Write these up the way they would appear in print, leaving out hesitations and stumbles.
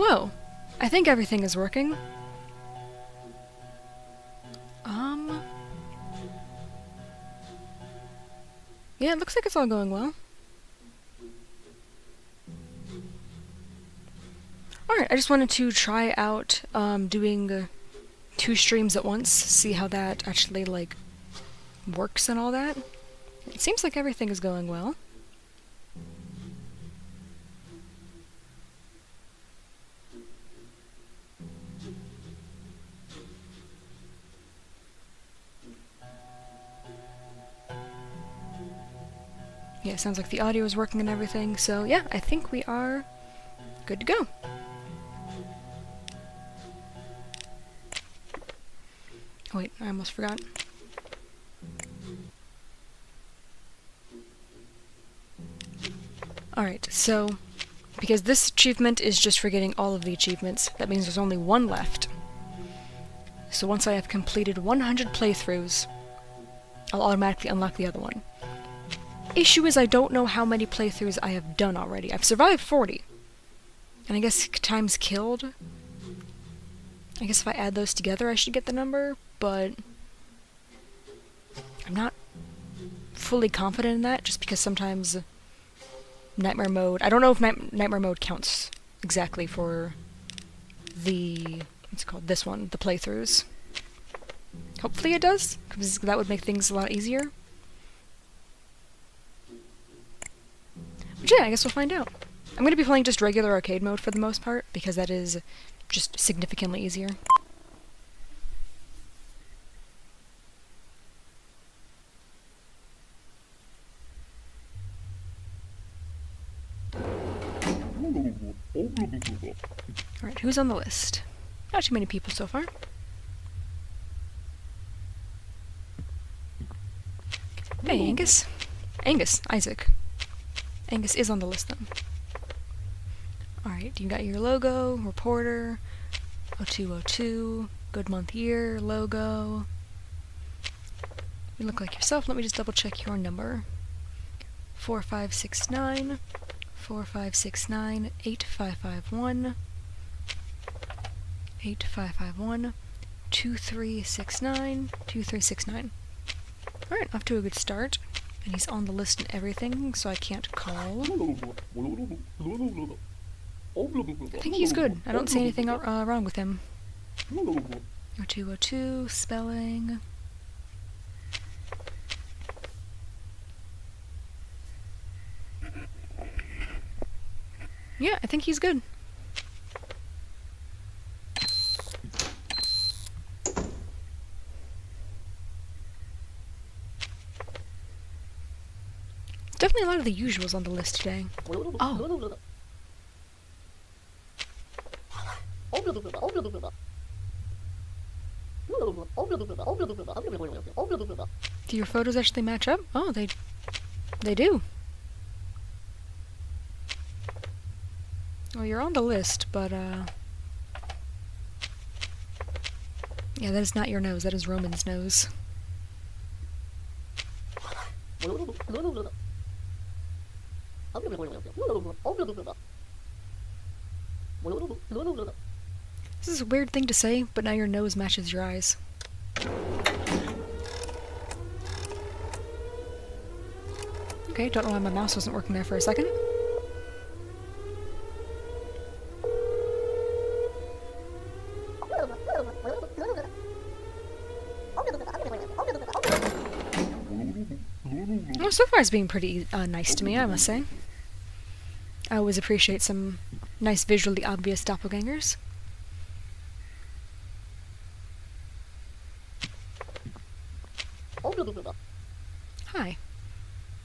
Hello. I think everything is working. Yeah, it looks like it's all going well. Alright, I just wanted to try out doing 2 streams at once, see how that actually, like, works and all that. It seems like everything is going well. Yeah, it sounds like the audio is working and everything, so yeah, I think we are good to go. Oh wait, I almost forgot. Alright, so because this achievement is just for getting all of the achievements, that means there's only one left. So once I have completed 100 playthroughs, I'll automatically unlock the other one. Issue is I don't know how many playthroughs I have done already. I've survived 40. And I guess times killed. I guess if I add those together I should get the number, but I'm not fully confident in that, just because sometimes Nightmare Mode... I don't know if Nightmare Mode counts exactly for the... what's it called? This one, the playthroughs. Hopefully it does, because that would make things a lot easier. But yeah, I guess we'll find out. I'm going to be playing just regular arcade mode for the most part, because that is just significantly easier. Alright, who's on the list? Not too many people so far. Hey, Angus. Isaac. Angus is on the list then. Alright, you got your logo, reporter, 0202, good month year, logo. You look like yourself. Let me just double check your number. 4569 4569 8551 8551 2369 2369. Alright, off to a good start. And he's on the list and everything, so I can't call. I think he's good. I don't see anything wrong with him. 0202, spelling. Yeah, I think he's good. Definitely a lot of the usuals on the list today. Oh. Do your photos actually match up? Oh, they do. Well, you're on the list, but yeah, that is not your nose, that is Roman's nose. This is a weird thing to say, but now your nose matches your eyes. Okay, don't know why my mouse wasn't working there for a second. Well, so far it's being pretty nice to me, I must say. I always appreciate some nice visually obvious doppelgangers. Hi.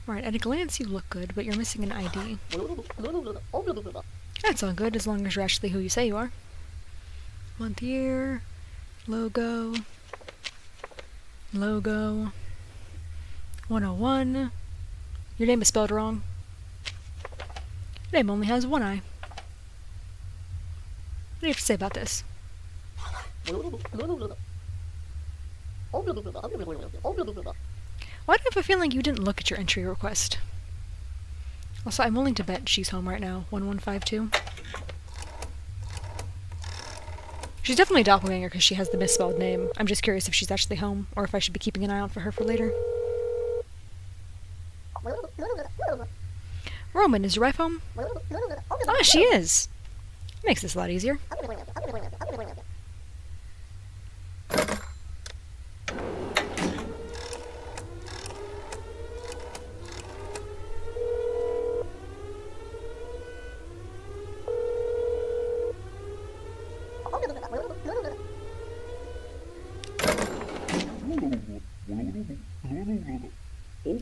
Right, at a glance you look good, but you're missing an ID. That's all good, as long as you're actually who you say you are. Month, year, logo, 101. Your name is spelled wrong. Your name only has one eye. What do you have to say about this? Why do I have a feeling you didn't look at your entry request? Also, I'm willing to bet she's home right now. 1152. She's definitely a doppelganger because she has the misspelled name. I'm just curious if she's actually home, or if I should be keeping an eye out for her for later. Roman, is your wife home? Ah, she is! Makes this a lot easier.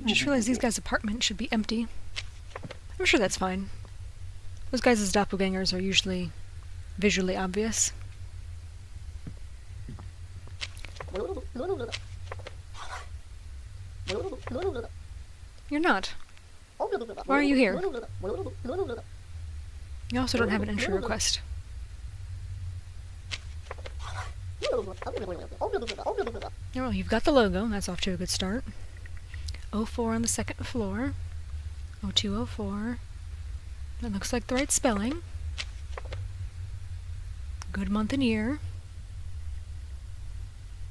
Just realized these guys' apartment should be empty. I'm sure that's fine. Those guys as doppelgangers are usually visually obvious. You're not. Why are you here? You also don't have an entry request. Oh, you've got the logo. That's off to a good start. 04 on the second floor. 0204. That looks like the right spelling. Good month and year.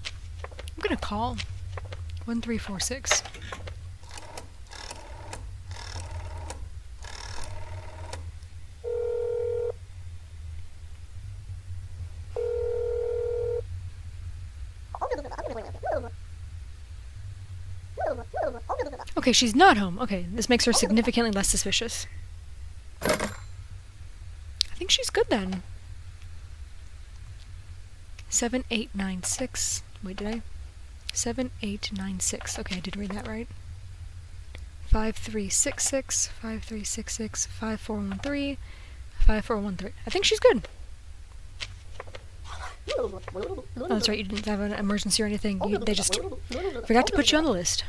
I'm gonna call 1346. Okay, she's not home. Okay, this makes her significantly less suspicious. I think she's good then. 7896. Wait, did I? 7896. Okay, I did read that right. 5366, 5366, 5413, 5413. I think she's good. Oh, that's right, you didn't have an emergency or anything. They just forgot to put you on the list.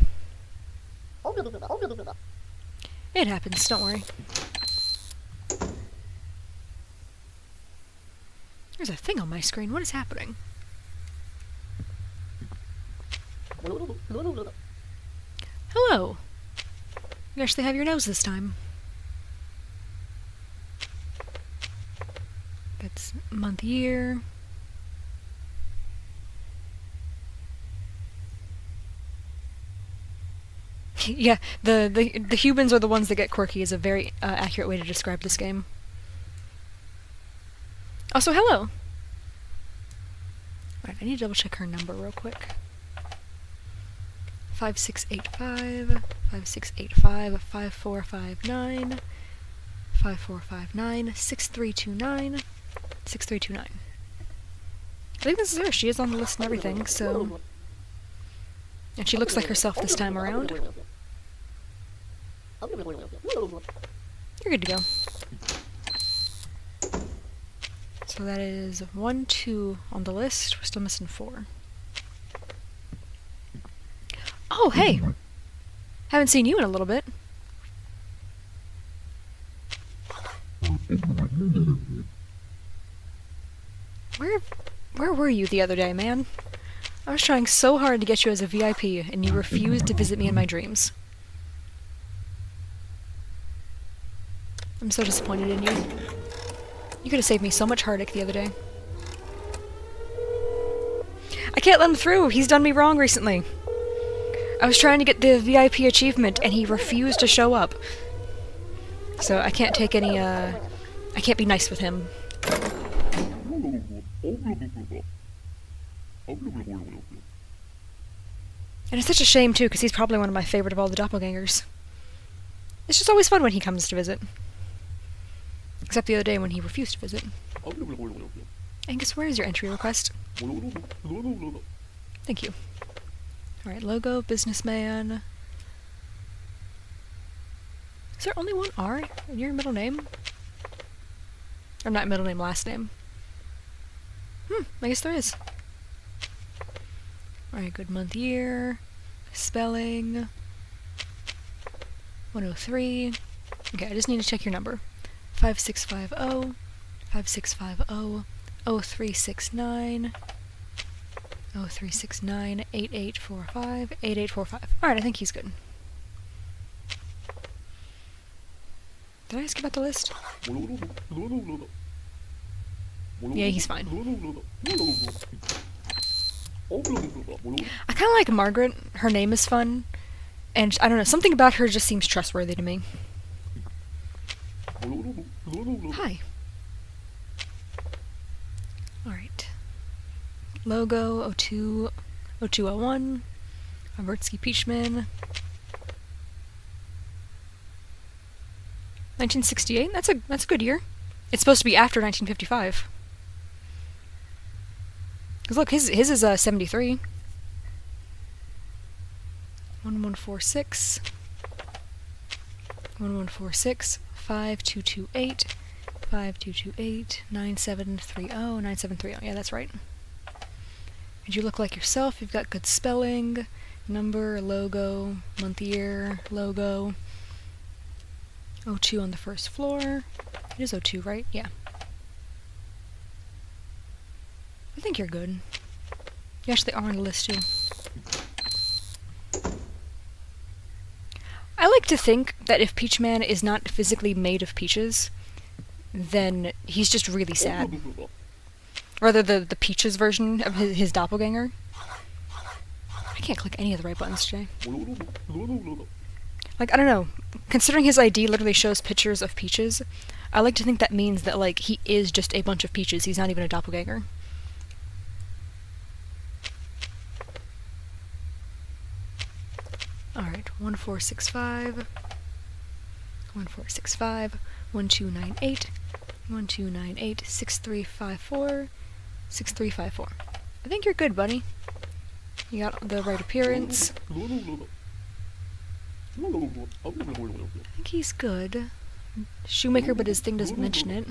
It happens, don't worry. There's a thing on my screen. What is happening? Hello! You actually have your nose this time. That's month, year. Yeah, the humans are the ones that get quirky is a very accurate way to describe this game. Also, hello! Alright, I need to double check her number real quick. 5685, 5685, 5459, 5459, 6329, 6329. I think this is her. She is on the list and everything, so... And she looks like herself this time around. You're good to go. So that is 1, 2 on the list. We're still missing 4. Oh, hey! Haven't seen you in a little bit. Where were you the other day, man? I was trying so hard to get you as a VIP, and you refused to visit me in my dreams. I'm so disappointed in you. You could have saved me so much heartache the other day. I can't let him through! He's done me wrong recently! I was trying to get the VIP achievement, and he refused to show up. So I can't take any, I can't be nice with him. And it's such a shame, too, because he's probably one of my favorite of all the doppelgangers. It's just always fun when he comes to visit. Except the other day when he refused to visit. Angus, where is your entry request? Thank you. Alright, logo, businessman. Is there only one R in your middle name? Or not middle name, last name. I guess there is. Alright, good month, year. Spelling. 103. Okay, I just need to check your number. 5650, 5650, 0369, 0369, 8845, 8845. Alright, I think he's good. Did I ask you about the list? Yeah, he's fine. I kind of like Margaret. Her name is fun. And I don't know, something about her just seems trustworthy to me. Hi. Alright. Logo, 02, 0201. Avertsky Peachman. 1968? That's a good year. It's supposed to be after 1955. Because look, his is 73. 1146. 1146. 5228. 5228. 9730. 9730. Yeah, that's right. And you look like yourself. You've got good spelling. Number, logo, month, year, logo. 02 on the first floor. It is 02, right? Yeah. I think you're good. You actually are on the list too. I like to think that if Peachman is not physically made of peaches, then he's just really sad. Rather the Peaches version of his doppelganger. I can't click any of the right buttons today. Like, I don't know. Considering his ID literally shows pictures of peaches, I like to think that means that, like, he is just a bunch of peaches. He's not even a doppelganger. Alright, 1465. 1465. 1298. 1298. 6354. 6354. I think you're good, buddy. You got the right appearance. I think he's good. Shoemaker, but his thing doesn't mention it.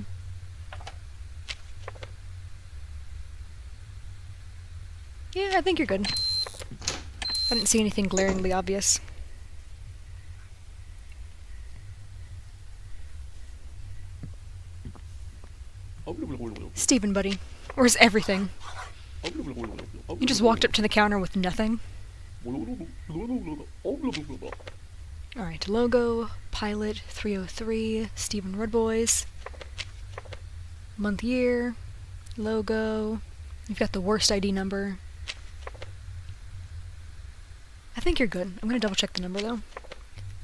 Yeah, I think you're good. I didn't see anything glaringly obvious. Steven, buddy. Where's everything? You just walked up to the counter with nothing? Alright, logo, pilot, 303, Stephen Redboys. Month, year, logo. You've got the worst ID number. I think you're good. I'm gonna double check the number though.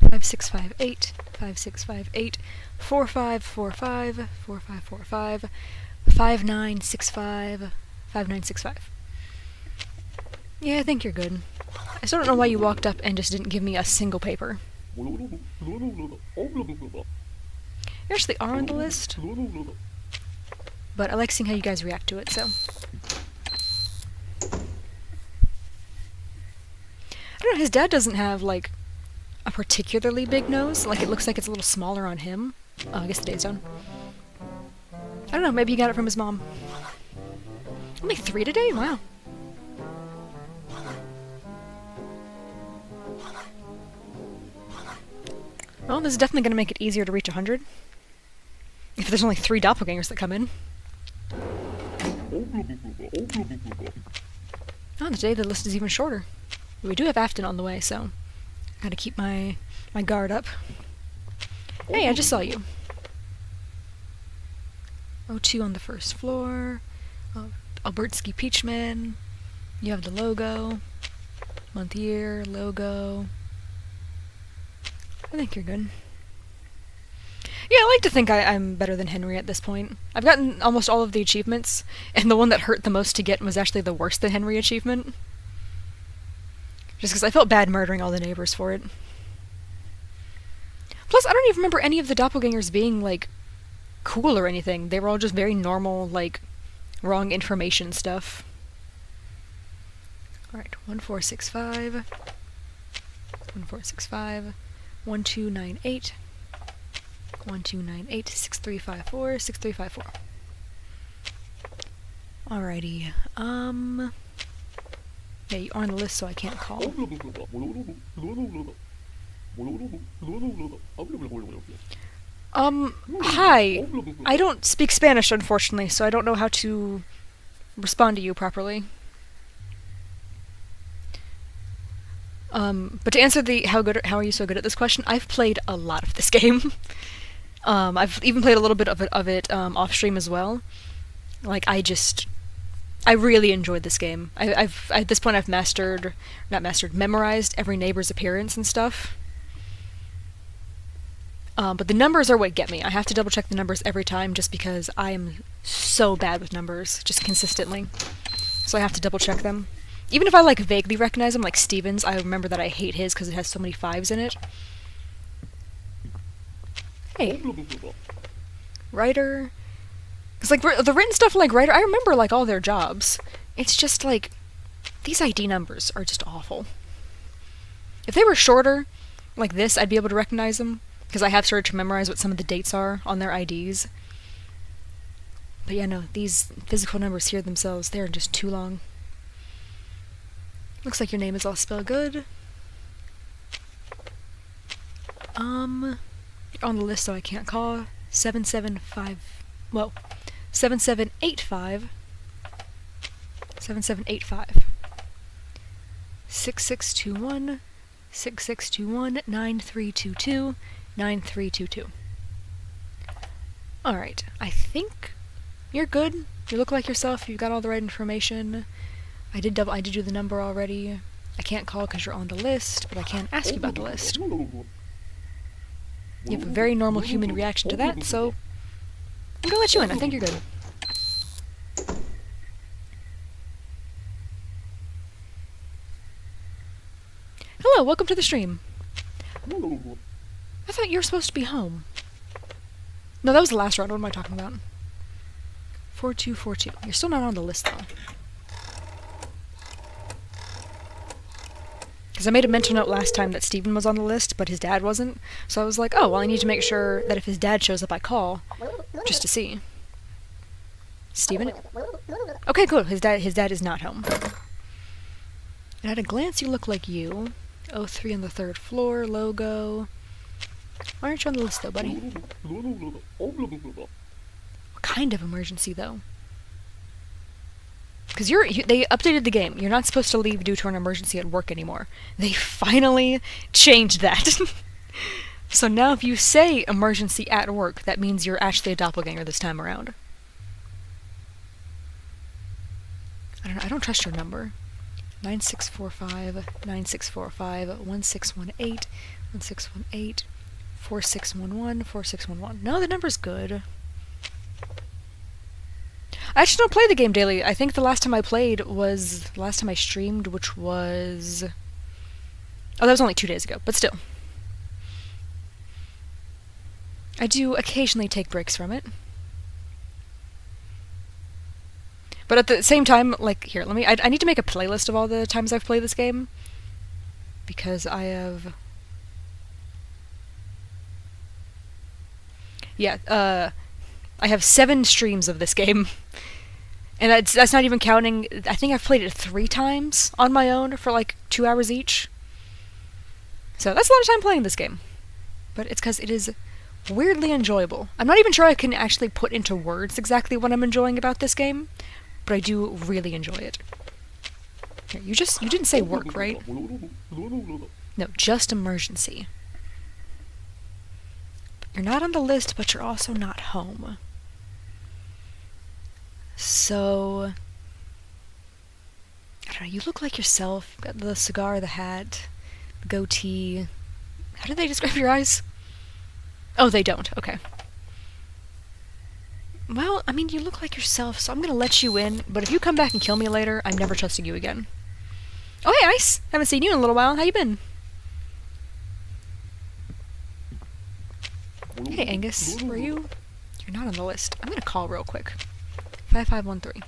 5658, 5658, 4545, 4545, 5965, 5965. Yeah, I think you're good. I still don't know why you walked up and just didn't give me a single paper. You actually are on the list, but I like seeing how you guys react to it, so. I don't know, his dad doesn't have, like, a particularly big nose. Like, it looks like it's a little smaller on him. Oh, I guess the day's done. I don't know, maybe he got it from his mom. Only 3 today? Wow. Well, this is definitely going to make it easier to reach 100. If there's only 3 doppelgangers that come in. Oh, today the list is even shorter. But we do have Afton on the way, so I gotta keep my guard up. Hey, I just saw you. 02 on the first floor. Albertsky Peachman. You have the logo. Month, year, logo. I think you're good. Yeah, I like to think I'm better than Henry at this point. I've gotten almost all of the achievements, and the one that hurt the most to get was actually the worst than Henry achievement. Just because I felt bad murdering all the neighbors for it. Plus, I don't even remember any of the doppelgangers being, like, cool or anything. They were all just very normal, like, wrong information stuff. Alright, 1465. 1465. 1298. 1298. 6354. 6354. Alrighty. Yeah, you are on the list, so I can't call. Hi. I don't speak Spanish, unfortunately, so I don't know how to respond to you properly. But to answer the how are you so good at this question, I've played a lot of this game. I've even played a little bit of it off stream as well. Like, I really enjoyed this game. I've at this point I've memorized every neighbor's appearance and stuff. But the numbers are what get me. I have to double check the numbers every time just because I am so bad with numbers, just consistently. So I have to double check them. Even if I like vaguely recognize them, like Stevens, I remember that I hate his because it has so many 5s in it. Hey. Writer. Because like the written stuff like writer, I remember like all their jobs. It's just like, these ID numbers are just awful. If they were shorter, like this, I'd be able to recognize them. Because I have started to memorize what some of the dates are on their IDs. But yeah, no, these physical numbers here themselves, they're just too long. Looks like your name is all spelled good. You're on the list so I can't call. 7785. 6621 9322 9322. Alright, I think you're good. You look like yourself, you've got all the right information. I did do the number already. I can't call because you're on the list, but I can ask you about the list. You have a very normal human reaction to that, so I'm gonna let you in. I think you're good. Hello, welcome to the stream. I thought you were supposed to be home. No, that was the last round. What am I talking about? 4242. You're still not on the list, though. Because I made a mental note last time that Steven was on the list, but his dad wasn't. So I was like, oh, well, I need to make sure that if his dad shows up, I call. Just to see. Steven? Okay, cool. His dad is not home. And at a glance, you look like you. 03 on the 3rd floor, logo. Why aren't you on the list, though, buddy? What kind of emergency, though? Because they updated the game. You're not supposed to leave due to an emergency at work anymore. They finally changed that. So now if you say emergency at work, that means you're actually a doppelganger this time around. I don't know. I don't trust your number. 9645, 9645, 1618, 1618, 4611, 4611. No, the number's good. I actually don't play the game daily. I think the last time I played was the last time I streamed, which was... Oh, that was only 2 days ago, but still. I do occasionally take breaks from it. But at the same time, like, here, I need to make a playlist of all the times I've played this game. Because I have... Yeah, I have 7 streams of this game. And that's not even counting... I think I've played it 3 times on my own for, like, 2 hours each. So that's a lot of time playing this game. But it's because it is weirdly enjoyable. I'm not even sure I can actually put into words exactly what I'm enjoying about this game. But I do really enjoy it. Here, you didn't say work, right? No, just emergency. You're not on the list, but you're also not home. So... I don't know, you look like yourself. Got the cigar, the hat, the goatee. How do they describe your eyes? Oh, they don't. Okay. Well, I mean, you look like yourself, so I'm gonna let you in, but if you come back and kill me later, I'm never trusting you again. Oh, hey, Ice! Haven't seen you in a little while. How you been? Hey, Angus. Were you? You're not on the list. I'm gonna call real quick. 5513.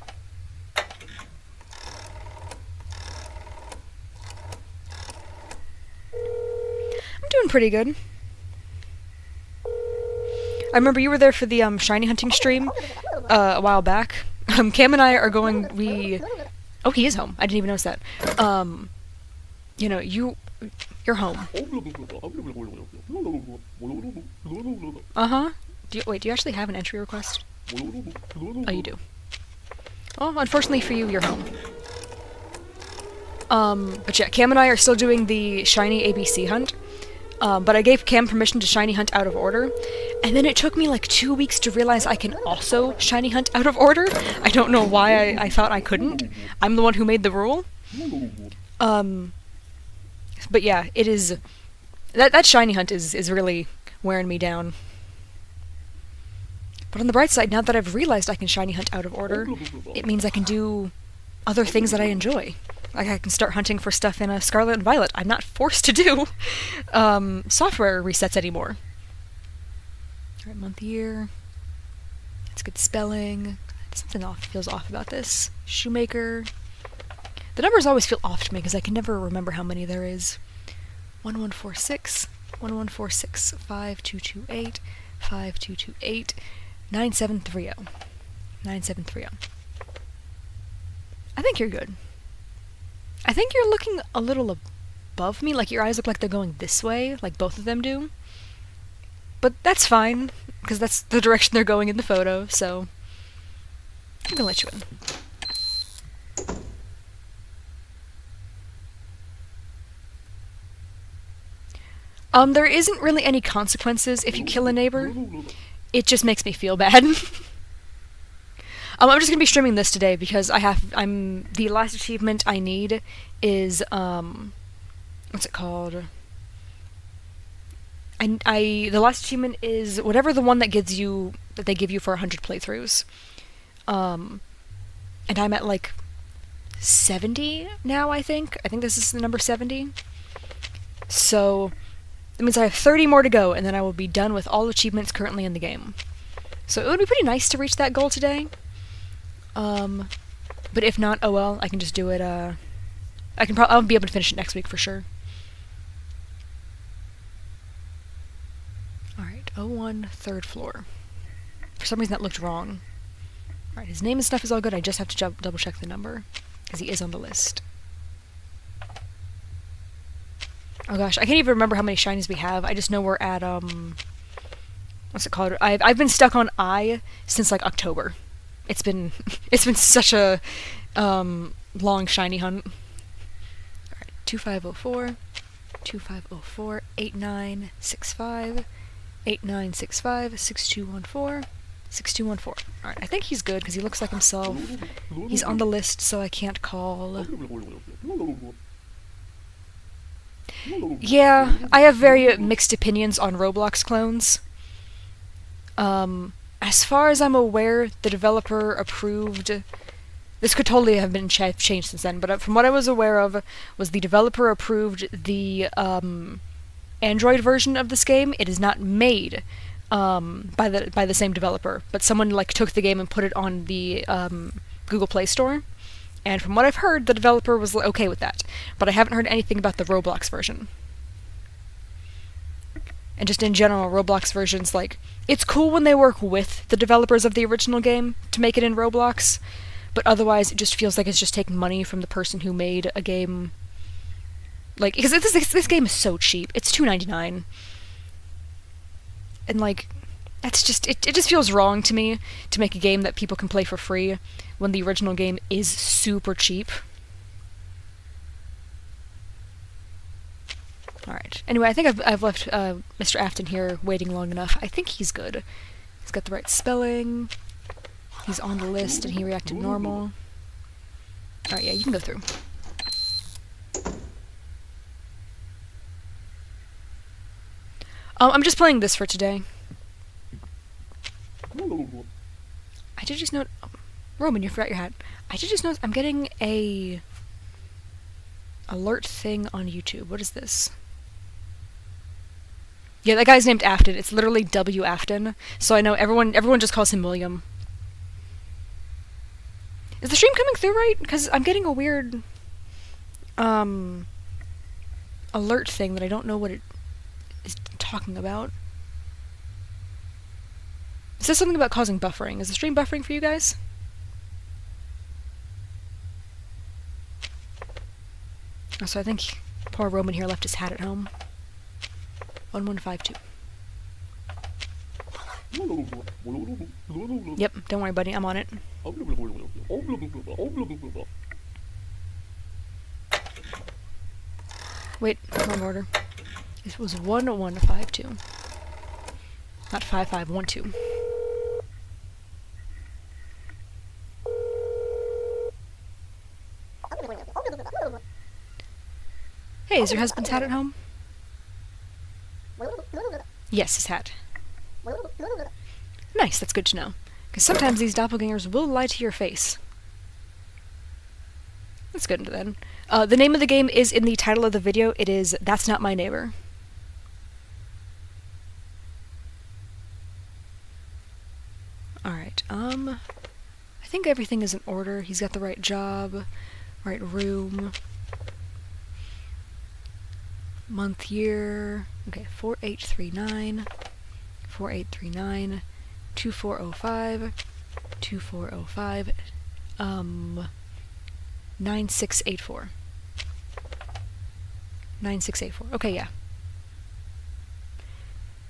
I'm doing pretty good. I remember you were there for the shiny hunting stream a while back. Cam and I are going. Oh, he is home. I didn't even notice that. You know, you're home. Wait, do you actually have an entry request? Oh, you do. Oh, unfortunately for you, you're home. But yeah, Cam and I are still doing the shiny ABC hunt. But I gave Cam permission to shiny hunt out of order, And then it took me like 2 weeks to realize I can also shiny hunt out of order. I don't know why I thought I couldn't. I'm the one who made the rule. But yeah, it is... That shiny hunt is really wearing me down. But on the bright side, now that I've realized I can shiny hunt out of order, it means I can do other things that I enjoy. Like I can start hunting for stuff in a Scarlet and Violet. I'm not forced to do software resets anymore. Alright, month, year. That's good spelling. Something feels off about this. Shoemaker. The numbers always feel off to me because I can never remember how many there is. 1146, 1146, 5228, 5228, 9730. 9730. I think you're good. I think you're looking a little above me, like your eyes look like they're going this way, like both of them do. But that's fine, because that's the direction they're going in the photo, so I'm gonna let you in. There isn't really any consequences if you kill a neighbor. It just makes me feel bad. I'm just gonna be streaming this today because the last achievement I need is, what's it called? The last achievement is whatever the one that they give you for 100 playthroughs. And I'm at like 70 now, I think. I think this is the number 70. So that means I have 30 more to go, and then I will be done with all achievements currently in the game. So it would be pretty nice to reach that goal today. But if not, oh well, I can just do it, I'll be able to finish it next week for sure. Alright, 01, 3rd floor. For some reason that looked wrong. Alright, his name and stuff is all good, I just have to double check the number, because he is on the list. Oh gosh, I can't even remember how many shinies we have. I just know we're at, what's it called? I've been stuck on I since like October. It's been such a long shiny hunt. Alright, 2504, 2504, 8965, 8965, 6214, 6214. Alright, I think he's good because he looks like himself. He's on the list, so I can't call. Yeah, I have very mixed opinions on Roblox clones. As far as I'm aware, the developer approved... This could totally have been changed since then, but from what I was aware of, was the developer approved the Android version of this game. It is not made by the same developer, but someone like took the game and put it on the Google Play Store. And from what I've heard, the developer was okay with that. But I haven't heard anything about the Roblox version. And just in general, Roblox versions, like, it's cool when they work with the developers of the original game to make it in Roblox, but otherwise it just feels like it's just taking money from the person who made a game. Like, because this game is so cheap. It's $2.99. And, like, that's just, it just feels wrong to me to make a game that people can play for free when the original game is super cheap. Alright. Anyway, I think I've left Mr. Afton here waiting long enough. I think he's good. He's got the right spelling. He's on the list, and he reacted normal. Alright, yeah, you can go through. I'm just playing this for today. I did just note... Roman, you forgot your hat. I did just notice I'm getting a... alert thing on YouTube. What is this? Yeah, that guy's named Afton. It's literally W. Afton. So I know everyone just calls him William. Is the stream coming through right? Because I'm getting a weird... alert thing that I don't know what it is talking about. It says something about causing buffering. Is the stream buffering for you guys? Oh, so I think poor Roman here left his hat at home. 1152. Yep, don't worry, buddy. I'm on it. Wait, wrong order. It was 1152. Not 5512. Hey, is your husband's hat at home? Yes, his hat. Nice, that's good to know. Because sometimes these doppelgangers will lie to your face. That's good then. The name of the game is in the title of the video. It is That's Not My Neighbor. Alright, I think everything is in order. He's got the right job, right room, month, year. Okay, 4839, 4839, 2405, 2405, 9684. 9684. Okay, yeah.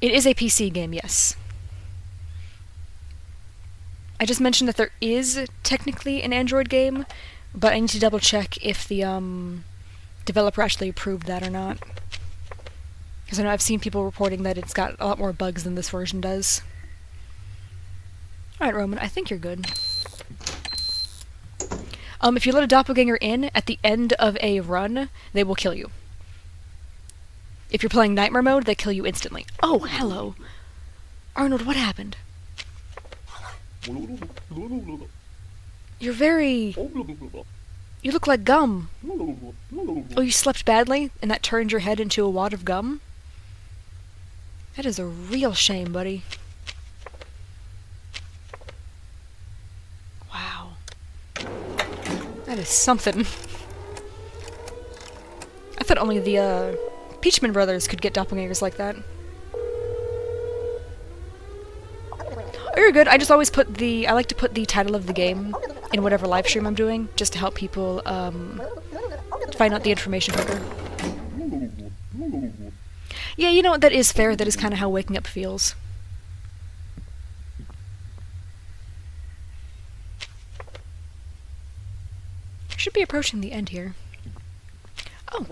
It is a PC game, yes. I just mentioned that there is technically an Android game, but I need to double check if the developer actually approved that or not. Because I know I've seen people reporting that it's got a lot more bugs than this version does. Alright, Roman, I think you're good. If you let a doppelganger in at the end of a run, they will kill you. If you're playing Nightmare mode, they kill you instantly. Oh, hello. Arnold, what happened? You're very... You look like gum. Oh, you slept badly, and that turned your head into a wad of gum? That is a real shame, buddy. Wow. That is something. I thought only the, Peachman brothers could get doppelgangers like that. Oh, you're good. I just always put I like to put the title of the game in whatever live stream I'm doing, just to help people, find out the information quicker. Yeah, you know, that is fair. That is kind of how waking up feels. Should be approaching the end here. Oh.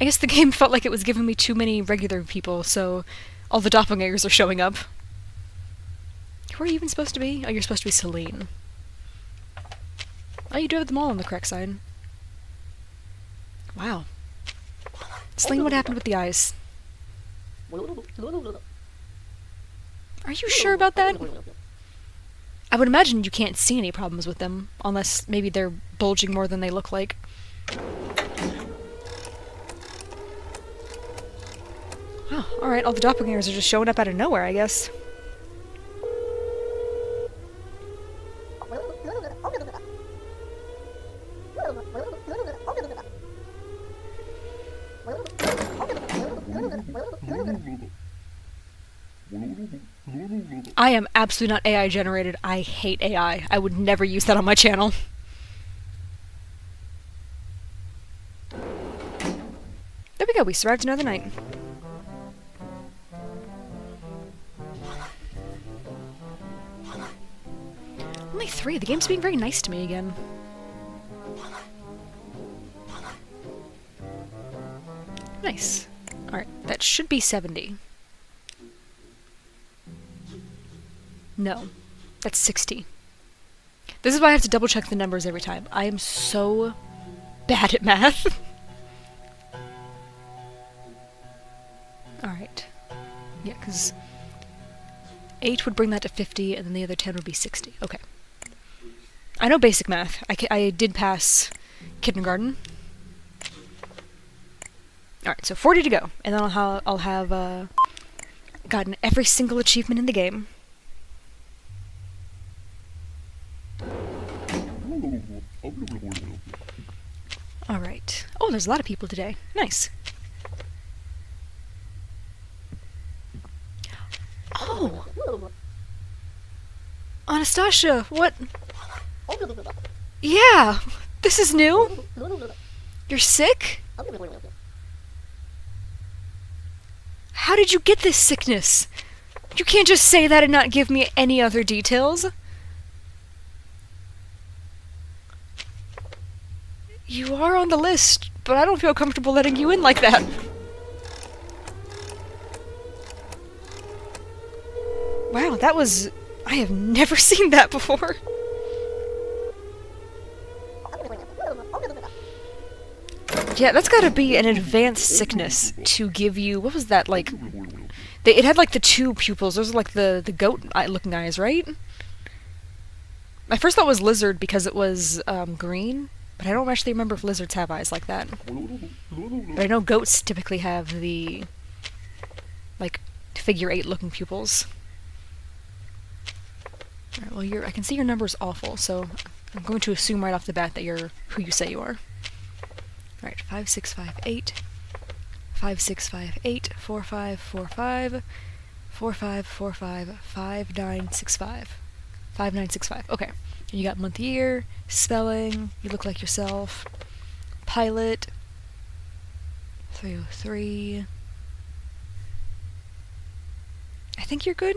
I guess the game felt like it was giving me too many regular people, so all the doppelgangers are showing up. Who are you even supposed to be? Oh, you're supposed to be Celine. Oh, you do have them all on the correct side. Wow. Celine, what happened with the eyes? Are you sure about that? I would imagine you can't see any problems with them, unless maybe they're bulging more than they look like. Oh, alright, all the doppelgangers are just showing up out of nowhere, I guess. I am absolutely not AI generated. I hate AI. I would never use that on my channel. There we go, we survived another night. Only 3. The game's being very nice to me again. Nice. Alright, that should be 70. No, that's 60. This is why I have to double check the numbers every time. I am so bad at math. Alright. Yeah, because 8 would bring that to 50, and then the other 10 would be 60. Okay. I know basic math. I did pass kindergarten. Alright, so 40 to go, and then I'll have gotten every single achievement in the game. Alright. Oh, there's a lot of people today. Nice. Oh! Anastasia, what? Yeah! This is new? You're sick? How did you get this sickness? You can't just say that and not give me any other details. You are on the list, but I don't feel comfortable letting you in like that. Wow, that was... I have never seen that before. Yeah, that's gotta be an advanced sickness to give you... What was that, like... It had, like, the two pupils. Those are, like, the goat-looking eyes, right? My first thought was lizard because it was, green. But I don't actually remember if lizards have eyes like that. But I know goats typically have the... like, figure-8-looking pupils. Alright, well, I can see your number's awful, so I'm going to assume right off the bat that you're who you say you are. Alright, 5658, 5658, 4545, 4545, 5965. 5965, okay. And you got month, year, spelling, you look like yourself, pilot, 303. I think you're good.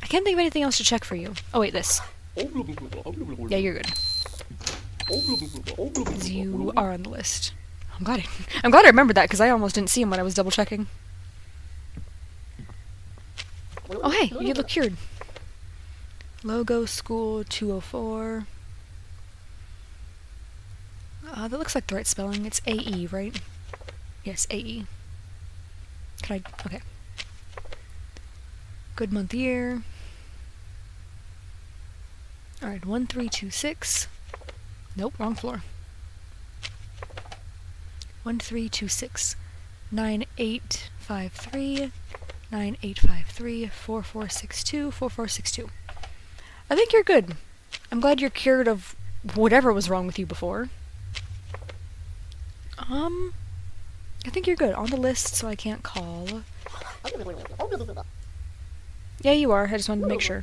I can't think of anything else to check for you. Oh wait, this. Yeah, you're good. 'Cause you are on the list. I'm glad I remembered that because I almost didn't see him when I was double checking. Oh hey, you look cured. Logo school 204. That looks like the right spelling. It's AE, right? Yes, AE. Can I... okay. Good month, year. Alright, 1326. Nope, wrong floor. 1326. 9853. 9853. 4462. 4462. I think you're good. I'm glad you're cured of whatever was wrong with you before. I think you're good. On the list, so I can't call. Yeah, you are. I just wanted to make sure.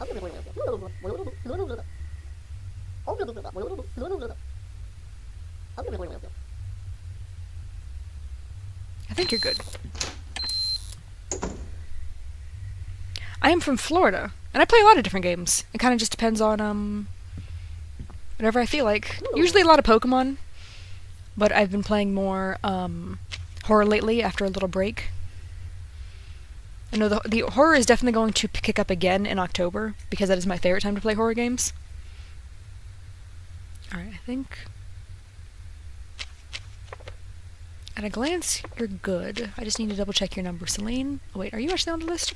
I think you're good. I am from Florida, and I play a lot of different games. It kind of just depends on, whatever I feel like. Usually a lot of Pokemon, but I've been playing more, horror lately after a little break. I know the horror is definitely going to kick up again in October, because that is my favorite time to play horror games. Alright, I think... at a glance, you're good. I just need to double check your number. Celine? Oh wait, are you actually on the list?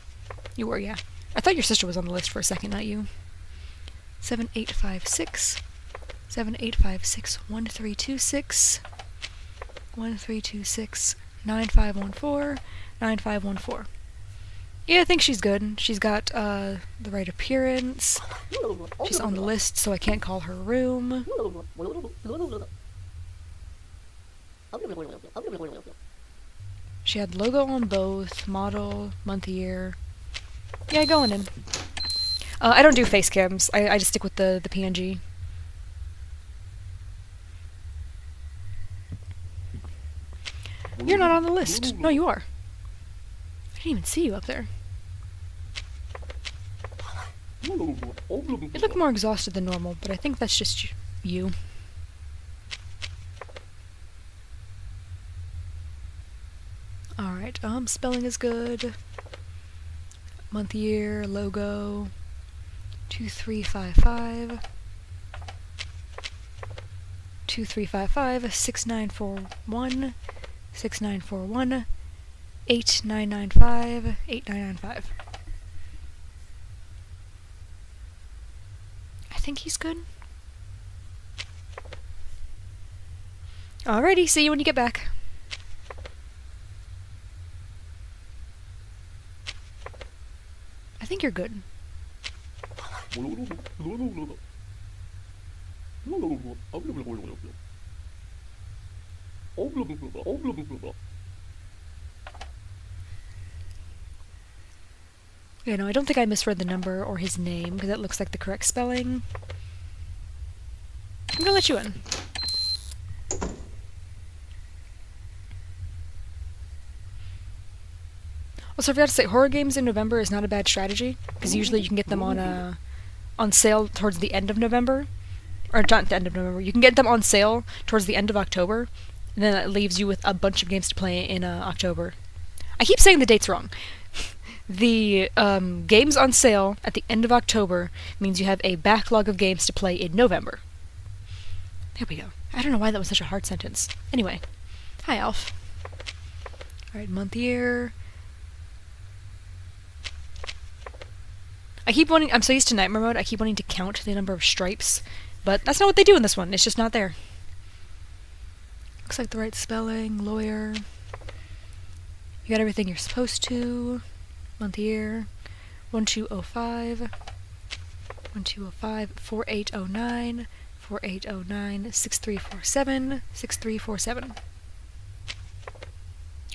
You were, yeah. I thought your sister was on the list for a second, not you. 7856. 7856. 1326. 1326. 9514. 9514. Yeah, I think she's good. She's got, the right appearance. She's on the list, so I can't call her room. She had logo on both, model, month, year. Yeah, going in. I don't do face cams. I just stick with the PNG. You're not on the list. No, you are. I didn't even see you up there. You look more exhausted than normal, but I think that's just you. Alright, spelling is good. Month, year, logo. 2355. 2355. 6941. 6941. 8995. 8995. I think he's good. Alrighty, see you when you get back. I think you're good. Yeah, no, I don't think I misread the number or his name, because that looks like the correct spelling. I'm gonna let you in. Also, I forgot to say, horror games in November is not a bad strategy, because usually you can get them on sale towards the end of November, Or not the end of November. You can get them on sale towards the end of October, and then that leaves you with a bunch of games to play in October. I keep saying the dates wrong. The games on sale at the end of October means you have a backlog of games to play in November. There we go. I don't know why that was such a hard sentence. Anyway. Hi, Alf. Alright, month, year. I'm so used to Nightmare Mode, I keep wanting to count the number of stripes, but that's not what they do in this one. It's just not there. Looks like the right spelling, lawyer. You got everything you're supposed to. Month, year. 1205. 1205. 4809. 4809. 6347. 6347.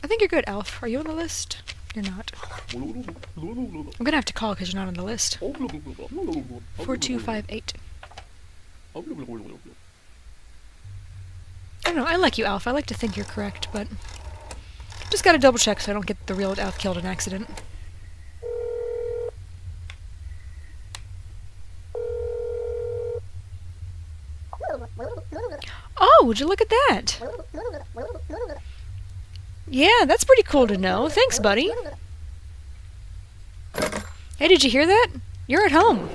I think you're good, Alf. Are you on the list? You're not. I'm gonna have to call because you're not on the list. 4258. I don't know, I like you, Alf. I like to think you're correct, but just gotta double check so I don't get the real Alf killed in accident. Oh, would you look at that? Yeah, that's pretty cool to know. Thanks, buddy. Hey, did you hear that? You're at home.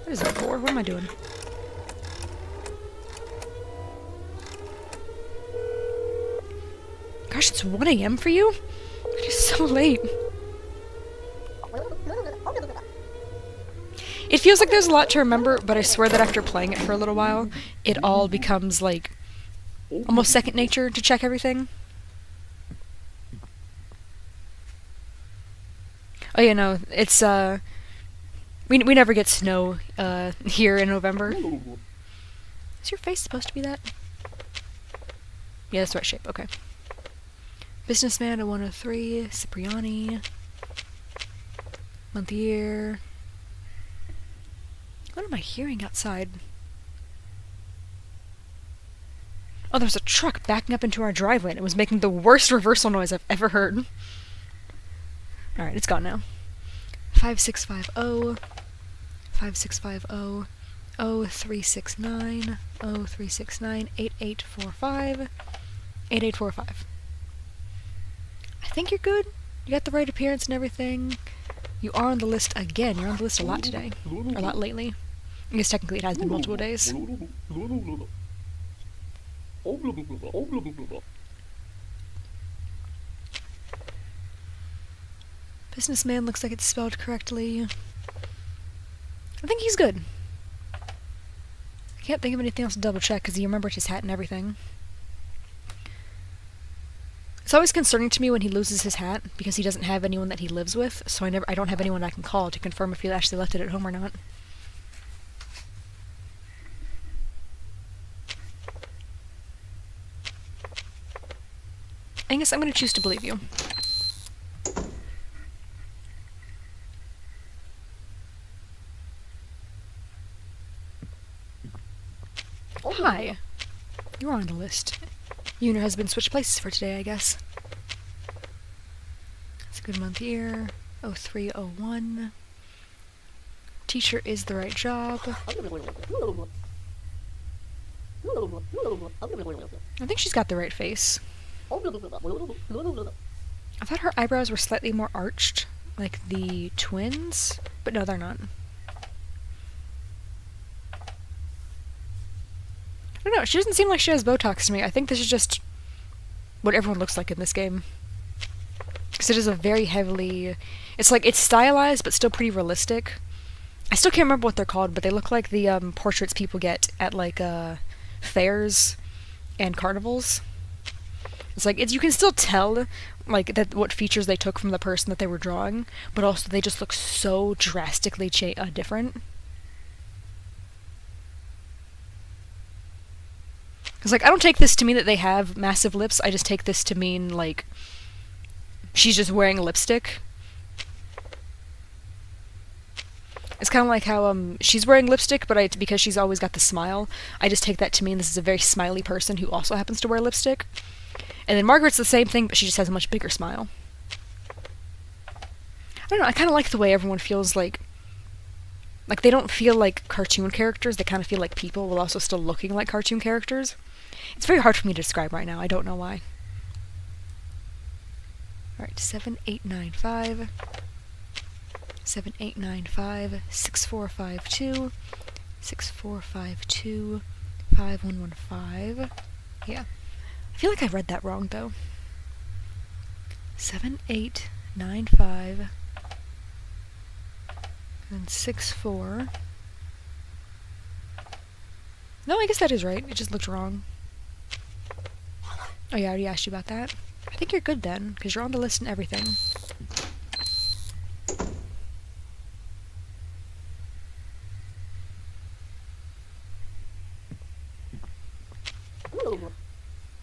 What is that for? What am I doing? Gosh, it's 1 a.m. for you? It is so late. It feels like there's a lot to remember, but I swear that after playing it for a little while, it all becomes, like, almost second nature to check everything. Oh, yeah, no, it's, we never get snow, here in November. Is your face supposed to be that? Yeah, that's the right shape, okay. Businessman, a 103, Cipriani. Month, year. What am I hearing outside? Oh, there's a truck backing up into our driveway and it was making the worst reversal noise I've ever heard. Alright, it's gone now. 5650. 5650. 0369. 0369. 8845. 8845. I think you're good. You got the right appearance and everything. You are on the list again. You're on the list a lot today. Or a lot lately. I guess technically it has been multiple days. Businessman looks like it's spelled correctly. I think he's good. I can't think of anything else to double check because he remembered his hat and everything. It's always concerning to me when he loses his hat because he doesn't have anyone that he lives with, so I don't have anyone I can call to confirm if he actually left it at home or not. I guess I'm going to choose to believe you. Hi. You're on the list. You and your husband switched places for today, I guess. It's a good month, year. 0301. Teacher is the right job. I think she's got the right face. I thought her eyebrows were slightly more arched, like the twins, but no, they're not. I don't know, she doesn't seem like she has Botox to me. I think this is just what everyone looks like in this game. Because it is a very heavily... It's like, it's stylized, but still pretty realistic. I still can't remember what they're called, but they look like the portraits people get at, like, fairs and carnivals. It's like, you can still tell, like, that what features they took from the person that they were drawing, but also they just look so drastically different. Because, like, I don't take this to mean that they have massive lips, I just take this to mean, like, she's just wearing lipstick. It's kind of like how, she's wearing lipstick, but because she's always got the smile, I just take that to mean this is a very smiley person who also happens to wear lipstick. And then Margaret's the same thing, but she just has a much bigger smile. I don't know, I kind of like the way everyone feels like Like, they don't feel like cartoon characters, they kind of feel like people while also still looking like cartoon characters. It's very hard for me to describe right now, I don't know why. Alright, 7895, 7895, 6452, 6452, 5115. Yeah. I feel like I read that wrong, though. 7895, and 64. No, I guess that is right. It just looked wrong. Oh yeah, I already asked you about that. I think you're good then, because you're on the list and everything.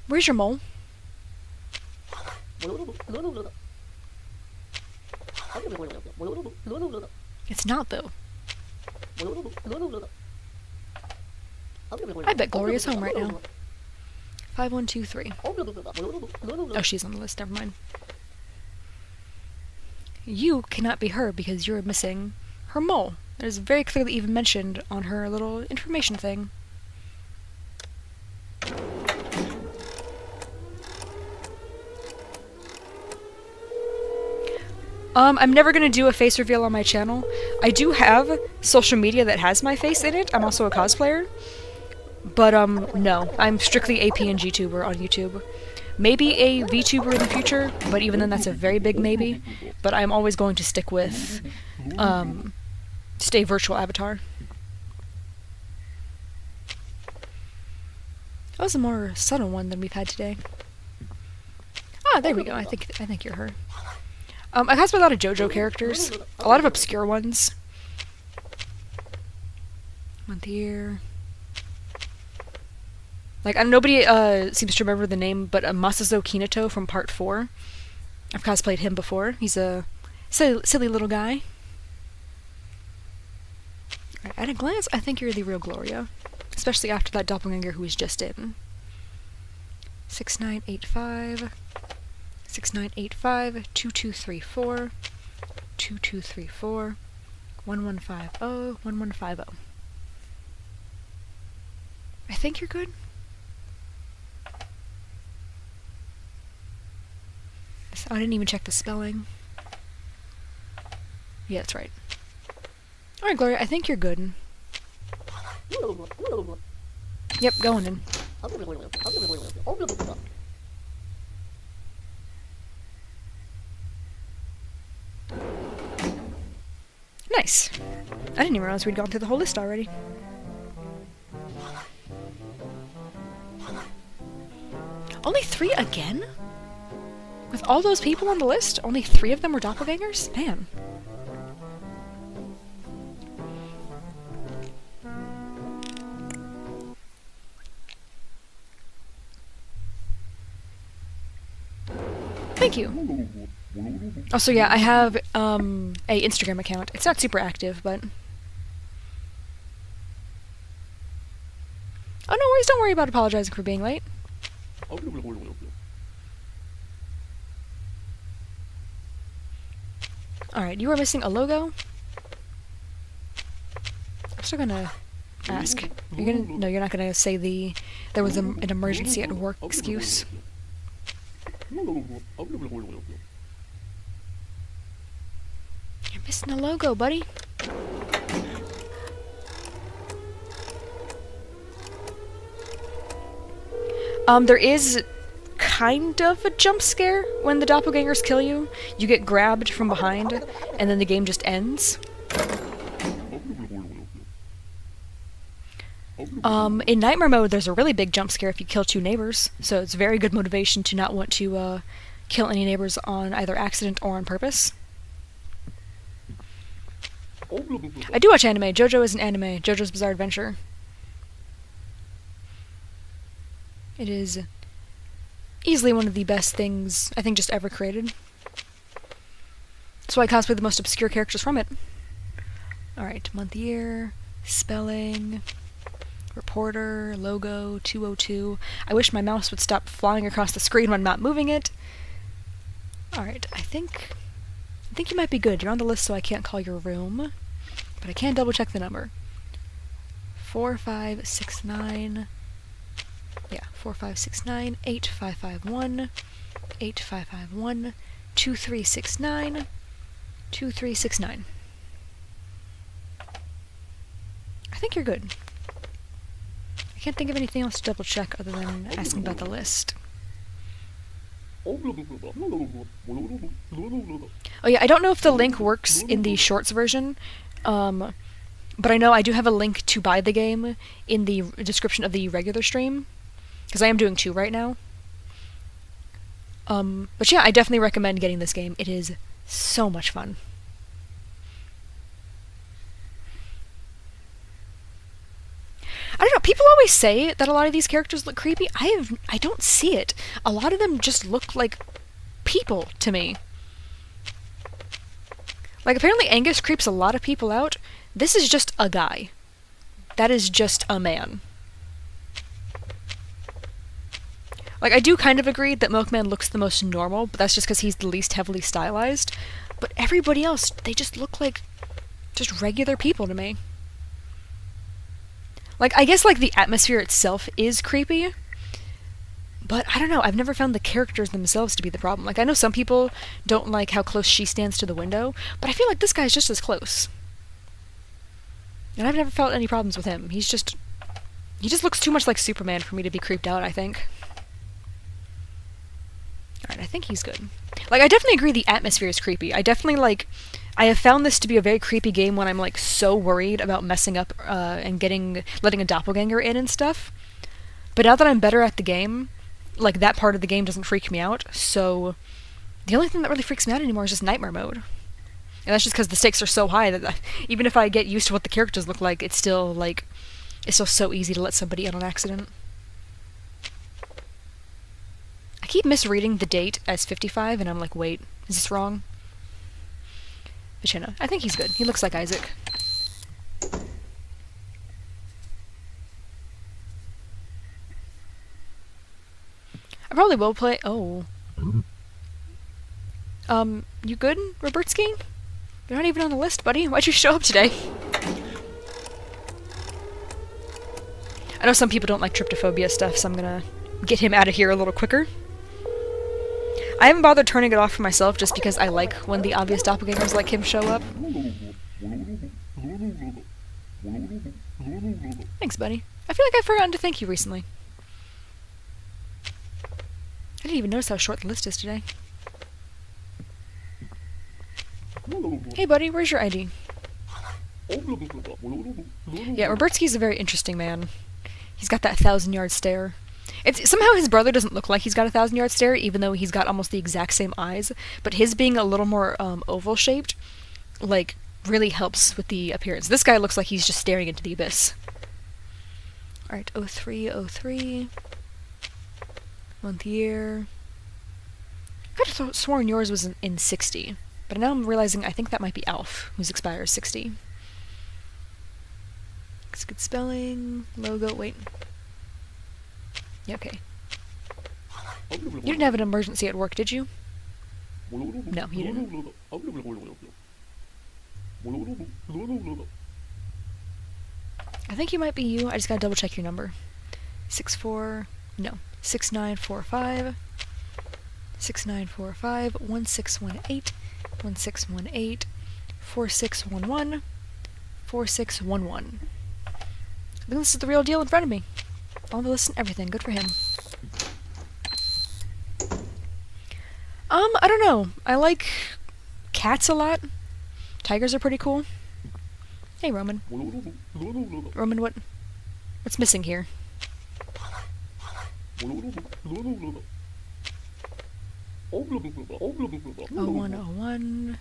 Where's your mole? It's not, though. I bet Gloria's home right now. 5123. Oh, she's on the list, never mind. You cannot be her because you're missing her mole. It is very clearly even mentioned on her little information thing. I'm never gonna do a face reveal on my channel. I do have social media that has my face in it. I'm also a cosplayer. But, no. I'm strictly a PNG tuber on YouTube. Maybe a VTuber in the future, but even then that's a very big maybe. But I'm always going to stick with, stay virtual avatar. That was a more subtle one than we've had today. Ah, there we go. I think you're her. I cosplay a lot of JoJo characters. A lot of obscure ones. Month, year. Like, nobody seems to remember the name, but Masazo Kinato from Part 4. I've cosplayed him before. He's a silly little guy. Right, at a glance, I think you're the real Gloria. Especially after that doppelganger who was just in. 6985... 6985, 2234, 2234, 1150, 1150. I think you're good. Oh, I didn't even check the spelling. Yeah, that's right. Alright, Gloria, I think you're good. Yep, going in. Nice. I didn't even realize we'd gone through the whole list already. Only 3 again? With all those people on the list, only 3 of them were doppelgangers? Man. Thank you. Also, yeah, I have, a Instagram account. It's not super active, but... Oh, no worries, don't worry about apologizing for being late. Alright, you are missing a logo? I'm still gonna ask. No, you're not gonna say there was an emergency at work excuse. You're missing a logo, buddy. There is kind of a jump scare when the doppelgangers kill you. You get grabbed from behind, and then the game just ends. In Nightmare mode, there's a really big jump scare if you kill 2 neighbors, so it's very good motivation to not want to, kill any neighbors on either accident or on purpose. I do watch anime. JoJo is an anime. JoJo's Bizarre Adventure. It is easily one of the best things, I think, just ever created. That's why I cosplay the most obscure characters from it. Alright, month, year, spelling, reporter, logo, 202. I wish my mouse would stop flying across the screen when I'm not moving it. Alright, I think you might be good. You're on the list, so I can't call your room. but I can double check the number. 4569. Yeah, 4569 8551 8551 2369 2369. I think you're good. I can't think of anything else to double check other than asking about the list. Oh yeah, I don't know if the link works in the shorts version, but I know I do have a link to buy the game in the description of the regular stream, because I am doing 2 right now. But yeah, I definitely recommend getting this game. It is so much fun. I don't know, people always say that a lot of these characters look creepy. I don't see it. A lot of them just look like people to me. Like, apparently Angus creeps a lot of people out. This is just a guy. That is just a man. Like, I do kind of agree that Milkman looks the most normal, but that's just because he's the least heavily stylized. But everybody else, they just look like just regular people to me. Like, I guess, like, the atmosphere itself is creepy, but I don't know, I've never found the characters themselves to be the problem. Like, I know some people don't like how close she stands to the window, but I feel like this guy's just as close. And I've never felt any problems with him. He just looks too much like Superman for me to be creeped out, I think. Alright, I think he's good. Like, I definitely agree the atmosphere is creepy. I definitely, like, I have found this to be a very creepy game when I'm, like, so worried about messing up, and letting a doppelganger in and stuff. But now that I'm better at the game, like, that part of the game doesn't freak me out, so the only thing that really freaks me out anymore is just nightmare mode. And that's just because the stakes are so high that even if I get used to what the characters look like, it's still so easy to let somebody in on accident. I keep misreading the date as 55, and I'm like, wait, is this wrong? But you know, I think he's good. He looks like Isaac. I probably will play... Oh. You good, Robertsky? You're not even on the list, buddy. Why'd you show up today? I know some people don't like tryptophobia stuff, so I'm gonna get him out of here a little quicker. I haven't bothered turning it off for myself just because I like when the obvious doppelgangers like him show up. Thanks, buddy. I feel like I've forgotten to thank you recently. I didn't even notice how short the list is today. Hey, buddy, where's your ID? Yeah, Robertsky's a very interesting man. He's got that 1,000-yard stare. Somehow his brother doesn't look like he's got a 1,000-yard stare, even though he's got almost the exact same eyes. But his being a little more oval-shaped, like, really helps with the appearance. This guy looks like he's just staring into the abyss. Alright, 0303. Month, year. I could have sworn yours was in 60. But now I'm realizing I think that might be Alf, whose expires 60. It's good spelling. Logo, wait. Yeah, okay. You didn't have an emergency at work, did you? No, you didn't. I think you might be you. I just gotta double check your number. 6945 1618 1618 4611 4611. I think this is the real deal in front of me. All the lists and everything. Good for him. I don't know. I like cats a lot. Tigers are pretty cool. Hey, Roman. Roman, what's missing here? 0101.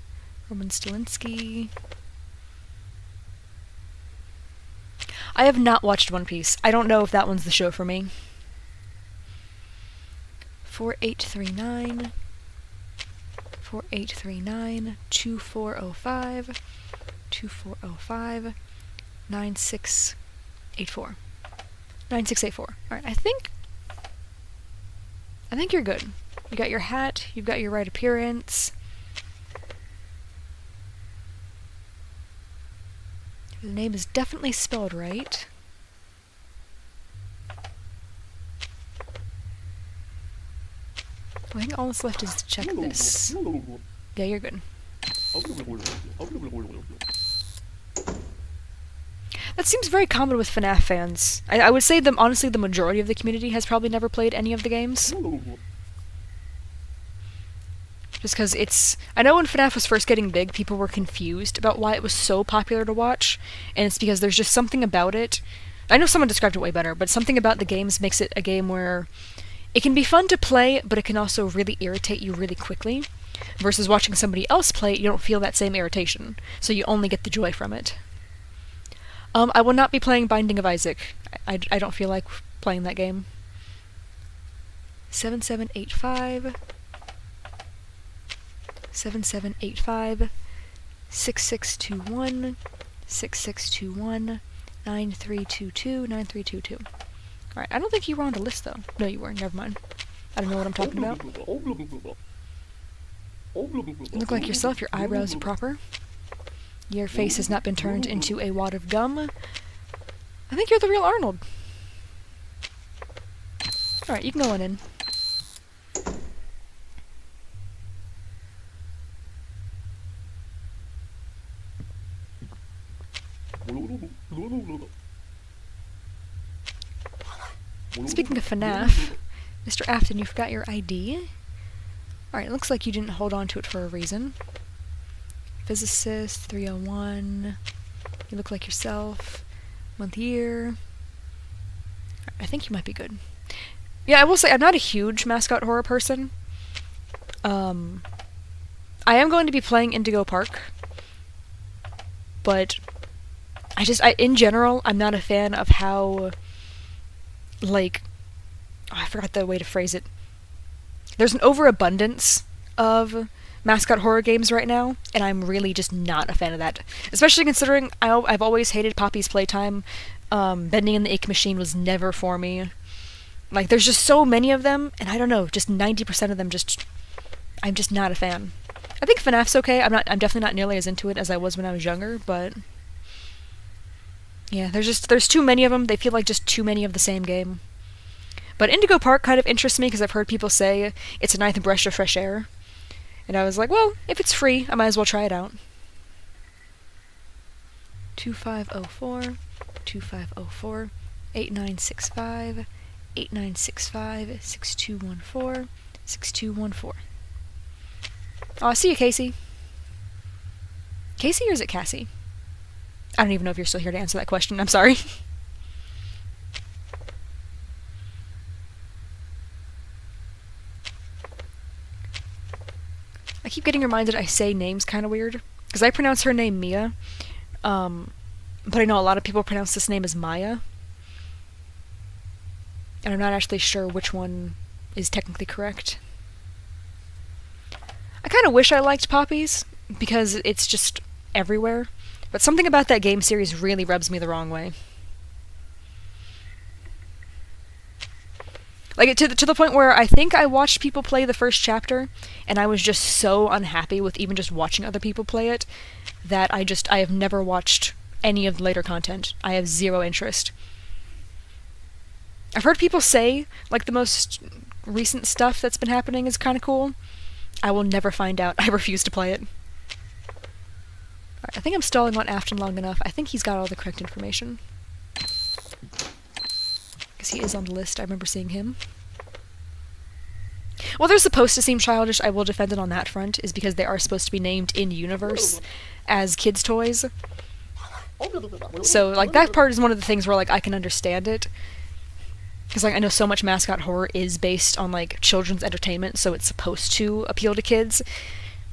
Roman Stilinski. I have not watched One Piece. I don't know if that one's the show for me. 4839. 4839. 2405. 2405. 9684. 9684. Alright, I think you're good. You got your hat, you've got your right appearance. The name is definitely spelled right. I think all that's left is to check this. Yeah, you're good. That seems very common with FNAF fans. I would say honestly the majority of the community has probably never played any of the games. Just because I know when FNAF was first getting big, people were confused about why it was so popular to watch, and it's because there's just something about it. I know someone described it way better, but something about the games makes it a game where it can be fun to play, but it can also really irritate you really quickly. Versus watching somebody else play it, you don't feel that same irritation, so you only get the joy from it. I will not be playing Binding of Isaac. I don't feel like playing that game. 7785 7785 6621 6621 9322 9322. Alright, I don't think you were on the list though. No, you weren't. Never mind. I don't know what I'm talking about. You look like yourself. Your eyebrows are proper. Your face has not been turned into a wad of gum. I think you're the real Arnold. Alright, you can go on in. Speaking of FNAF, Mr. Afton, you forgot your ID. Alright, it looks like you didn't hold on to it for a reason. Physicist, 301. You look like yourself. Month, year. I think you might be good. Yeah, I will say, I'm not a huge mascot horror person. I am going to be playing Indigo Park. But in general, I'm not a fan of how, like, I forgot the way to phrase it. There's an overabundance of mascot horror games right now, and I'm really just not a fan of that. Especially considering I've always hated Poppy's Playtime. Bending in the Ink Machine was never for me. Like, there's just so many of them, and I don't know, just 90% of them I'm just not a fan. I think FNAF's okay. I'm definitely not nearly as into it as I was when I was younger, but yeah, there's too many of them. They feel like just too many of the same game. But Indigo Park kind of interests me because I've heard people say it's a nice breath of fresh air. And I was like, well, if it's free, I might as well try it out. 2504, 2504, 8965, 8965, 6214, 6214. Oh, I see you, Casey. Casey, or is it Cassie? I don't even know if you're still here to answer that question. I'm sorry. I keep getting reminded I say names kind of weird, because I pronounce her name Mia, but I know a lot of people pronounce this name as Maya, and I'm not actually sure which one is technically correct. I kind of wish I liked Poppies, because it's just everywhere, but something about that game series really rubs me the wrong way. Like, to the point where I think I watched people play the first chapter, and I was just so unhappy with even just watching other people play it, that I have never watched any of the later content. I have zero interest. I've heard people say, like, the most recent stuff that's been happening is kind of cool. I will never find out. I refuse to play it. Alright, I think I'm stalling on Afton long enough. I think he's got all the correct information. Because he is on the list. I remember seeing him. Well, they're supposed to seem childish. I will defend it on that front, is because they are supposed to be named in-universe as kids' toys. So, like, that part is one of the things where, like, I can understand it. Because, like, I know so much mascot horror is based on, like, children's entertainment, so it's supposed to appeal to kids.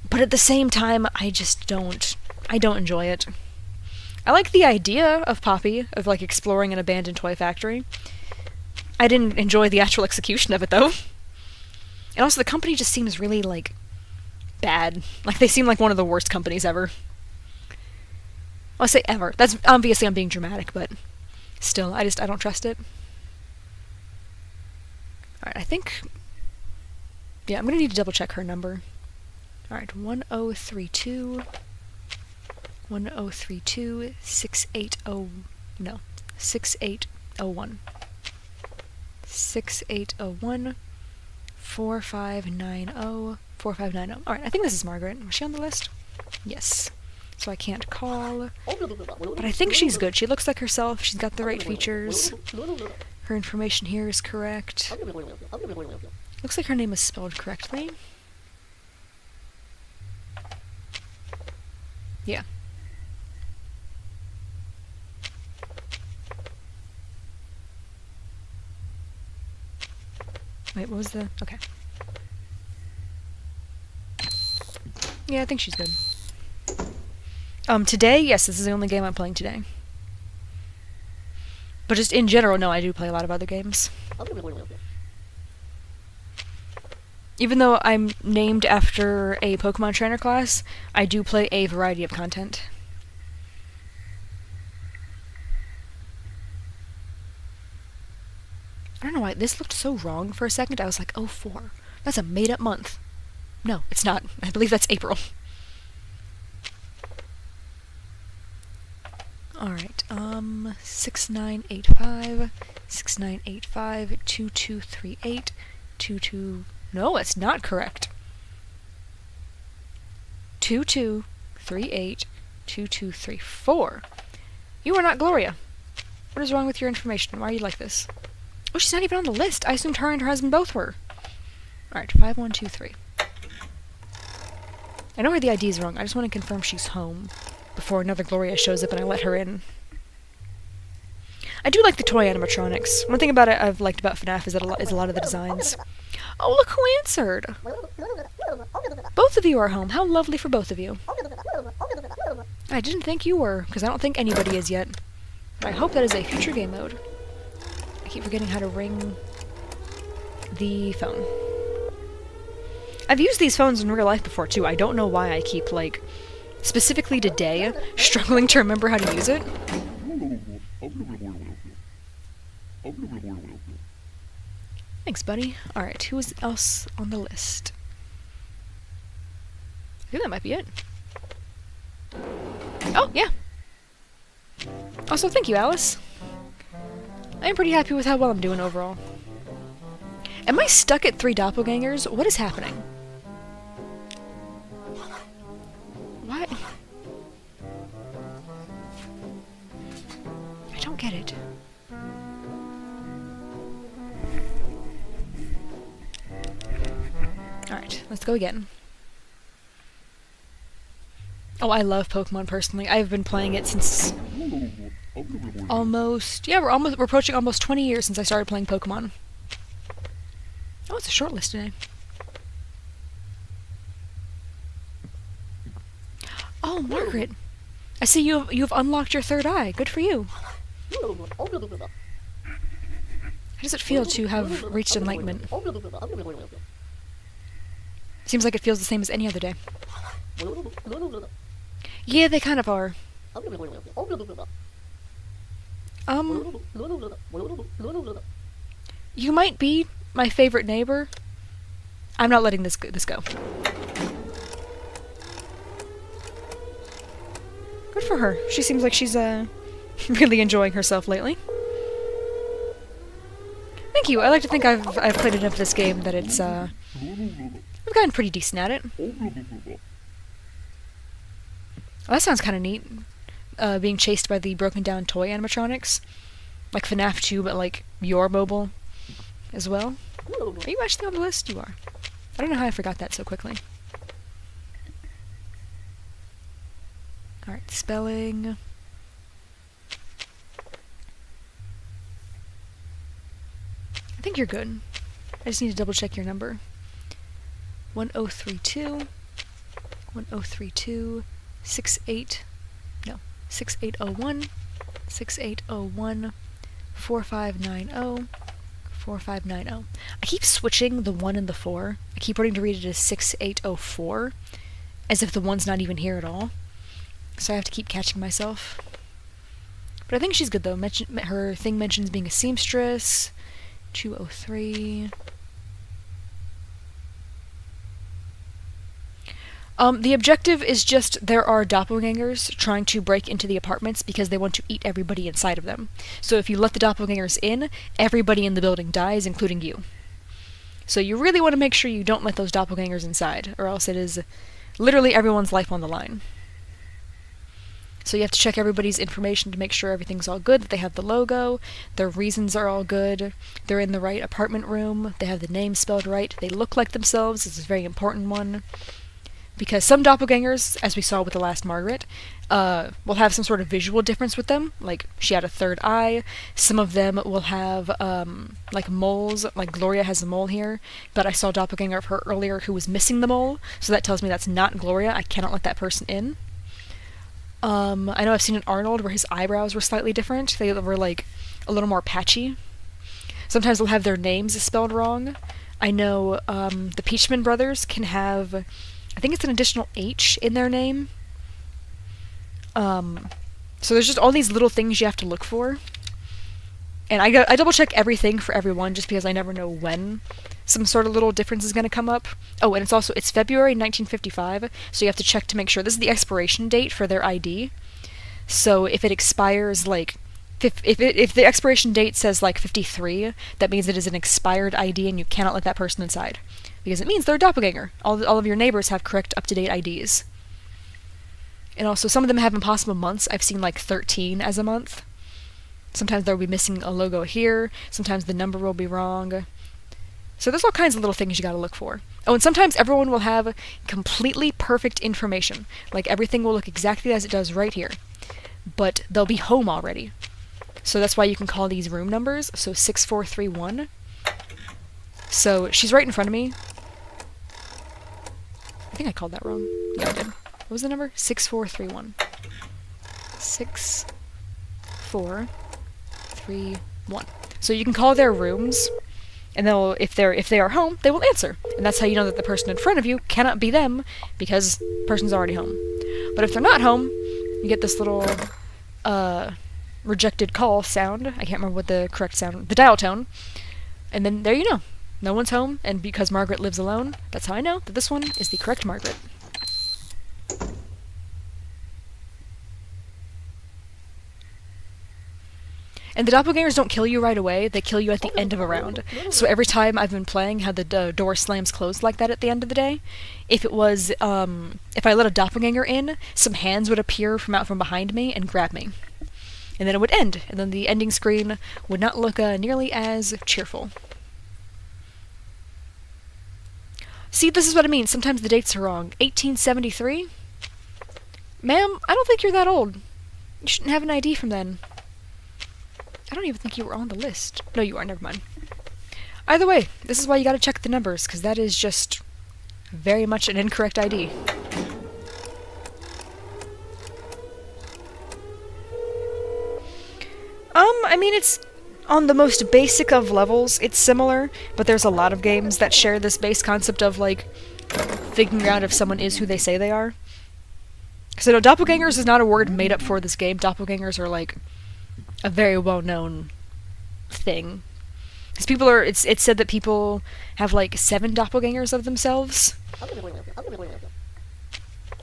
But at the same time, I just don't. I don't enjoy it. I like the idea of Poppy, of, like, exploring an abandoned toy factory. I didn't enjoy the actual execution of it, though. And also, the company just seems really, like, bad. Like, they seem like one of the worst companies ever. I'll say ever. That's obviously I'm being dramatic, but still, I don't trust it. Alright, I think... yeah, I'm gonna need to double check her number. Alright, 1032... 1032 680 no 6801 6801 4590 4590. Alright, I think this is Margaret. Was she on the list? Yes. So I can't call. But I think she's good. She looks like herself. She's got the right features. Her information here is correct. Looks like her name is spelled correctly. Yeah. Wait, what was the... Okay. Yeah, I think she's good. Today, yes, this is the only game I'm playing today. But just in general, no, I do play a lot of other games. Even though I'm named after a Pokemon trainer class, I do play a variety of content. I don't know why, this looked so wrong for a second. I was like, 04. That's a made-up month. No, it's not. I believe that's April. Alright, 6985, 6985, 2238, 22... No, that's not correct. 2238, 2234. You are not Gloria. What is wrong with your information? Why are you like this? Oh, she's not even on the list. I assumed her and her husband both were. Alright, 5123. I know her the ID is wrong. I just want to confirm she's home before another Gloria shows up and I let her in. I do like the toy animatronics. One thing about it I've liked about FNAF is that a lot of the designs. Oh, look who answered! Both of you are home. How lovely for both of you. I didn't think you were, because I don't think anybody is yet. But I hope that is a future game mode. I keep forgetting how to ring the phone. I've used these phones in real life before, too. I don't know why I keep, like, specifically today, struggling to remember how to use it. Thanks, buddy. Alright, who is else on the list? I think that might be it. Oh, yeah. Also, thank you, Alice. I'm pretty happy with how well I'm doing overall. Am I stuck at 3 doppelgangers? What is happening? What? I don't get it. Alright, let's go again. Oh, I love Pokemon personally. I've been playing it since almost... Yeah, we're approaching almost 20 years since I started playing Pokemon. Oh, it's a short list today. Oh, Margaret! I see you've unlocked your third eye. Good for you. How does it feel to have reached enlightenment? Seems like it feels the same as any other day. Yeah, they kind of are. You might be my favorite neighbor. I'm not letting this go. Good for her. She seems like she's really enjoying herself lately. Thank you. I like to think I've played enough of this game that it's I've gotten pretty decent at it. Oh, that sounds kind of neat. Being chased by the broken down toy animatronics. Like FNAF 2, but like your mobile as well. Are you actually on the list? You are. I don't know how I forgot that so quickly. Alright, spelling. I think you're good. I just need to double check your number. 1032 1032 6801 6801 4590 4590. I keep switching the 1 and the 4. I keep wanting to read it as 6804, as if the 1's not even here at all. So I have to keep catching myself. But I think she's good though. Her thing mentions being a seamstress. 203. The objective is just there are doppelgangers trying to break into the apartments because they want to eat everybody inside of them. So if you let the doppelgangers in, everybody in the building dies, including you. So you really want to make sure you don't let those doppelgangers inside, or else it is literally everyone's life on the line. So you have to check everybody's information to make sure everything's all good, that they have the logo, their reasons are all good, they're in the right apartment room, they have the name spelled right, they look like themselves. This is a very important one. Because some doppelgangers, as we saw with the last Margaret, will have some sort of visual difference with them, like she had a third eye. Some of them will have like moles, like Gloria has a mole here, but I saw a doppelganger of her earlier who was missing the mole, so that tells me that's not Gloria. I cannot let that person in. I know I've seen an Arnold where his eyebrows were slightly different. They were like a little more patchy. Sometimes they'll have their names spelled wrong. I know the Peachman brothers can have, I think it's an additional H in their name. So there's just all these little things you have to look for. And I double check everything for everyone just because I never know when some sort of little difference is going to come up. Oh, and it's February 1955, so you have to check to make sure. This is the expiration date for their ID. So if it expires like, if the expiration date says like 53, that means it is an expired ID and you cannot let that person inside. Because it means they're a doppelganger. All of your neighbors have correct up-to-date IDs. And also some of them have impossible months. I've seen like 13 as a month. Sometimes they'll be missing a logo here. Sometimes the number will be wrong. So there's all kinds of little things you gotta look for. Oh, and sometimes everyone will have completely perfect information. Like everything will look exactly as it does right here. But they'll be home already. So that's why you can call these room numbers. So 6431. So she's right in front of me. I think I called that wrong. Yeah, I did. What was the number? 6431. 6431. So you can call their rooms, and they'll, if they are home, they will answer. And that's how you know that the person in front of you cannot be them, because the person's already home. But if they're not home, you get this little rejected call sound. I can't remember what the correct sound, the dial tone. And then there you know. No one's home, and because Margaret lives alone, that's how I know that this one is the correct Margaret. And the doppelgangers don't kill you right away, they kill you at the end of a round. So every time I've been playing how the door slams closed like that at the end of the day, if it was, if I let a doppelganger in, some hands would appear from out from behind me and grab me. And then it would end, and then the ending screen would not look nearly as cheerful. See, this is what I mean. Sometimes the dates are wrong. 1873? Ma'am, I don't think you're that old. You shouldn't have an ID from then. I don't even think you were on the list. No, you are. Never mind. Either way, this is why you gotta check the numbers, because that is just very much an incorrect ID. I mean, it's on the most basic of levels, it's similar, but there's a lot of games that share this base concept of, like, figuring out if someone is who they say they are. So, no, doppelgangers is not a word made up for this game. Doppelgangers are, like, a very well-known thing. Because people are, it's said that people have, like, 7 doppelgangers of themselves. I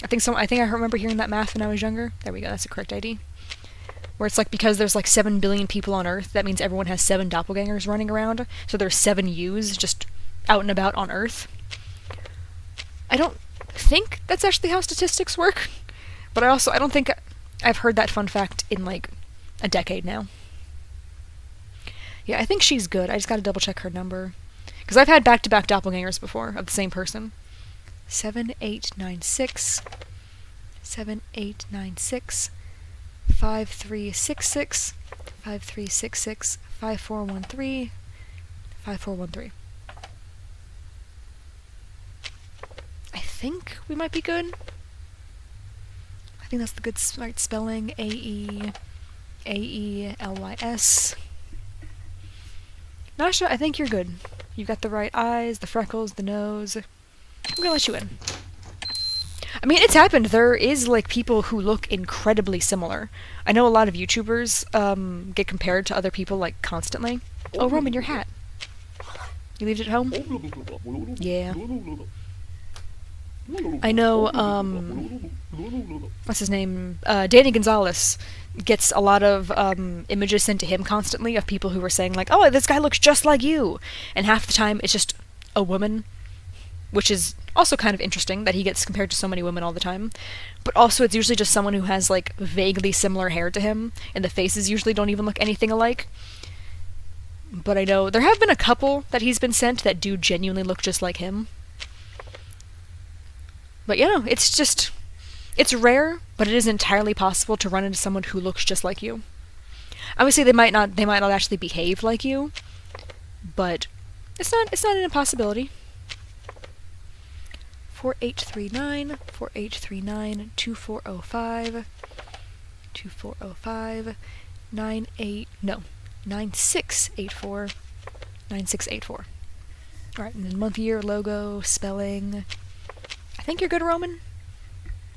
think I remember hearing that math when I was younger. There we go, that's the correct ID. Where it's like, because there's like 7 billion people on Earth, that means everyone has 7 doppelgangers running around. So there's 7 yous just out and about on Earth. I don't think that's actually how statistics work. But I don't think I've heard that fun fact in like a decade now. Yeah, I think she's good. I just gotta double check her number. Because I've had back-to-back doppelgangers before of the same person. 7896. 7896. 5366, 5366, 5413, 5413. I think we might be good. I think that's the good right spelling. A-E-A-E-L-Y-S. Nasha, I think you're good. You've got the right eyes, the freckles, the nose. I'm gonna let you in. I mean, it's happened. There is, like, people who look incredibly similar. I know a lot of YouTubers get compared to other people, like, constantly. Oh, Roman, your hat. You leave it at home? Yeah. I know, what's his name? Danny Gonzalez gets a lot of images sent to him constantly of people who are saying, like, oh, this guy looks just like you. And half the time it's just a woman, which is also kind of interesting that he gets compared to so many women all the time. But also it's usually just someone who has, like, vaguely similar hair to him, and the faces usually don't even look anything alike. But I know there have been a couple that he's been sent that do genuinely look just like him. But yeah, it's rare, but it is entirely possible to run into someone who looks just like you. Obviously they might not actually behave like you, but it's not an impossibility. 4839 4839 2405 2405 98 no 9684 9684. Alright, and then month, year, logo, spelling. I think you're good, Roman.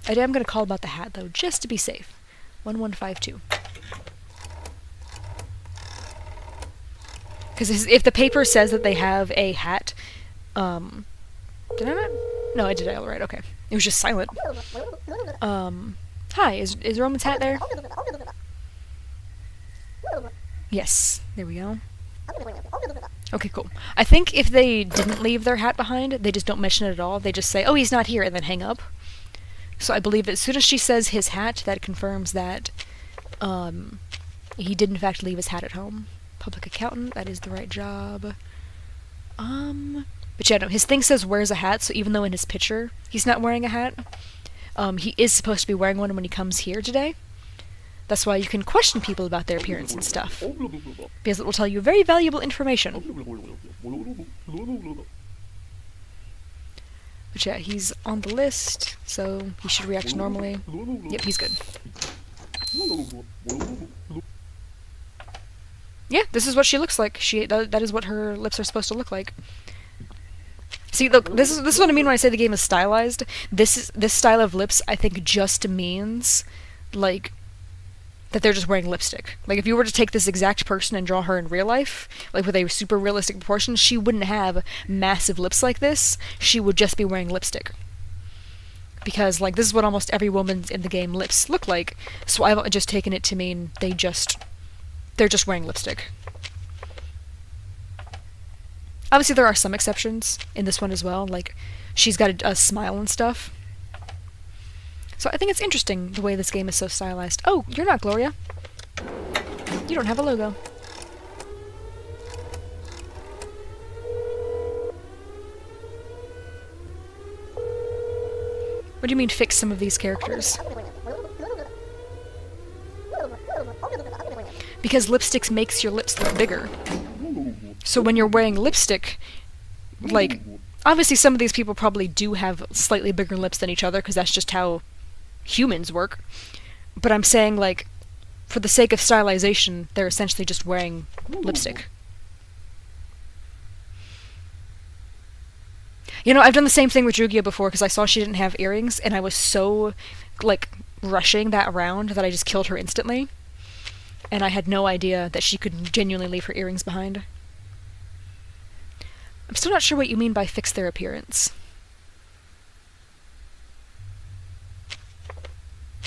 I am going to call about the hat, though, just to be safe. 1152. Because if the paper says that they have a hat, did I not? No, I did it all right. Okay, it was just silent. Hi, is Roman's hat there? Yes, there we go. Okay, cool. I think if they didn't leave their hat behind, they just don't mention it at all. They just say, oh, he's not here, and then hang up. So I believe as soon as she says his hat, that confirms that he did in fact leave his hat at home. Public accountant, that is the right job. But yeah, no, his thing says wears a hat, so even though in his picture he's not wearing a hat, he is supposed to be wearing one when he comes here today. That's why you can question people about their appearance and stuff, because it will tell you very valuable information. But yeah, he's on the list, so he should react normally. Yep, he's good. Yeah, this is what she looks like. That is what her lips are supposed to look like. See, look, this is what I mean when I say the game is stylized. This style of lips, I think, just means, like, that they're just wearing lipstick. Like, if you were to take this exact person and draw her in real life, like with a super realistic proportion, she wouldn't have massive lips like this. She would just be wearing lipstick. Because, like, this is what almost every woman's in the game lips look like, so I've just taken it to mean they're just wearing lipstick. Obviously, there are some exceptions in this one as well, like, she's got a smile and stuff. So I think it's interesting the way this game is so stylized. Oh, you're not Gloria. You don't have a logo. What do you mean fix some of these characters? Because lipstick makes your lips look bigger. So when you're wearing lipstick, like, obviously some of these people probably do have slightly bigger lips than each other, because that's just how humans work. But I'm saying, like, for the sake of stylization, they're essentially just wearing lipstick. You know, I've done the same thing with Jugia before, because I saw she didn't have earrings, and I was so, like, rushing that round that I just killed her instantly. And I had no idea that she could genuinely leave her earrings behind. I'm still not sure what you mean by fix their appearance.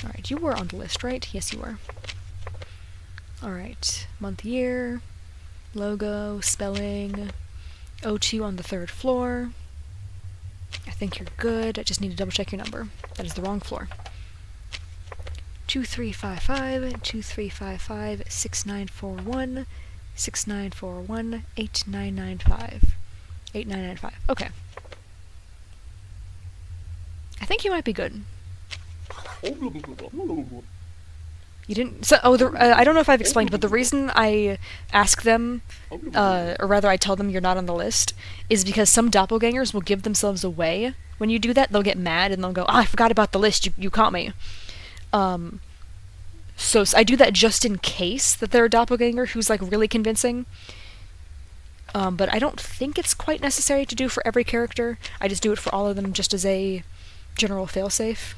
Alright, you were on the list, right? Yes, you were. Alright, month, year, logo, spelling, O2 on the 3rd floor. I think you're good. I just need to double check your number. That is the wrong floor. 2355 2355 6941 6941 8995 8995. Okay. I think you might be good. You didn't. So, I don't know if I've explained, but the reason I ask them, or rather I tell them you're not on the list, is because some doppelgangers will give themselves away. When you do that, they'll get mad and they'll go, "Ah, I forgot about the list. You caught me." So I do that just in case that they're a doppelganger who's, like, really convincing. But I don't think it's quite necessary to do for every character. I just do it for all of them just as a general failsafe.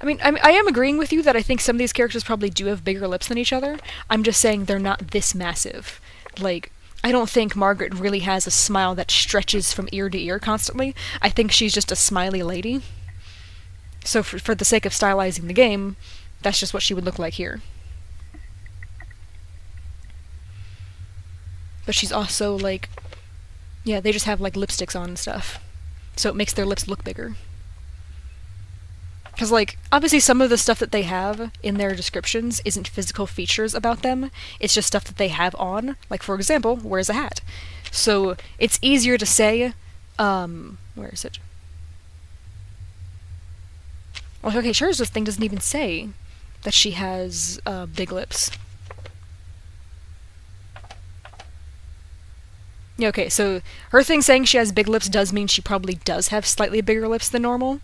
I am agreeing with you that I think some of these characters probably do have bigger lips than each other. I'm just saying they're not this massive. Like, I don't think Margaret really has a smile that stretches from ear to ear constantly. I think she's just a smiley lady. So for the sake of stylizing the game, that's just what she would look like here. But she's also, like... Yeah, they just have, like, lipsticks on and stuff. So it makes their lips look bigger. Because, like, obviously some of the stuff that they have in their descriptions isn't physical features about them. It's just stuff that they have on. Like, for example, wears a hat. So it's easier to say, where is it? Well, okay, sure, this thing doesn't even say that she has, big lips. Yeah, okay, so her thing saying she has big lips does mean she probably does have slightly bigger lips than normal,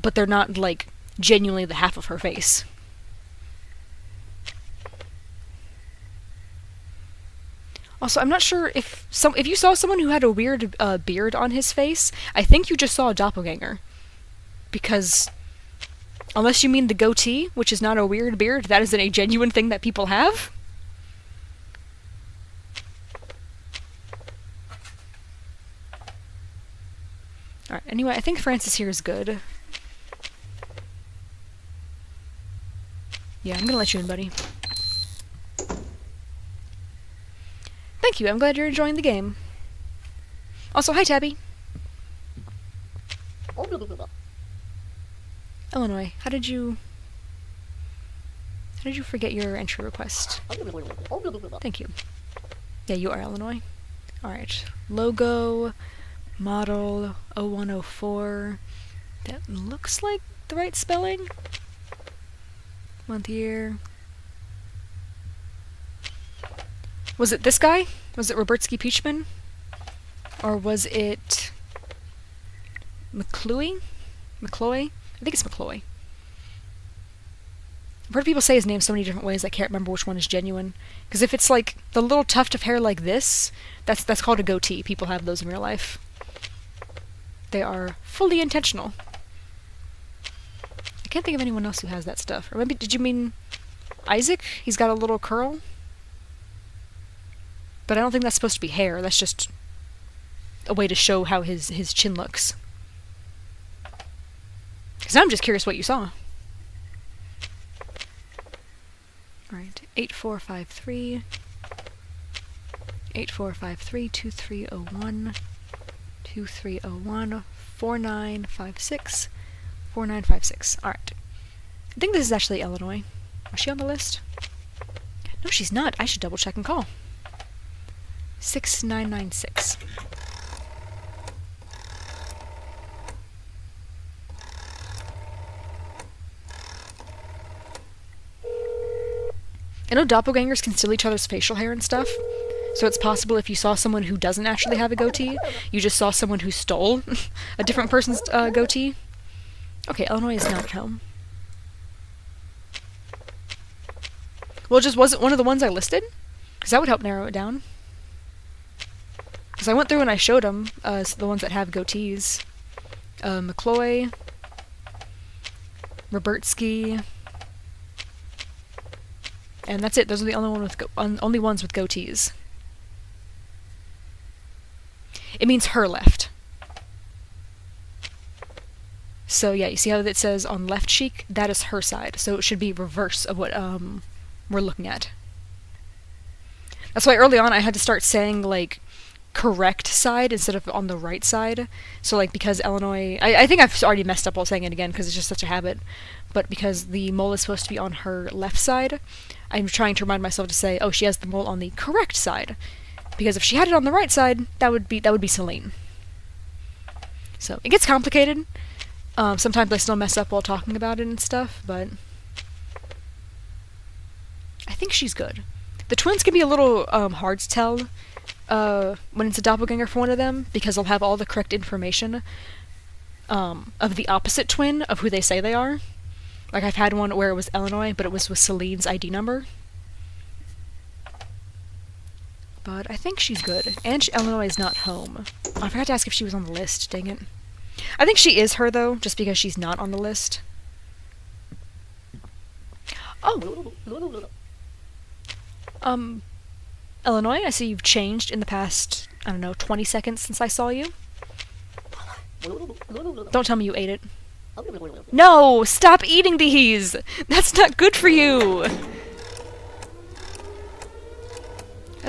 but they're not, like, genuinely the half of her face. Also, I'm not sure if you saw someone who had a weird beard on his face, I think you just saw a doppelganger. Because, unless you mean the goatee, which is not a weird beard, that isn't a genuine thing that people have. Alright, anyway, I think Francis here is good. Yeah, I'm gonna let you in, buddy. Thank you, I'm glad you're enjoying the game. Also, hi, Tabby. Illinois, how did you forget your entry request? Thank you. Yeah, you are Illinois. Alright. Logo, model, 0104. That looks like the right spelling. Month, year. Was it this guy? Was it Robertsky Peachman? Or was it McCloy? I think it's McCloy. I've heard people say his name so many different ways I can't remember which one is genuine. Because if it's like the little tuft of hair like this, that's called a goatee. People have those in real life. They are fully intentional. I can't think of anyone else who has that stuff. Or maybe, did you mean Isaac? He's got a little curl? But I don't think that's supposed to be hair. That's just a way to show how his chin looks. Because I'm just curious what you saw. Alright, 8453. 8453 2301 2301 4956 4956. Alright. I think this is actually Illinois. Was she on the list? No, she's not. I should double check and call. 6996. I know doppelgangers can steal each other's facial hair and stuff, so it's possible if you saw someone who doesn't actually have a goatee, you just saw someone who stole a different person's goatee. Okay, Illinois is not at home. Well, it just wasn't one of the ones I listed? Because that would help narrow it down. Because I went through and I showed them the ones that have goatees. McCloy, Robertsky, and that's it. Those are the only ones with goatees. It means her left. So yeah, you see how it says on left cheek? That is her side. So it should be reverse of what we're looking at. That's why early on I had to start saying, like, correct side instead of on the right side. So, like, because Illinois... I think I've already messed up while saying it again because it's just such a habit. But because the mole is supposed to be on her left side, I'm trying to remind myself to say, oh, she has the mole on the correct side. Because if she had it on the right side, that would be Celine. So, it gets complicated. Sometimes I still mess up while talking about it and stuff, but... I think she's good. The twins can be a little hard to tell when it's a doppelganger for one of them, because they'll have all the correct information of the opposite twin of who they say they are. Like, I've had one where it was Illinois, but it was with Celine's ID number. But I think she's good. And Illinois is not home. Oh, I forgot to ask if she was on the list, dang it. I think she is her, though, just because she's not on the list. Oh! Illinois, I see you've changed in the past, I don't know, 20 seconds since I saw you. Don't tell me you ate it. No! Stop eating these! That's not good for you! At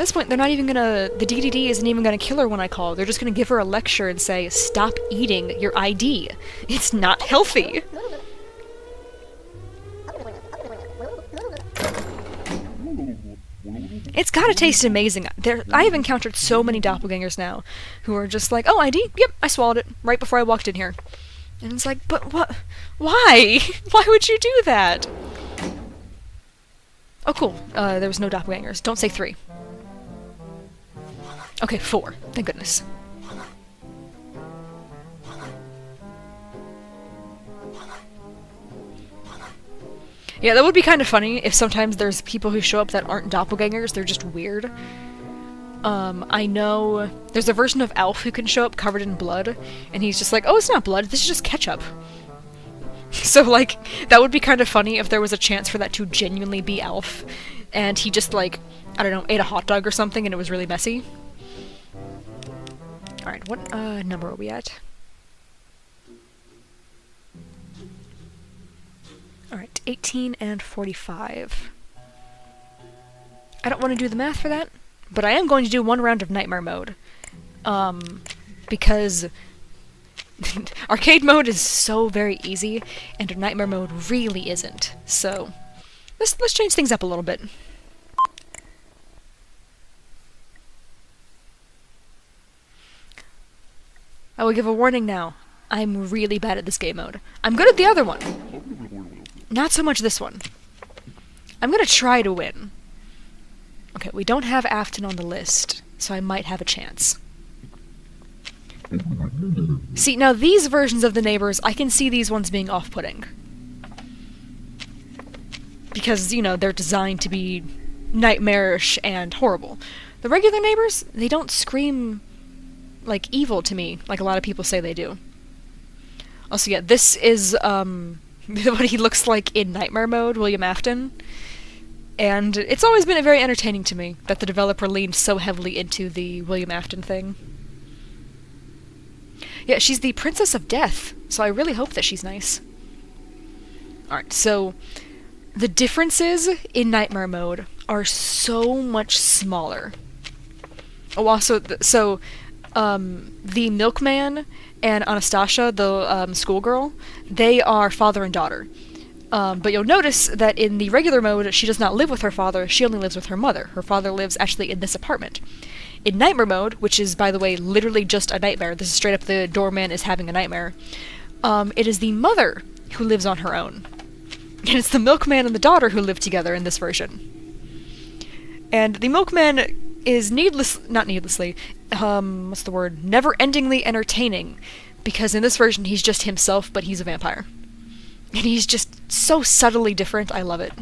this point, they're not even gonna... The DDD isn't even gonna kill her when I call. They're just gonna give her a lecture and say, stop eating your ID. It's not healthy! It's gotta taste amazing. I have encountered so many doppelgangers now who are just like, oh, ID? Yep, I swallowed it right before I walked in here. And it's like, but what? Why? Why would you do that? Oh, cool. There was no doppelgangers. Don't say 3. Okay, 4. Thank goodness. Yeah, that would be kind of funny if sometimes there's people who show up that aren't doppelgangers, they're just weird. I know there's a version of Alf who can show up covered in blood, and he's just like, oh, it's not blood, this is just ketchup. So, like, that would be kind of funny if there was a chance for that to genuinely be Alf, and he just, like, I don't know, ate a hot dog or something and it was really messy. Alright, what number are we at? Alright, 18 and 45. I don't want to do the math for that, but I am going to do 1 round of Nightmare Mode. Because Arcade Mode is so very easy, and Nightmare Mode really isn't. So, let's change things up a little bit. I will give a warning now. I'm really bad at this game mode. I'm good at the other one. Not so much this one. I'm gonna try to win. Okay, we don't have Afton on the list, so I might have a chance. See, now these versions of the neighbors, I can see these ones being off-putting. Because, you know, they're designed to be nightmarish and horrible. The regular neighbors, they don't scream, like, evil to me, like a lot of people say they do. Also, yeah, this is, what he looks like in Nightmare Mode, William Afton. And it's always been very entertaining to me that the developer leaned so heavily into the William Afton thing. Yeah, she's the Princess of Death, so I really hope that she's nice. Alright, so the differences in Nightmare Mode are so much smaller. Oh, also, the milkman and Anastasia, the schoolgirl, they are father and daughter. But you'll notice that in the regular mode, she does not live with her father, she only lives with her mother. Her father lives actually in this apartment. In Nightmare Mode, which is, by the way, literally just a nightmare, this is straight up the doorman is having a nightmare, it is the mother who lives on her own. And it's the milkman and the daughter who live together in this version. And the milkman is never-endingly entertaining, because in this version he's just himself, but he's a vampire. And he's just so subtly different, I love it.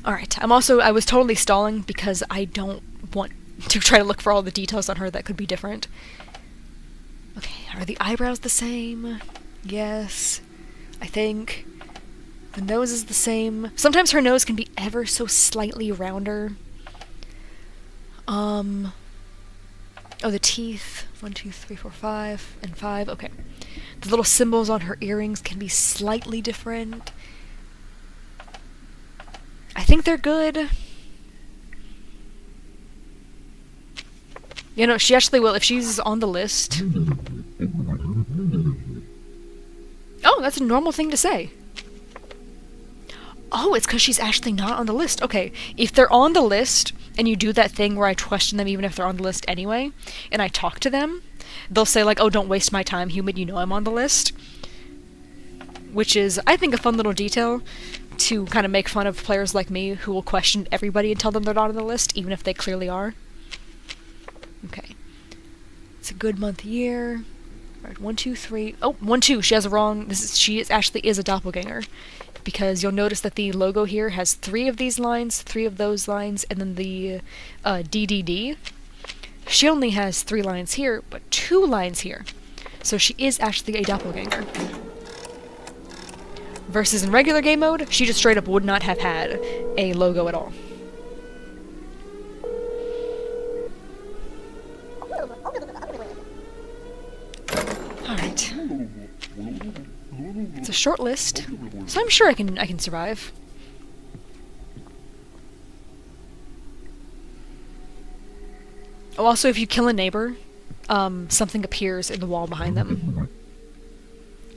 Alright, I was totally stalling because I don't want to try to look for all the details on her that could be different. Okay, are the eyebrows the same? Yes, I think. The nose is the same. Sometimes her nose can be ever so slightly rounder. Oh, the teeth. 1, 2, 3, 4, 5, and 5. Okay. The little symbols on her earrings can be slightly different. I think they're good. You know, she actually will, if she's on the list. Oh, that's a normal thing to say. Oh, it's because she's actually not on the list. Okay, if they're on the list, and you do that thing where I question them even if they're on the list anyway, and I talk to them, they'll say like, oh, don't waste my time, human, you know I'm on the list. Which is, I think, a fun little detail to kind of make fun of players like me who will question everybody and tell them they're not on the list, even if they clearly are. Okay. It's a good month year. Alright, 1, 2, 3. Oh, 1, 2, she has a wrong. She actually is a doppelganger. Because you'll notice that the logo here has 3 of these lines, 3 of those lines, and then the DDD. She only has 3 lines here, but 2 lines here. So she is actually a doppelganger. Versus in regular game mode, she just straight up would not have had a logo at all. Alright. It's a short list, so I'm sure I can survive. Oh, also, if you kill a neighbor, something appears in the wall behind them.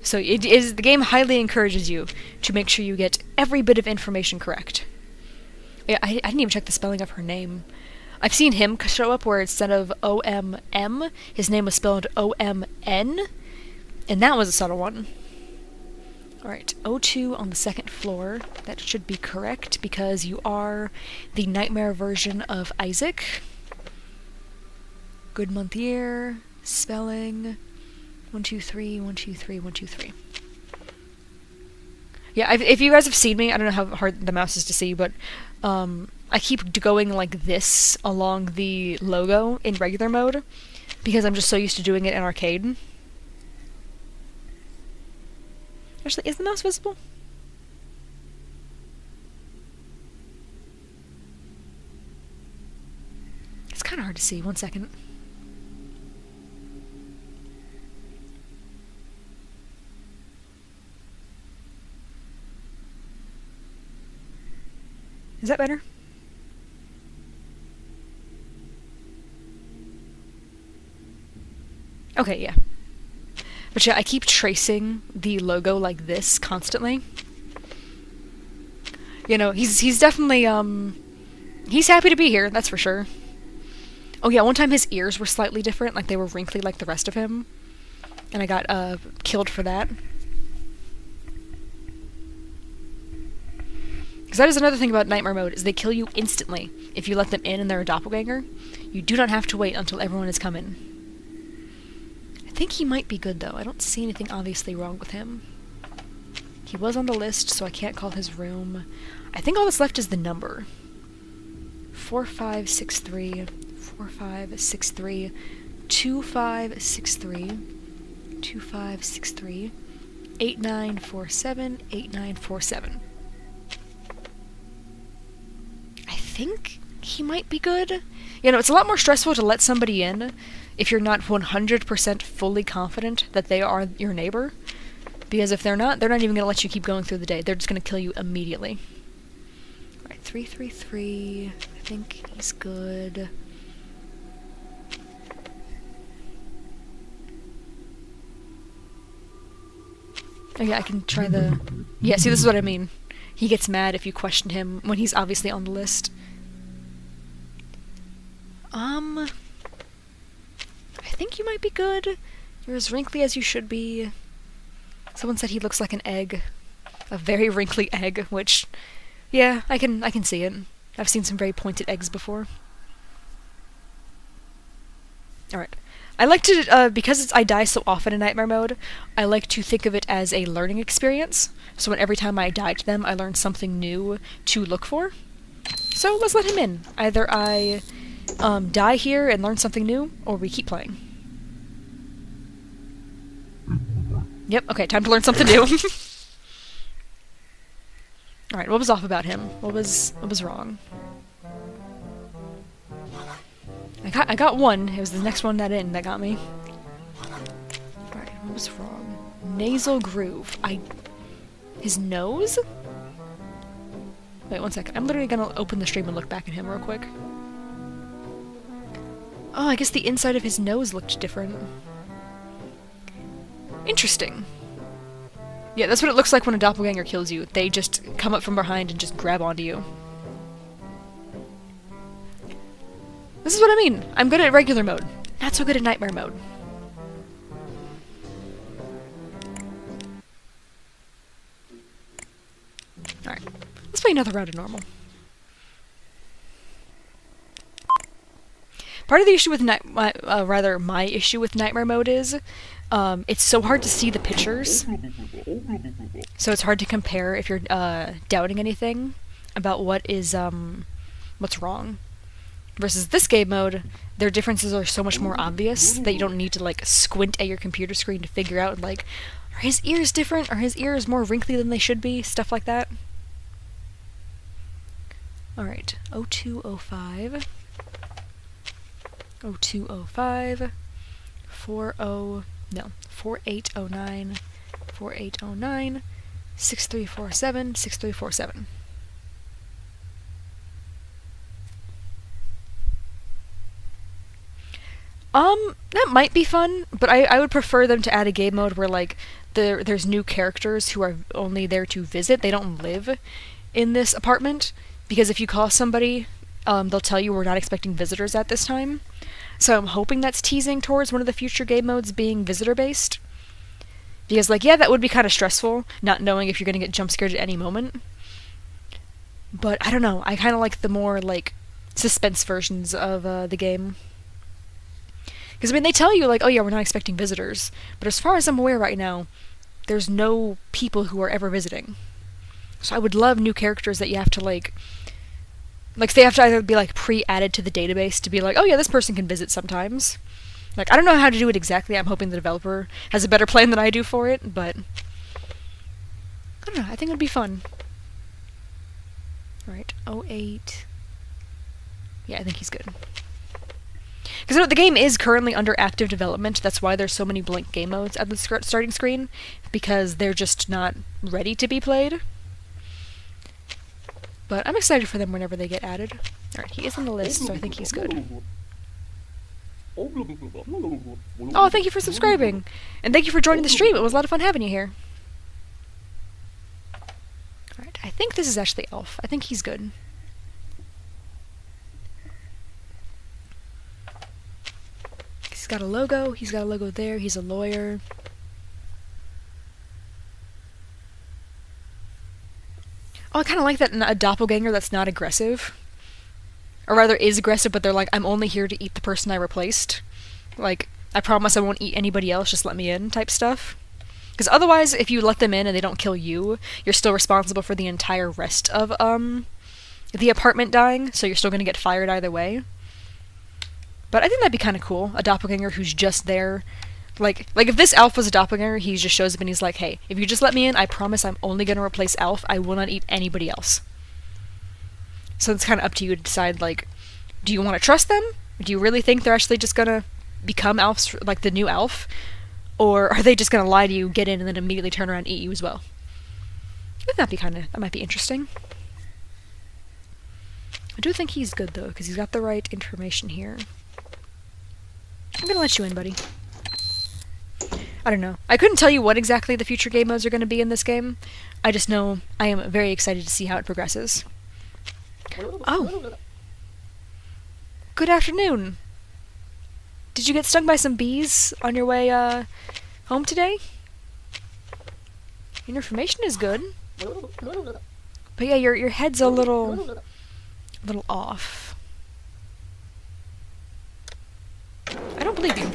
So the game highly encourages you to make sure you get every bit of information correct. Yeah, I didn't even check the spelling of her name. I've seen him show up where instead of O-M-M, his name was spelled O-M-N, and that was a subtle one. Alright, O2 on the second floor. That should be correct, because you are the nightmare version of Isaac. Good month year, spelling, 1, 2, 3, 1, 2, 3, 1, 2, 3. Yeah, if you guys have seen me, I don't know how hard the mouse is to see, but I keep going like this along the logo in regular mode, because I'm just so used to doing it in arcade. Actually, is the mouse visible? It's kind of hard to see. 1 second. Is that better? Okay, yeah. But yeah, I keep tracing the logo like this constantly. You know, he's definitely, he's happy to be here, that's for sure. Oh yeah, one time his ears were slightly different, like they were wrinkly like the rest of him. And I got, killed for that. Because that is another thing about Nightmare Mode, is they kill you instantly if you let them in and they're a doppelganger. You do not have to wait until everyone has come in. I think he might be good, though. I don't see anything obviously wrong with him. He was on the list, so I can't call his room. I think all that's left is the number. 4563, 4563, 2563, 2563, 8947, 8947. I think he might be good. You know, it's a lot more stressful to let somebody in if you're not 100% fully confident that they are your neighbor. Because if they're not even going to let you keep going through the day. They're just going to kill you immediately. Alright, 333. I think he's good. Oh yeah, I can try the... Yeah, see, this is what I mean. He gets mad if you question him when he's obviously on the list. I think you might be good. You're as wrinkly as you should be. Someone said he looks like an egg. A very wrinkly egg, which... Yeah, I can see it. I've seen some very pointed eggs before. Alright. I like to, because I die so often in Nightmare Mode, I like to think of it as a learning experience. So when every time I die to them, I learn something new to look for. So let's let him in. Either I die here and learn something new, or we keep playing. Yep, okay, time to learn something new. Alright, what was off about him? What was wrong? I got one. It was the next one that got me. Alright, what was wrong? Nasal groove. His nose? Wait, 1 second. I'm literally gonna open the stream and look back at him real quick. Oh, I guess the inside of his nose looked different. Interesting. Yeah, that's what it looks like when a doppelganger kills you. They just come up from behind and just grab onto you. This is what I mean. I'm good at regular mode. Not so good at Nightmare Mode. Alright. Let's play another round of normal. Part of the issue with my issue with Nightmare Mode is, it's so hard to see the pictures. So it's hard to compare if you're, doubting anything about what is, what's wrong. Versus this game mode, their differences are so much more obvious that you don't need to, like, squint at your computer screen to figure out, like, Are his ears different? Are his ears more wrinkly than they should be? Stuff like that. Alright, 0205. 0205. 4809. 4809. 6347. 6347. That might be fun, but I would prefer them to add a game mode where, like, there's new characters who are only there to visit. They don't live in this apartment, because if you call somebody, they'll tell you we're not expecting visitors at this time. So I'm hoping that's teasing towards one of the future game modes being visitor-based. Because, like, yeah, that would be kind of stressful, not knowing if you're going to get jump-scared at any moment. But, I don't know, I kind of like the more, like, suspense versions of the game. Because, I mean, they tell you, like, oh yeah, we're not expecting visitors. But as far as I'm aware right now, there's no people who are ever visiting. So I would love new characters that you have to, like, they have to either be, like, pre-added to the database to be like, oh yeah, this person can visit sometimes. Like, I don't know how to do it exactly. I'm hoping the developer has a better plan than I do for it, but I don't know. I think it'd be fun. Alright, 08. Yeah, I think he's good. Because the game is currently under active development. That's why there's so many blank game modes at the starting screen, because they're just not ready to be played. But I'm excited for them whenever they get added. Alright, he is on the list, so I think he's good. Oh, thank you for subscribing! And thank you for joining the stream. It was a lot of fun having you here. Alright, I think this is actually Elf. I think he's good. He's got a logo. He's got a logo there. He's a lawyer. Oh, I kind of like that a doppelganger that's not aggressive. Or rather, is aggressive, but they're like, I'm only here to eat the person I replaced. Like, I promise I won't eat anybody else, just let me in, type stuff. Because otherwise, if you let them in and they don't kill you, you're still responsible for the entire rest of, the apartment dying, so you're still gonna get fired either way. But I think that'd be kind of cool, a doppelganger who's just there. Like if this Alf was a doppelganger, he just shows up and he's like, hey, if you just let me in, I promise I'm only gonna replace Alf, I will not eat anybody else. So it's kind of up to you to decide, like, do you want to trust them? Do you really think they're actually just gonna become Alfs, like the new Alf? Or are they just gonna lie to you, get in, and then immediately turn around and eat you as well? That might be interesting. I do think he's good, though, because he's got the right information here. I'm gonna let you in, buddy. I don't know. I couldn't tell you what exactly the future game modes are gonna be in this game. I just know I am very excited to see how it progresses. Oh. Good afternoon. Did you get stung by some bees on your way, home today? Your information is good. But yeah, your head's a little off. I don't believe you.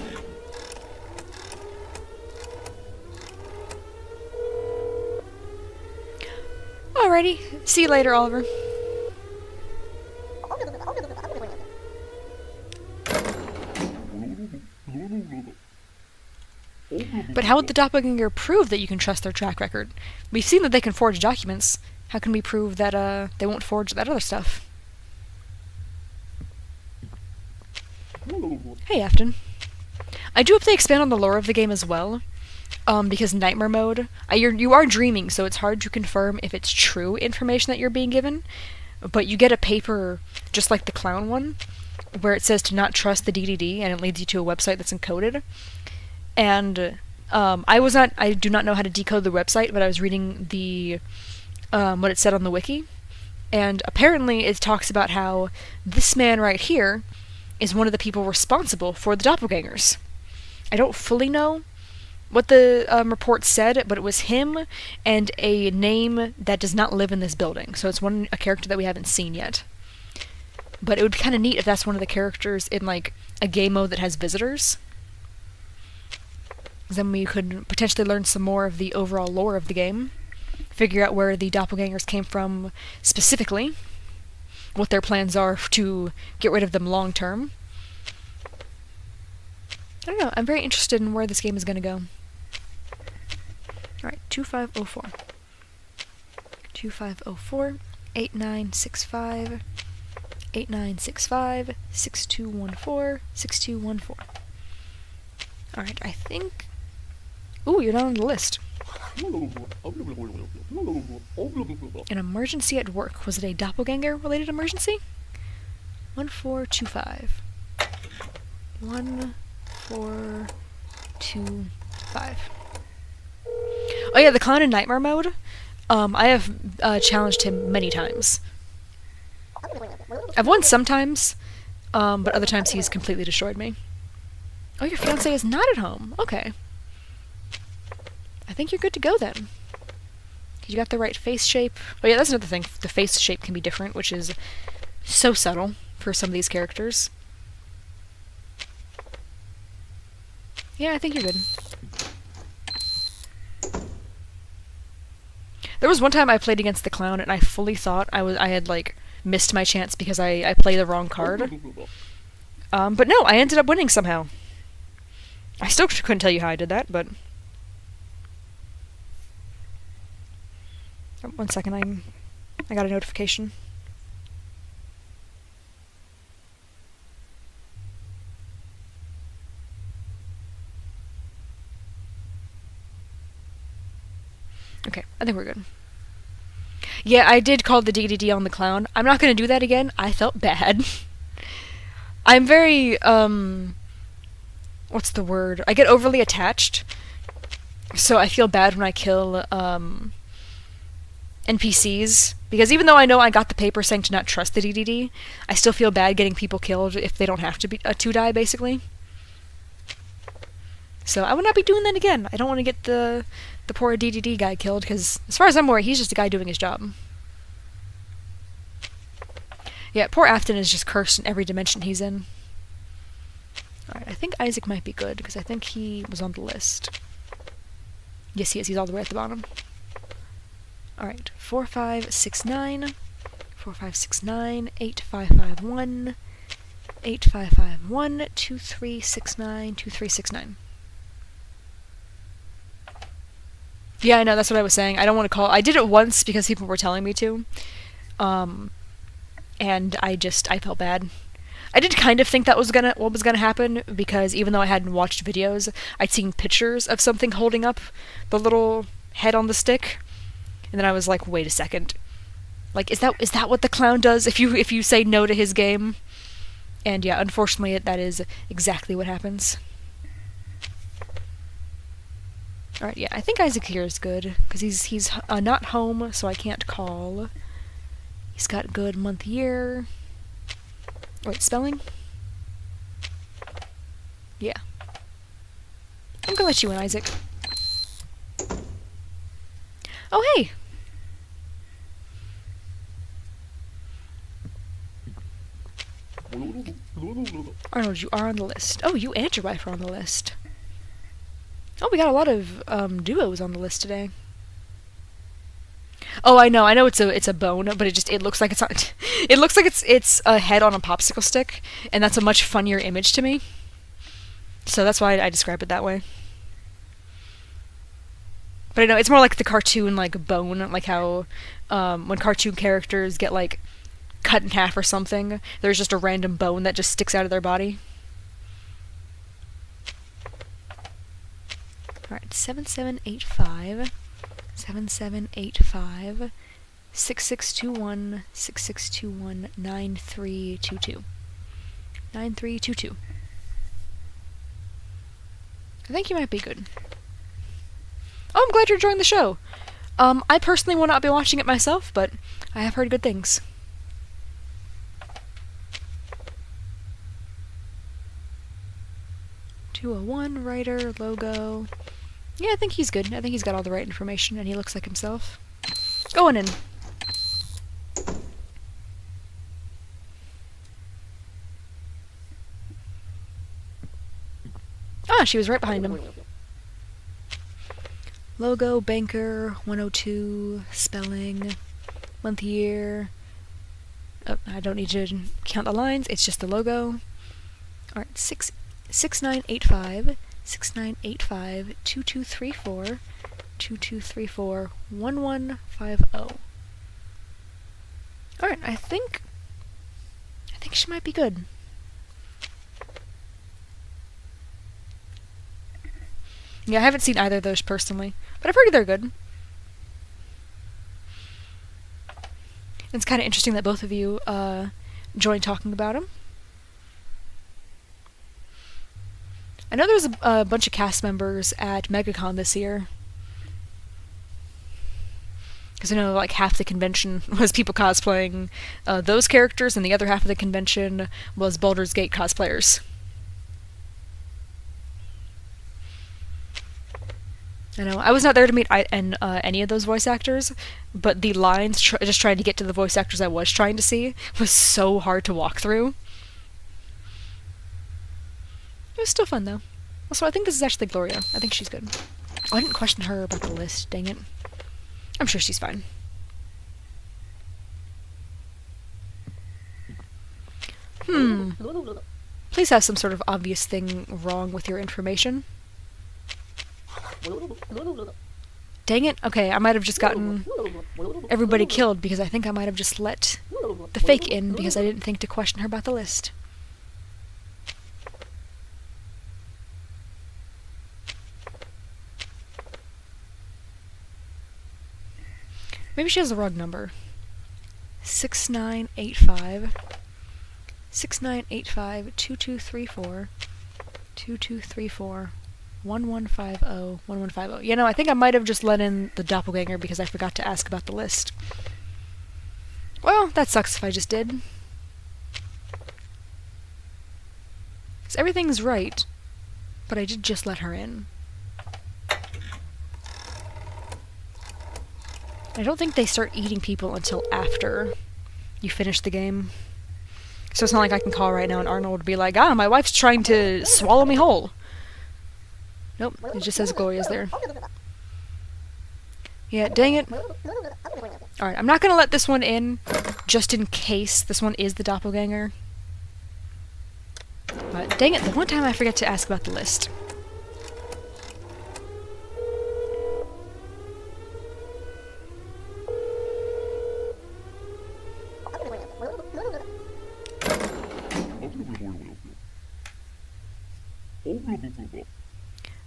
Alrighty. See you later, Oliver. But how would the doppelganger prove that you can trust their track record? We've seen that they can forge documents. How can we prove that they won't forge that other stuff? Hey, Afton. I do hope they expand on the lore of the game as well, because Nightmare Mode, you are dreaming, so it's hard to confirm if it's true information that you're being given, but you get a paper, just like the clown one, where it says to not trust the DDD, and it leads you to a website that's encoded. And I do not know how to decode the website, but I was reading the what it said on the wiki, and apparently it talks about how this man right here is one of the people responsible for the doppelgangers. I don't fully know what the report said, but it was him and a name that does not live in this building, so it's a character that we haven't seen yet. But it would be kind of neat if that's one of the characters in, like, a game mode that has visitors. Then we could potentially learn some more of the overall lore of the game, figure out where the doppelgangers came from specifically, what their plans are to get rid of them long term. I don't know, I'm very interested in where this game is going to go. Alright, 2504. 2504, 8965, 8965, 6214, 6214. Alright, I think... Ooh, you're not on the list. An emergency at work. Was it a doppelganger-related emergency? 1425. 1425. Oh yeah, the clown in nightmare mode. I have challenged him many times. I've won sometimes, but other times he's completely destroyed me. Oh, your fiancé is not at home. Okay. I think you're good to go then. You got the right face shape. Oh yeah, that's another thing. The face shape can be different, which is so subtle for some of these characters. Yeah, I think you're good. There was one time I played against the clown and I fully thought I had like missed my chance because I played the wrong card. But no, I ended up winning somehow. I still couldn't tell you how I did that, but... Oh, 1 second, I got a notification. Okay, I think we're good. Yeah, I did call the DDD on the clown. I'm not gonna do that again. I felt bad. I'm very, what's the word? I get overly attached. So I feel bad when I kill, NPCs. Because even though I know I got the paper saying to not trust the DDD, I still feel bad getting people killed if they don't have to be to die, basically. So I would not be doing that again. I don't want to get the poor DDD guy killed, because as far as I'm aware, he's just a guy doing his job. Yeah, poor Afton is just cursed in every dimension he's in. Alright, I think Isaac might be good, because I think he was on the list. Yes, he is. He's all the way at the bottom. Alright, 4569, 4569, 8551, 8551, 2369, 2369. Yeah, I know, that's what I was saying. I don't want to call... I did it once because people were telling me to. And I felt bad. I did kind of think that was what was gonna happen, because even though I hadn't watched videos, I'd seen pictures of something holding up the little head on the stick. And then I was like, wait a second. Like, is that what the clown does if you say no to his game? And yeah, unfortunately, that is exactly what happens. Alright, yeah, I think Isaac here is good, because he's not home, so I can't call. He's got good month, year. Wait, spelling? Yeah. I'm gonna let you in, Isaac. Oh, hey! Arnold, you are on the list. Oh, you and your wife are on the list. Oh, we got a lot of duos on the list today. Oh, I know it's a bone, but it looks like it's on, it looks like it's a head on a popsicle stick, and that's a much funnier image to me. So that's why I describe it that way. But I know it's more like the cartoon like bone, like how when cartoon characters get like cut in half or something, there's just a random bone that just sticks out of their body. Alright, 7785, 7785, 6621, 6621, 9322. 9322. I think you might be good. Oh, I'm glad you're enjoying the show. I personally will not be watching it myself, but I have heard good things. .201, writer, logo. Yeah, I think he's good. I think he's got all the right information, and he looks like himself. Going in. Ah, she was right behind him. Logo, banker, 102, spelling, month, year. Oh, I don't need to count the lines, it's just the logo. Alright, 6985, 6985, 2234, 2234 1150. Alright, I think she might be good. Yeah, I haven't seen either of those personally, but I've heard they're good. It's kind of interesting that both of you joined talking about them. I know there's a bunch of cast members at MegaCon this year. Because I know like half the convention was people cosplaying those characters, and the other half of the convention was Baldur's Gate cosplayers. I know, I was not there to meet any of those voice actors, but the lines just trying to get to the voice actors I was trying to see was so hard to walk through. It was still fun, though. Also, I think this is actually Gloria. I think she's good. Oh, I didn't question her about the list, dang it. I'm sure she's fine. Please have some sort of obvious thing wrong with your information. Dang it. Okay, I might have just gotten everybody killed because I think I might have just let the fake in because I didn't think to question her about the list. Maybe she has the wrong number. 6985 2234 1150 1150. You know, I think I might have just let in the doppelganger because I forgot to ask about the list. Well, that sucks if I just did. Because everything's right, but I did just let her in. I don't think they start eating people until after you finish the game. So it's not like I can call right now and Arnold would be like, my wife's trying to swallow me whole. Nope, it just says Gloria's there. Yeah, dang it. Alright, I'm not gonna let this one in, just in case this one is the doppelganger. But dang it, the one time I forget to ask about the list.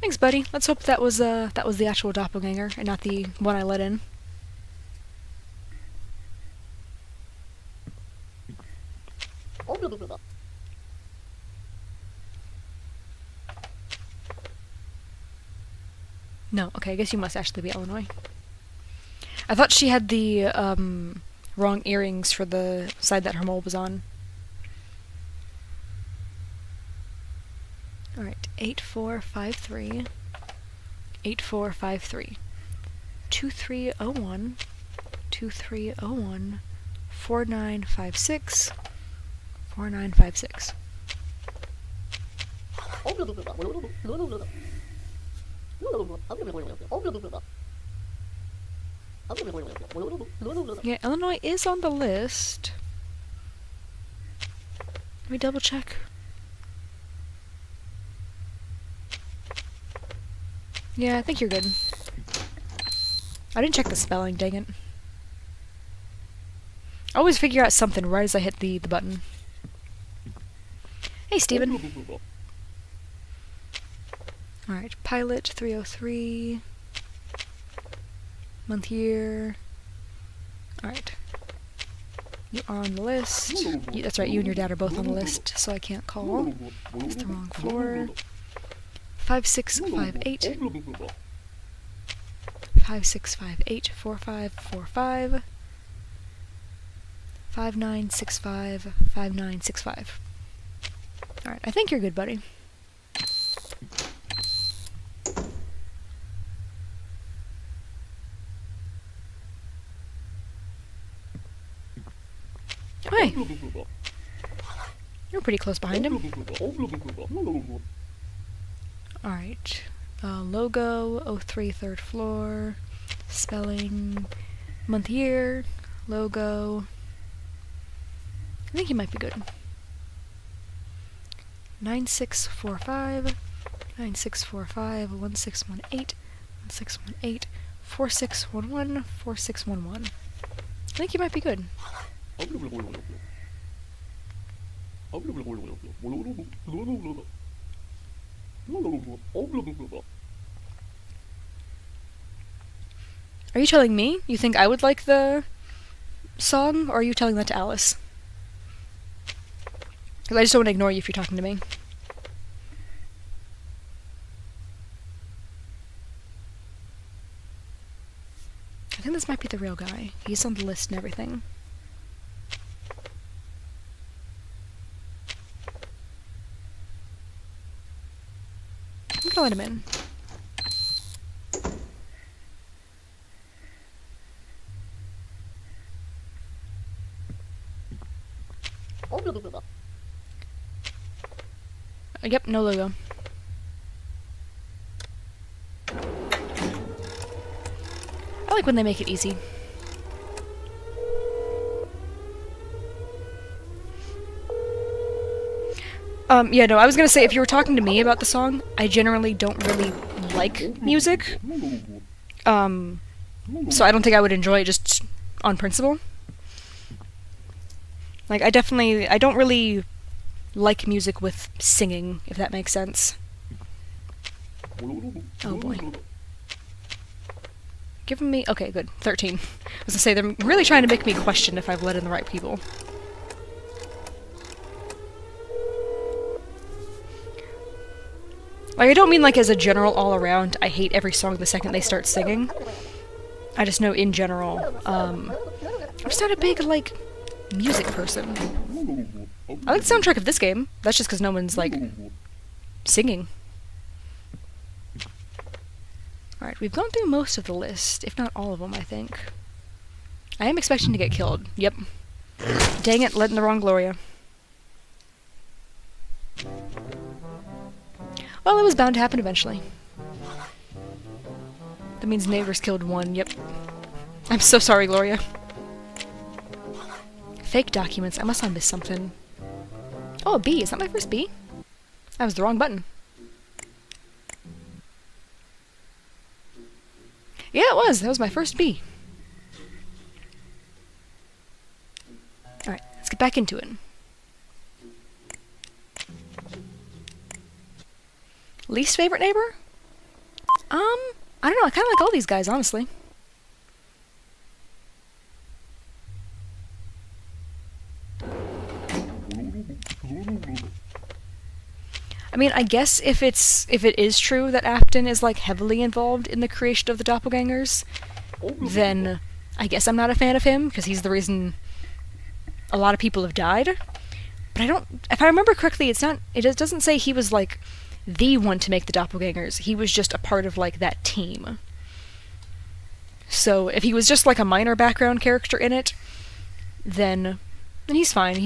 Thanks, buddy. Let's hope that was the actual doppelganger and not the one I let in. No, okay, I guess you must actually be Illinois. I thought she had the wrong earrings for the side that her mole was on. Alright, 8453 8453 2301 2301 4956 4956. Yeah, Illinois is on the list. Let me double check. Yeah, I think you're good. I didn't check the spelling, dang it. I always figure out something right as I hit the button. Hey, Steven. Alright, pilot 303. Month, year. Alright. You are on the list. That's right, you and your dad are both on the list, so I can't call. It's the wrong floor. 5658 5658 4545 5965 5965. Alright, I think you're good, buddy. Hey! You're pretty close behind him. Alright. Logo, 03, 3rd floor. Spelling, month, year, logo. I think he might be good. 9645 9645 1618 1618 4611 4611. I think you might be good. Are you telling me you think I would like the song, or are you telling that to Alice? Because I just don't want to ignore you if you're talking to me. I think this might be the real guy. He's on the list and everything. I'm gonna let him in. Yep, no logo. I like when they make it easy. Yeah, no, I was gonna say, if you were talking to me about the song, I generally don't really like music. So I don't think I would enjoy it just on principle. Like, I don't really like music with singing, if that makes sense. Oh boy. Giving me... Okay, good. 13. I was gonna say, they're really trying to make me question if I've let in the right people. Like, I don't mean like as a general all-around, I hate every song the second they start singing. I just know in general, I'm just not a big, like, music person. I like the soundtrack of this game. That's just because no one's, like, singing. Alright, we've gone through most of the list, if not all of them, I think. I am expecting to get killed. Yep. Dang it, letting the wrong Gloria. Well, it was bound to happen eventually. That means neighbors killed one, yep. I'm so sorry, Gloria. Fake documents, I must have missed something. Oh, a B, is that my first B? That was the wrong button. Yeah, it was, that was my first B. Alright, let's get back into it. Least favorite neighbor? I don't know, I kinda like all these guys, honestly. I mean, I guess if it is true that Afton is, like, heavily involved in the creation of the doppelgangers, then I guess I'm not a fan of him, because he's the reason a lot of people have died. But if I remember correctly, it doesn't say he was, like, the one to make the doppelgangers. He was just a part of, like, that team. So if he was just, like, a minor background character in it, then he's fine.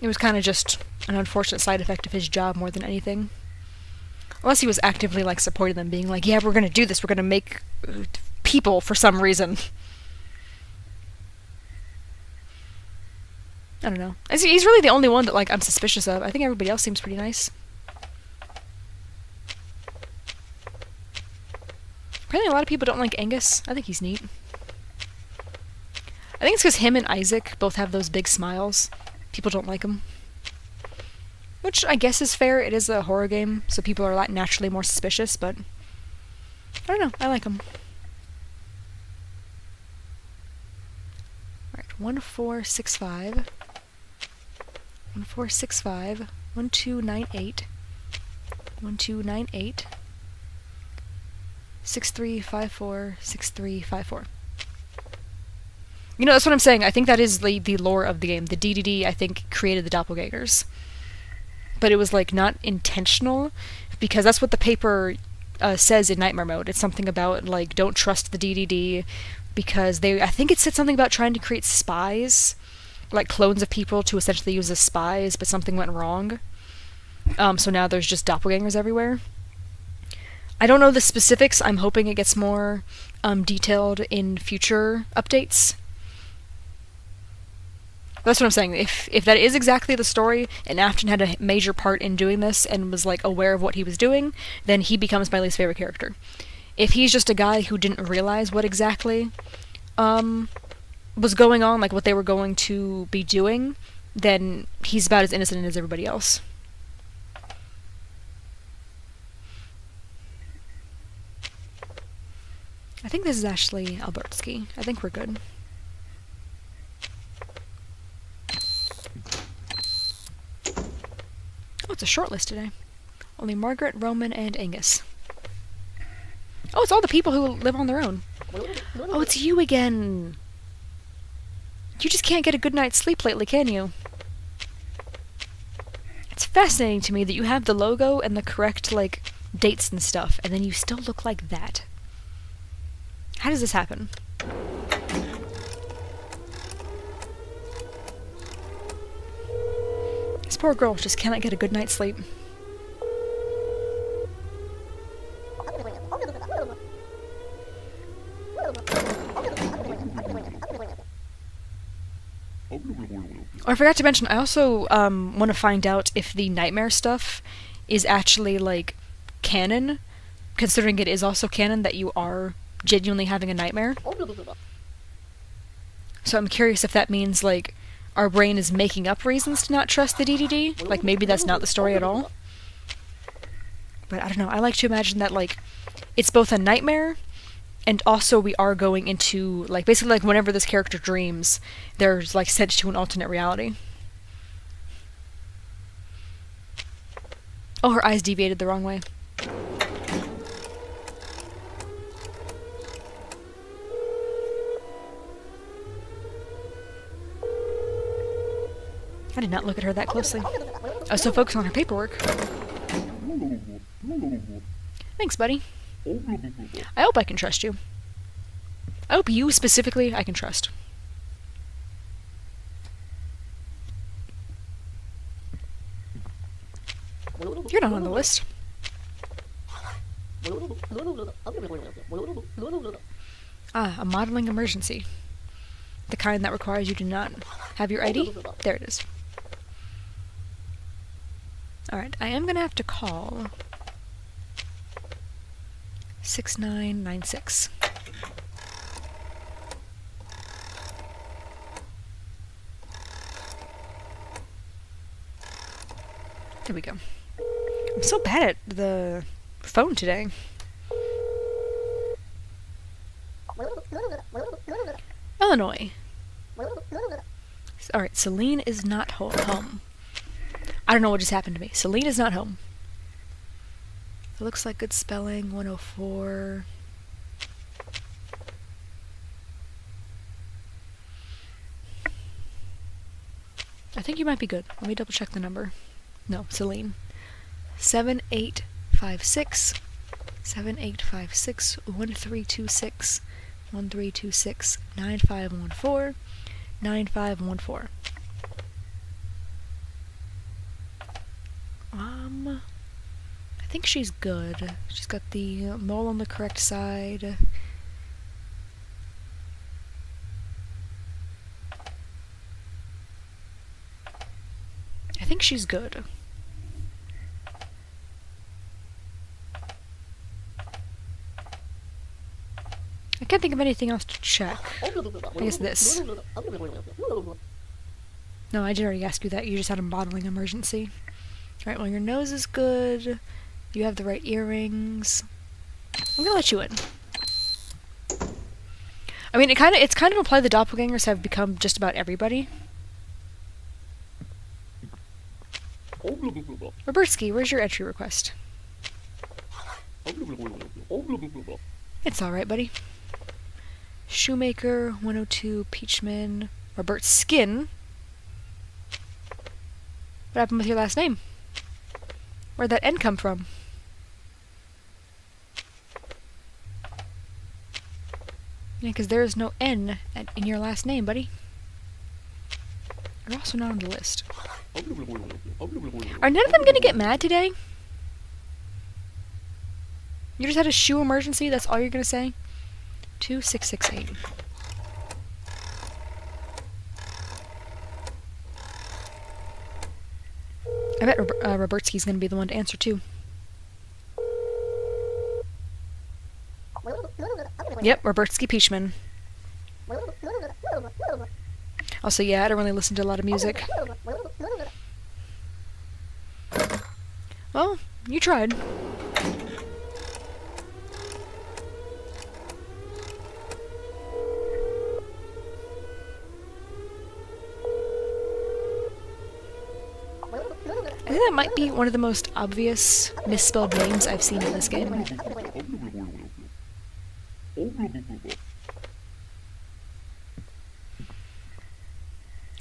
It was kind of just an unfortunate side effect of his job more than anything. Unless he was actively, like, supporting them, being like, yeah, we're gonna do this, we're gonna make people for some reason. I don't know. He's really the only one that, like, I'm suspicious of. I think everybody else seems pretty nice. Apparently a lot of people don't like Angus. I think he's neat. I think it's because him and Isaac both have those big smiles. People don't like him. Which I guess is fair. It is a horror game, so people are, like, naturally more suspicious, but I don't know. I like him. Alright, 1465. 1465. 1298. 1298. 6354. 6354. You know, that's what I'm saying. I think that is the lore of the game. The DDD, I think, created the doppelgangers. But it was, like, not intentional, because that's what the paper says in Nightmare Mode. It's something about, like, don't trust the DDD, because I think it said something about trying to create spies, like clones of people to essentially use as spies, but something went wrong. So now there's just doppelgangers everywhere. I don't know the specifics. I'm hoping it gets more detailed in future updates. That's what I'm saying. If that is exactly the story, and Afton had a major part in doing this and was like aware of what he was doing, then he becomes my least favorite character. If he's just a guy who didn't realize what exactly was going on, like what they were going to be doing, then he's about as innocent as everybody else. I think this is Ashley Albertsky. I think we're good. Oh, it's a short list today. Only Margaret, Roman, and Angus. Oh, it's all the people who live on their own. Oh, it's you again. You just can't get a good night's sleep lately, can you? It's fascinating to me that you have the logo and the correct, like, dates and stuff, and then you still look like that. How does this happen? This poor girl just cannot get a good night's sleep. Oh, I forgot to mention, I also want to find out if the nightmare stuff is actually, like, canon, considering it is also canon that you are genuinely having a nightmare. So I'm curious if that means, like, our brain is making up reasons to not trust the DDD. Like, maybe that's not the story at all. But I don't know, I like to imagine that, like, it's both a nightmare, and also we are going into, like, basically, like, whenever this character dreams, they're, like, sent to an alternate reality. Oh, her eyes deviated the wrong way. I did not look at her that closely. I was so focused on her paperwork. Thanks, buddy. I hope I can trust you. I hope you specifically I can trust. You're not on the list. Ah, a modeling emergency. The kind that requires you to not have your ID? There it is. Alright, I am gonna have to call 6996. There we go. I'm so bad at the phone today. Illinois. Alright, Celine is not home. I don't know what just happened to me. Celine is not home. It looks like good spelling, 104. I think you might be good. Let me double check the number. No, Celine. 7856 1326 1326 9514 9514. I think she's good. She's got the mole on the correct side. I think she's good. I can't think of anything else to check. I guess this. No, I did already ask you that. You just had a modeling emergency. Alright, well, your nose is good. You have the right earrings. I'm gonna let you in. I mean, it's kind of implied the doppelgangers have become just about everybody. Robertsky, where's your entry request? It's alright, buddy. Shoemaker, 102, Peachman, Robert Skin. What happened with your last name? Where'd that N come from? Yeah, because there is no N in your last name, buddy. You're also not on the list. Are none of them gonna get mad today? You just had a shoe emergency? That's all you're gonna say? 2668. I bet Robertsky's gonna be the one to answer too. Yep, Robertsky Peachman. Also, yeah, I don't really listen to a lot of music. Well, you tried. I think that might be one of the most obvious misspelled names I've seen in this game.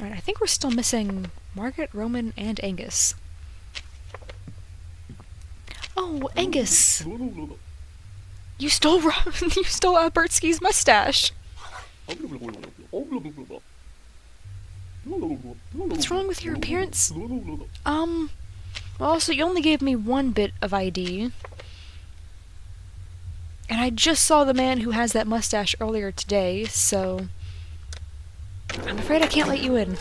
Alright, I think we're still missing Margaret, Roman, and Angus. Oh, Angus! You stole you stole Albertsky's mustache! What's wrong with your appearance? Well, so you only gave me one bit of ID. And I just saw the man who has that mustache earlier today, so... I'm afraid I can't let you in.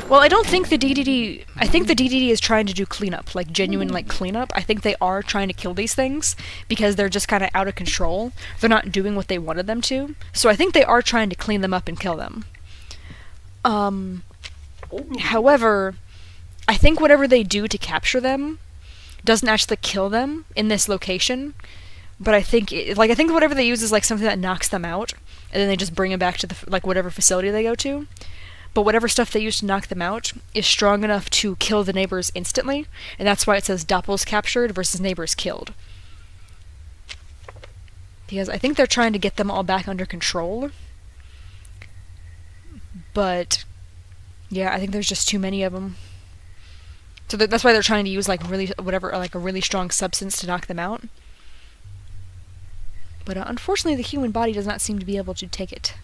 Well, I don't think the DDD... I think the DDD is trying to do cleanup, like genuine, like, cleanup. I think they are trying to kill these things, because they're just kind of out of control. They're not doing what they wanted them to. So I think they are trying to clean them up and kill them. However, I think whatever they do to capture them doesn't actually kill them in this location. But I think, I think whatever they use is, like, something that knocks them out, and then they just bring them back to the, like, whatever facility they go to. But whatever stuff they use to knock them out is strong enough to kill the neighbors instantly, and that's why it says Doppels captured versus neighbors killed. Because I think they're trying to get them all back under control. But, yeah, I think there's just too many of them. So that's why they're trying to use, like, a really strong substance to knock them out. But unfortunately, the human body does not seem to be able to take it.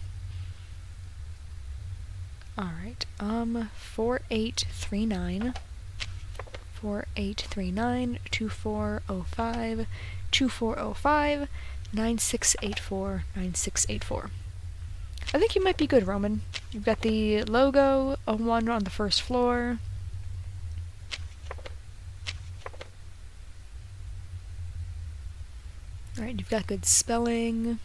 Alright, 4839, 4839, 2405, 2405, 9684, 9684. I think you might be good, Roman. You've got the logo, one on the first floor. Alright, you've got good spelling.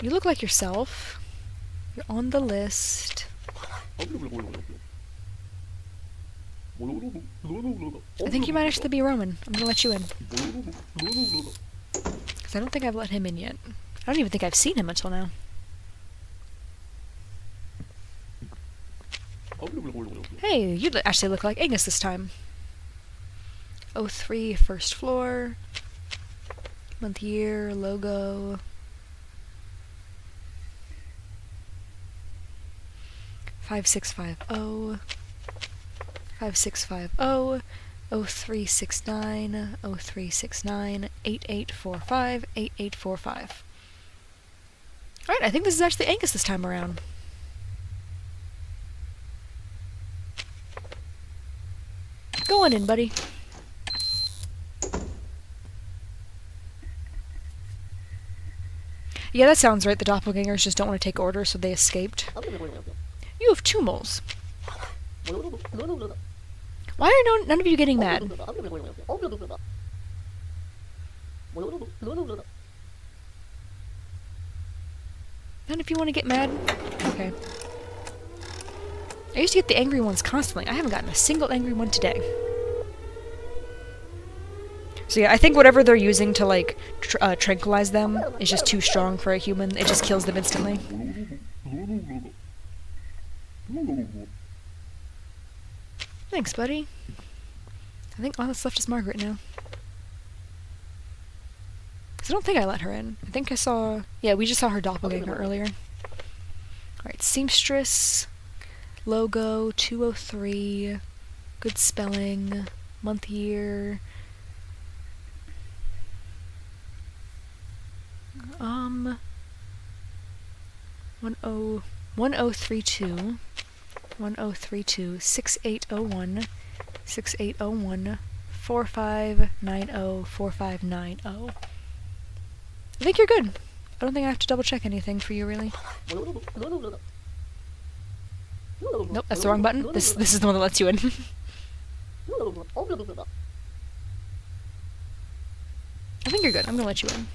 You look like yourself. You're on the list. I think you might actually be Roman. I'm gonna let you in. Because I don't think I've let him in yet. I don't even think I've seen him until now. Hey, you actually look like Angus this time. 03, first floor. Month, year, logo. 5650, 5650, 0369, 0369, 8845, 8845. Alright, I think this is actually Angus this time around. Go on in, buddy. Yeah, that sounds right. The doppelgangers just don't want to take orders, so they escaped. You have 2 moles. Why are none of you getting mad? None of you want to get mad? Okay. I used to get the angry ones constantly. I haven't gotten a single angry one today. So yeah, I think whatever they're using to, like, tranquilize them is just too strong for a human. It just kills them instantly. Thanks, buddy. I think all that's left is Margaret now. Because I don't think I let her in. I think I saw... Yeah, we just saw her doppelganger earlier. Alright, seamstress, logo, 203, good spelling, month, year... 1032, 1032, 6801, 6801, 45904590. I think you're good. I don't think I have to double check anything for you, really. Nope, that's the wrong button. This is the one that lets you in. I think you're good. I'm gonna let you in.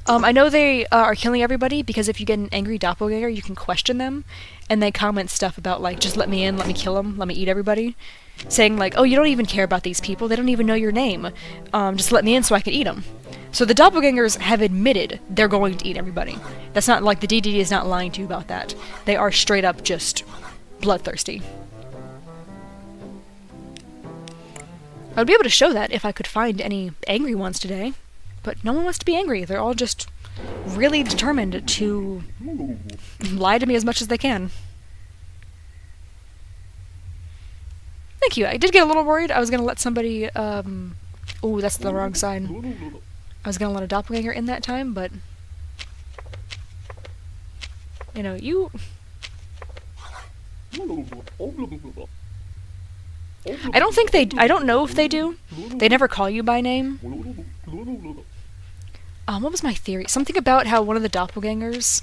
I know they are killing everybody because if you get an angry doppelganger, you can question them, and they comment stuff about, like, just let me in, let me kill them, let me eat everybody. Saying, like, oh, you don't even care about these people, they don't even know your name. Just let me in so I can eat them. So the doppelgangers have admitted they're going to eat everybody. That's not, like, the DDD is not lying to you about that. They are straight up just bloodthirsty. I would be able to show that if I could find any angry ones today. But no one wants to be angry. They're all just really determined to lie to me as much as they can. Thank you. I did get a little worried. I was going to let somebody... Ooh, that's the wrong sign. I was going to let a doppelganger in that time, but... You know, you... I don't think they... I don't know if they do. They never call you by name. What was my theory? Something about how one of the doppelgangers,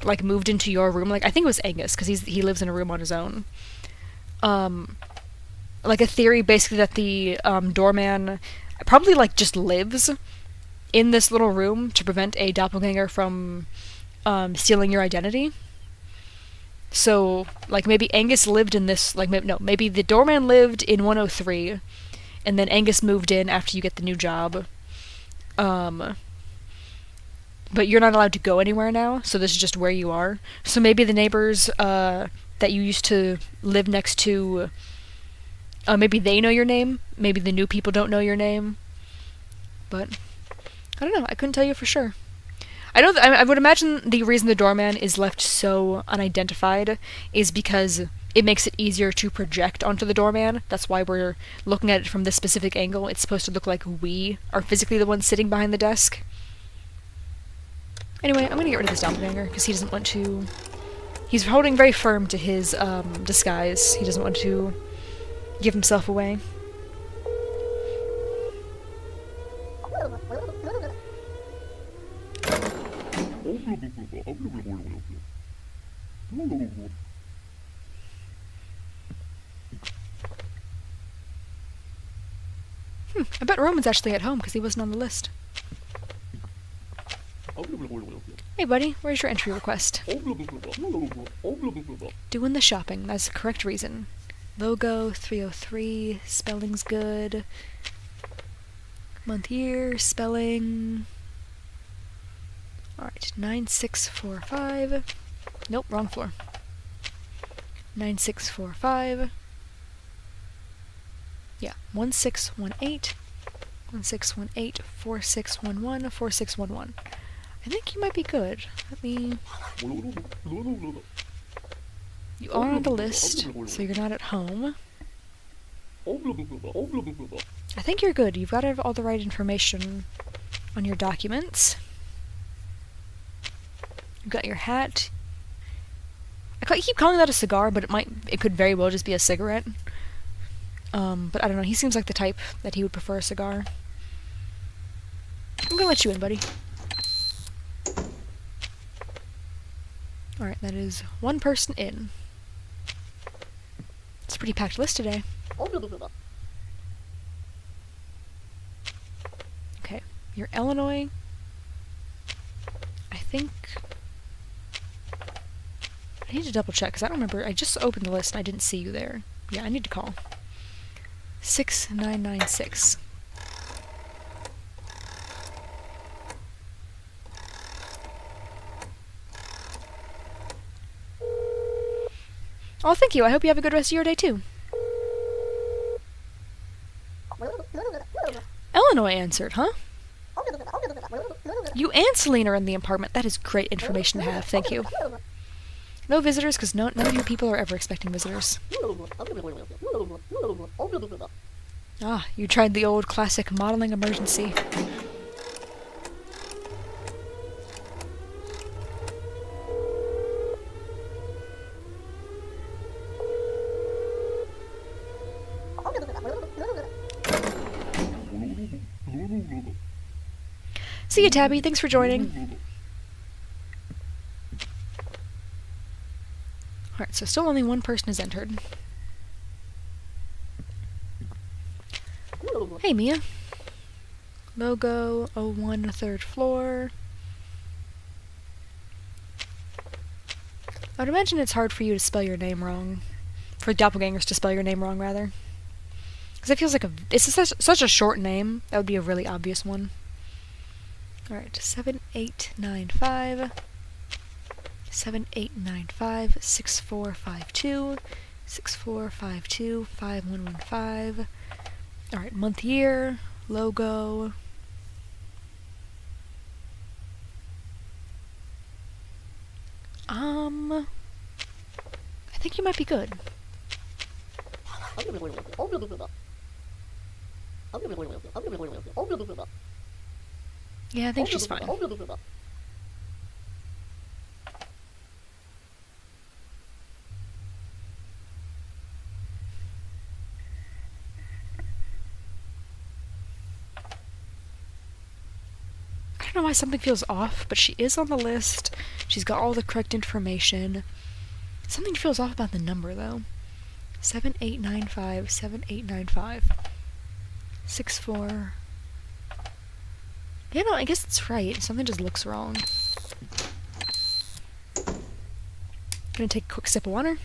like, moved into your room. Like, I think it was Angus, because he lives in a room on his own. Like, a theory, basically, that the, doorman probably, like, just lives in this little room to prevent a doppelganger from, stealing your identity. So, like, maybe Angus lived in this, like, maybe the doorman lived in 103, and then Angus moved in after you get the new job. But you're not allowed to go anywhere now, so this is just where you are. So maybe the neighbors that you used to live next to, maybe they know your name. Maybe the new people don't know your name. But I don't know. I couldn't tell you for sure. I would imagine the reason the doorman is left so unidentified is because it makes it easier to project onto the doorman. That's why we're looking at it from this specific angle. It's supposed to look like we are physically the ones sitting behind the desk. Anyway, I'm gonna get rid of this doppelganger, because he doesn't want to... He's holding very firm to his, disguise. He doesn't want to give himself away. I bet Roman's actually at home, because he wasn't on the list. Hey buddy, where's your entry request? Doing the shopping, that's the correct reason. Logo, 303, spelling's good. Month, year, spelling... Alright, 9645. Nope, wrong floor. 9645. Yeah, 1618. 1618, 4611, 4611. I think you might be good. Let me... You are on the list, so you're not at home. I think you're good. You've got to have all the right information on your documents. You've got your hat. I keep calling that a cigar, but it could very well just be a cigarette. But I don't know. He seems like the type that he would prefer a cigar. I'm gonna let you in, buddy. Alright, that is one person in. It's a pretty packed list today. Okay, you're Illinois. I think... I need to double check, because I don't remember. I just opened the list and I didn't see you there. Yeah, I need to call. 6996. Oh, thank you. I hope you have a good rest of your day, too. Illinois answered, huh? You and Selena are in the apartment. That is great information to have. Thank you. No visitors, because none of you people are ever expecting visitors. Ah, you tried the old classic modeling emergency. See you, Tabby. Thanks for joining. Alright, so still only one person has entered. Hey, Mia. Logo 01, 3rd floor. I'd imagine it's hard for you to spell your name wrong. For doppelgangers to spell your name wrong, rather. Because it feels like it's such a short name. That would be a really obvious one. Alright, 7895. 7895 6452 6452 5115. Alright, month, year, logo. I think you might be good. Yeah, I think she's fine. I don't know why something feels off, but she is on the list. She's got all the correct information. Something feels off about the number, though. 7895, 7895. 64. Yeah, no, I guess it's right. Something just looks wrong. Gonna take a quick sip of water.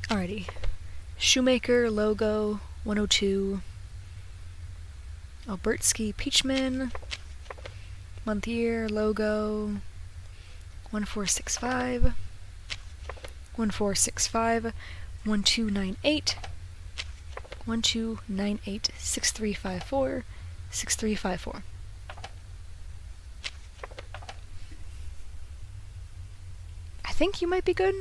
Alrighty. Shoemaker, logo, 102. Albertsky, Peachman. Month, year, logo, 1465. 1465. 1298. 1298. 6354. 6354. I think you might be good.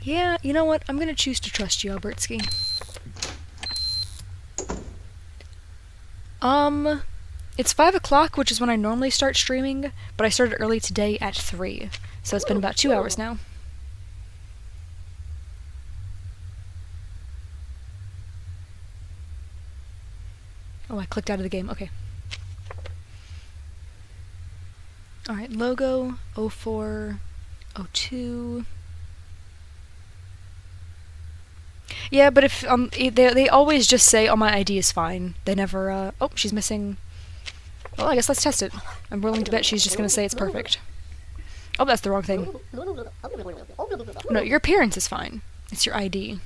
Yeah, you know what? I'm gonna choose to trust you, Albertsky. It's 5 o'clock, which is when I normally start streaming, but I started early today at 3, so it's been about 2 hours now. Oh, I clicked out of the game. Okay. Alright, logo 0402. Yeah, but if they always just say, "Oh, my ID is fine." They never oh, she's missing. Well, I guess let's test it. I'm willing to bet she's just gonna say it's perfect. Oh, that's the wrong thing. No, your appearance is fine. It's your ID.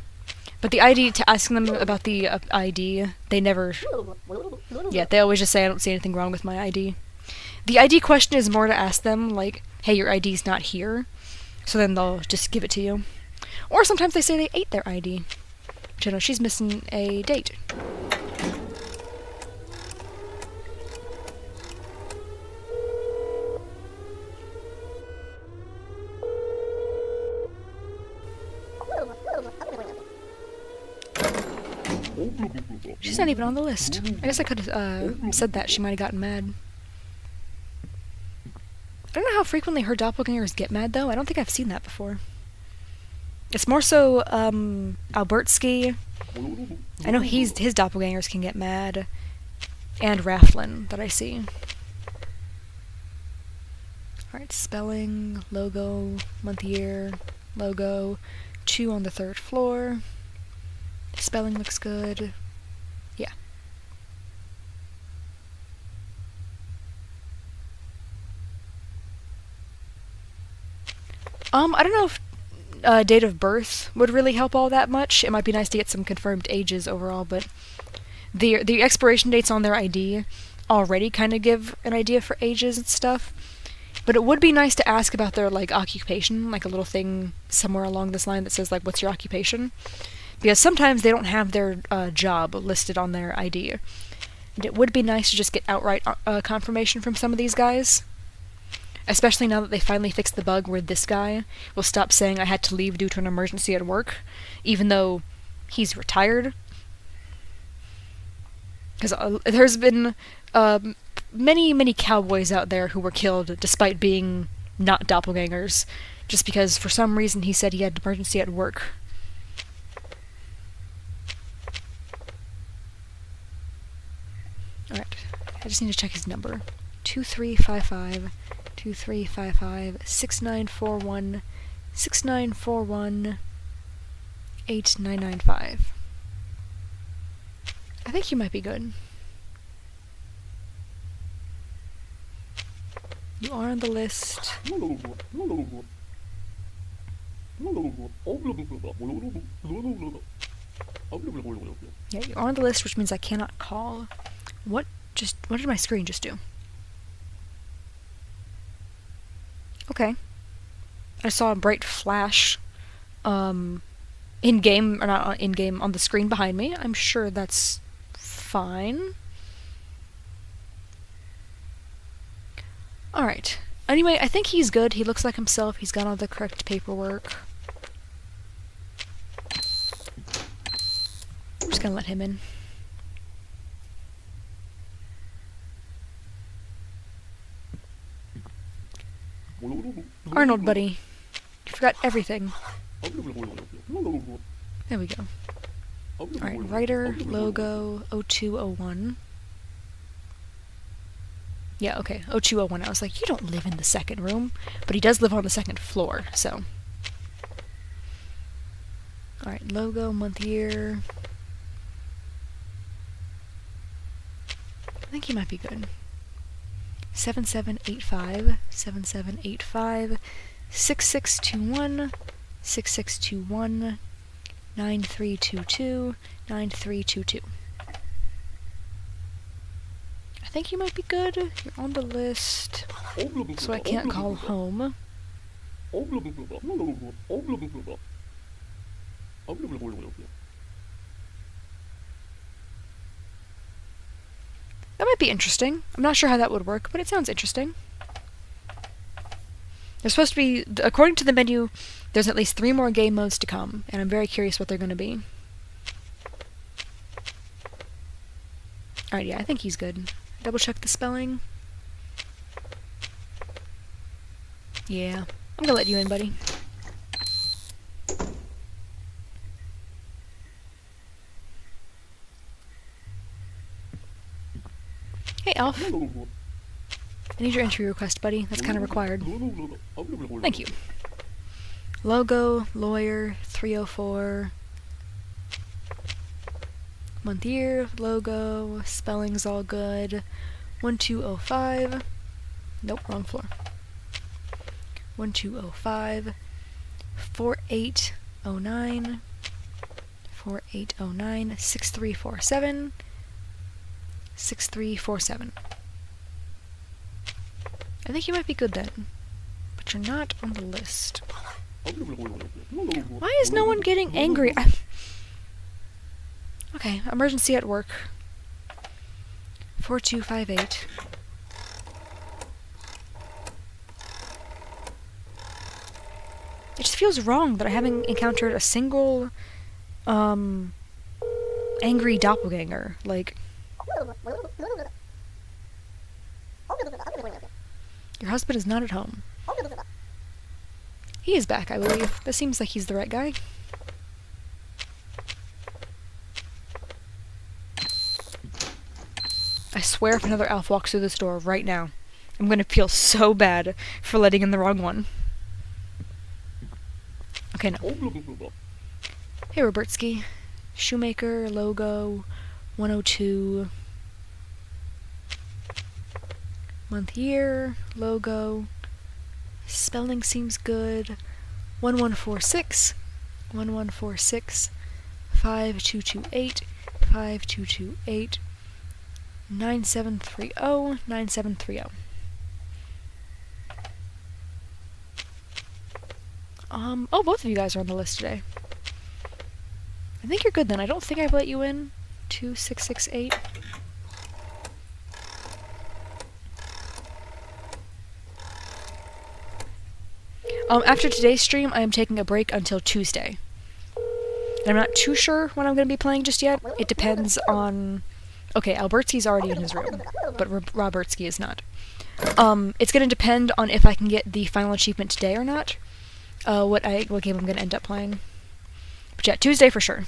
But the ID, to asking them about the ID, they never... Yeah, they always just say, "I don't see anything wrong with my ID." The ID question is more to ask them, like, "Hey, your ID's not here." So then they'll just give it to you. Or sometimes they say they ate their ID. Which I know she's missing a date. She's not even on the list. I guess I could have said that. She might have gotten mad. I don't know how frequently her doppelgangers get mad, though. I don't think I've seen that before. It's more so Albertsky. I know his doppelgangers can get mad. And Raflin that I see. Alright, spelling, logo, month, year, logo, 2 on the 3rd floor. Spelling looks good. Yeah. I don't know if date of birth would really help all that much. It might be nice to get some confirmed ages overall, but the expiration dates on their ID already kind of give an idea for ages and stuff. But it would be nice to ask about their, like, occupation, like a little thing somewhere along this line that says, like, "What's your occupation?" Because sometimes they don't have their job listed on their ID. And it would be nice to just get outright confirmation from some of these guys. Especially now that they finally fixed the bug where this guy will stop saying I had to leave due to an emergency at work, even though he's retired. Because there's been many cowboys out there who were killed despite being not doppelgangers, just because for some reason he said he had an emergency at work. Alright, I just need to check his number. 2355 2355 6941 6941 8995. I think you might be good. You are on the list. Yeah, you are on the list, which means I cannot call. What did my screen just do? Okay. I saw a bright flash, in-game, or not in-game, on the screen behind me. I'm sure that's fine. Alright. Anyway, I think he's good. He looks like himself. He's got all the correct paperwork. I'm just gonna let him in. Arnold, buddy. You forgot everything. There we go. Alright, writer, logo, 0201. Yeah, okay, 0201. I was like, you don't live in the second room. But he does live on the second floor, so. Alright, logo, month, year. I think he might be good. 7785, 7785, 6621, 6621, 9322, 9322. I think you might be good. You're on the list, so I can't call home. That might be interesting. I'm not sure how that would work, but it sounds interesting. There's supposed to be, according to the menu, there's at least 3 more game modes to come, and I'm very curious what they're going to be. Alright, yeah, I think he's good. Double check the spelling. Yeah, I'm gonna let you in, buddy. Hey, Alf. I need your entry request, buddy. That's kind of required. Thank you. Logo, lawyer, 304. Month, year, logo, spelling's all good. 1205. Nope, wrong floor. 1205. 4809. 4809. 6347. 6347. I think you might be good then, but you're not on the list. Why is no one getting angry? Okay, emergency at work. 4258. It just feels wrong that I haven't encountered a single, angry doppelganger. Like, your husband is not at home. He is back, I believe. That seems like he's the right guy. I swear if another elf walks through this door right now, I'm gonna feel so bad for letting in the wrong one. Okay, no. Hey, Robertsky. Shoemaker, logo, 102. Month, year, logo. Spelling seems good. 1146. 1146. 5228. 5228. 9730. 9730. Oh, both of you guys are on the list today. I think you're good then. I don't think I've let you in. 2668. After today's stream, I am taking a break until Tuesday. And I'm not too sure when I'm going to be playing just yet. It depends on... Okay, Albertski's already in his room, but Robertsky is not. It's going to depend on if I can get the final achievement today or not. What game I'm going to end up playing. But yeah, Tuesday for sure.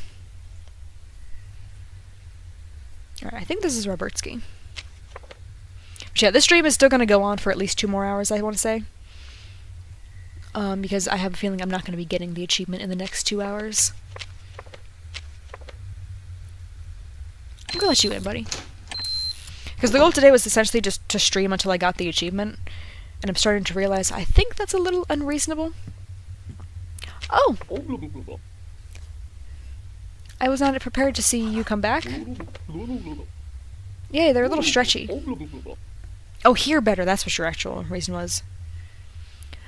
Alright, I think this is Robertsky. But yeah, this stream is still going to go on for at least 2 more hours, I want to say. Because I have a feeling I'm not going to be getting the achievement in the next 2 hours. I'm gonna let you in, buddy. Because the goal today was essentially just to stream until I got the achievement. And I'm starting to realize I think that's a little unreasonable. Oh! I was not prepared to see you come back. Yay, they're a little stretchy. Oh, hear better, that's what your actual reason was.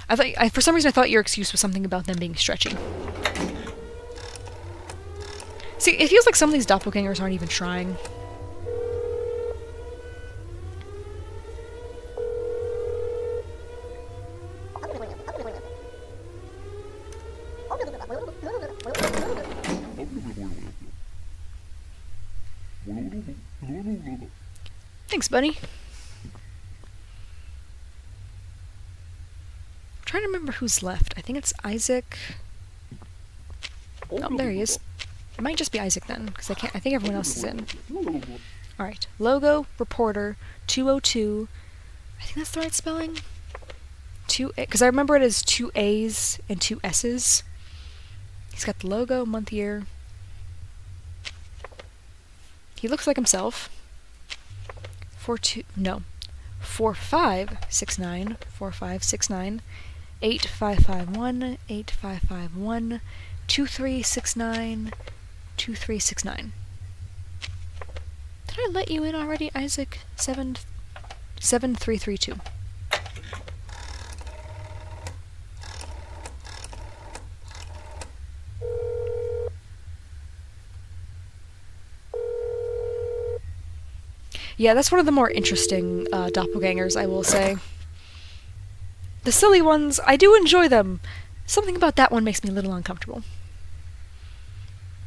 For some reason I thought your excuse was something about them being stretchy. See, it feels like some of these doppelgangers aren't even trying. Thanks, buddy. I'm trying to remember who's left. I think it's Isaac. Oh, there he is. It might just be Isaac then, because I think everyone else is in. Alright. Logo, reporter, 202. I think that's the right spelling. Because I remember it as 2 A's and 2 S's. He's got the logo, month, year. He looks like himself. 4569, 4569, 8551, 8551, 2369, 2369. Did I let you in already, Isaac? 7332. Yeah, that's one of the more interesting doppelgangers, I will say. The silly ones, I do enjoy them. Something about that one makes me a little uncomfortable.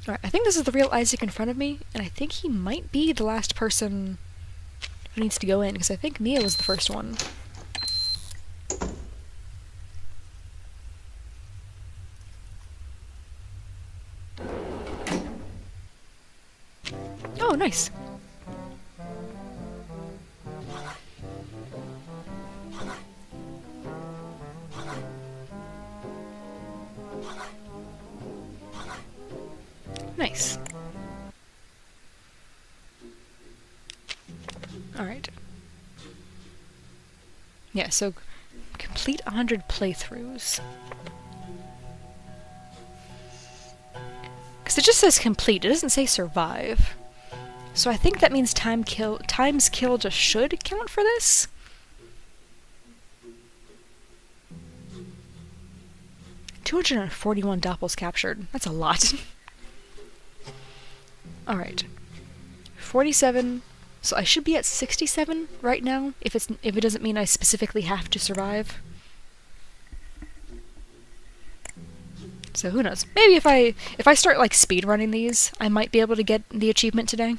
Alright, I think this is the real Isaac in front of me, and I think he might be the last person who needs to go in, because I think Mia was the first one. Oh, nice. Nice. Alright. Yeah, so complete 100 playthroughs. Because it just says complete, it doesn't say survive. So I think that means times killed should count for this? $241 doppels captured. That's a lot. Alright. 47. So I should be at 67 right now, if it doesn't mean I specifically have to survive. So who knows? Maybe if I start like speedrunning these, I might be able to get the achievement today.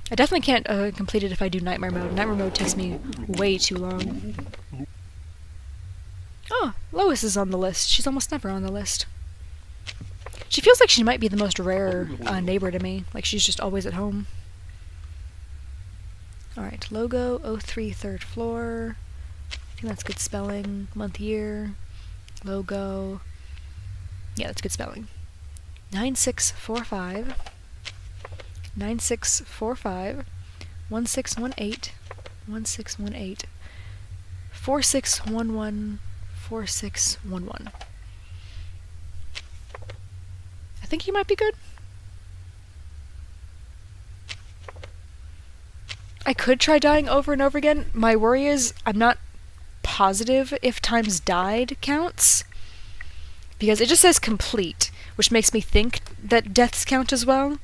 I definitely can't complete it if I do nightmare mode. Nightmare mode takes me way too long. Oh, Lois is on the list. She's almost never on the list. She feels like she might be the most rare neighbor to me. Like she's just always at home. Alright, logo, 03 3rd floor. I think that's good spelling. Month, year. Logo. Yeah, that's good spelling. 9645. 9645. 1618. 1618. 4611. 4611. I think he might be good. I could try dying over and over again. My worry is I'm not positive if times died counts. Because it just says complete, which makes me think that deaths count as well.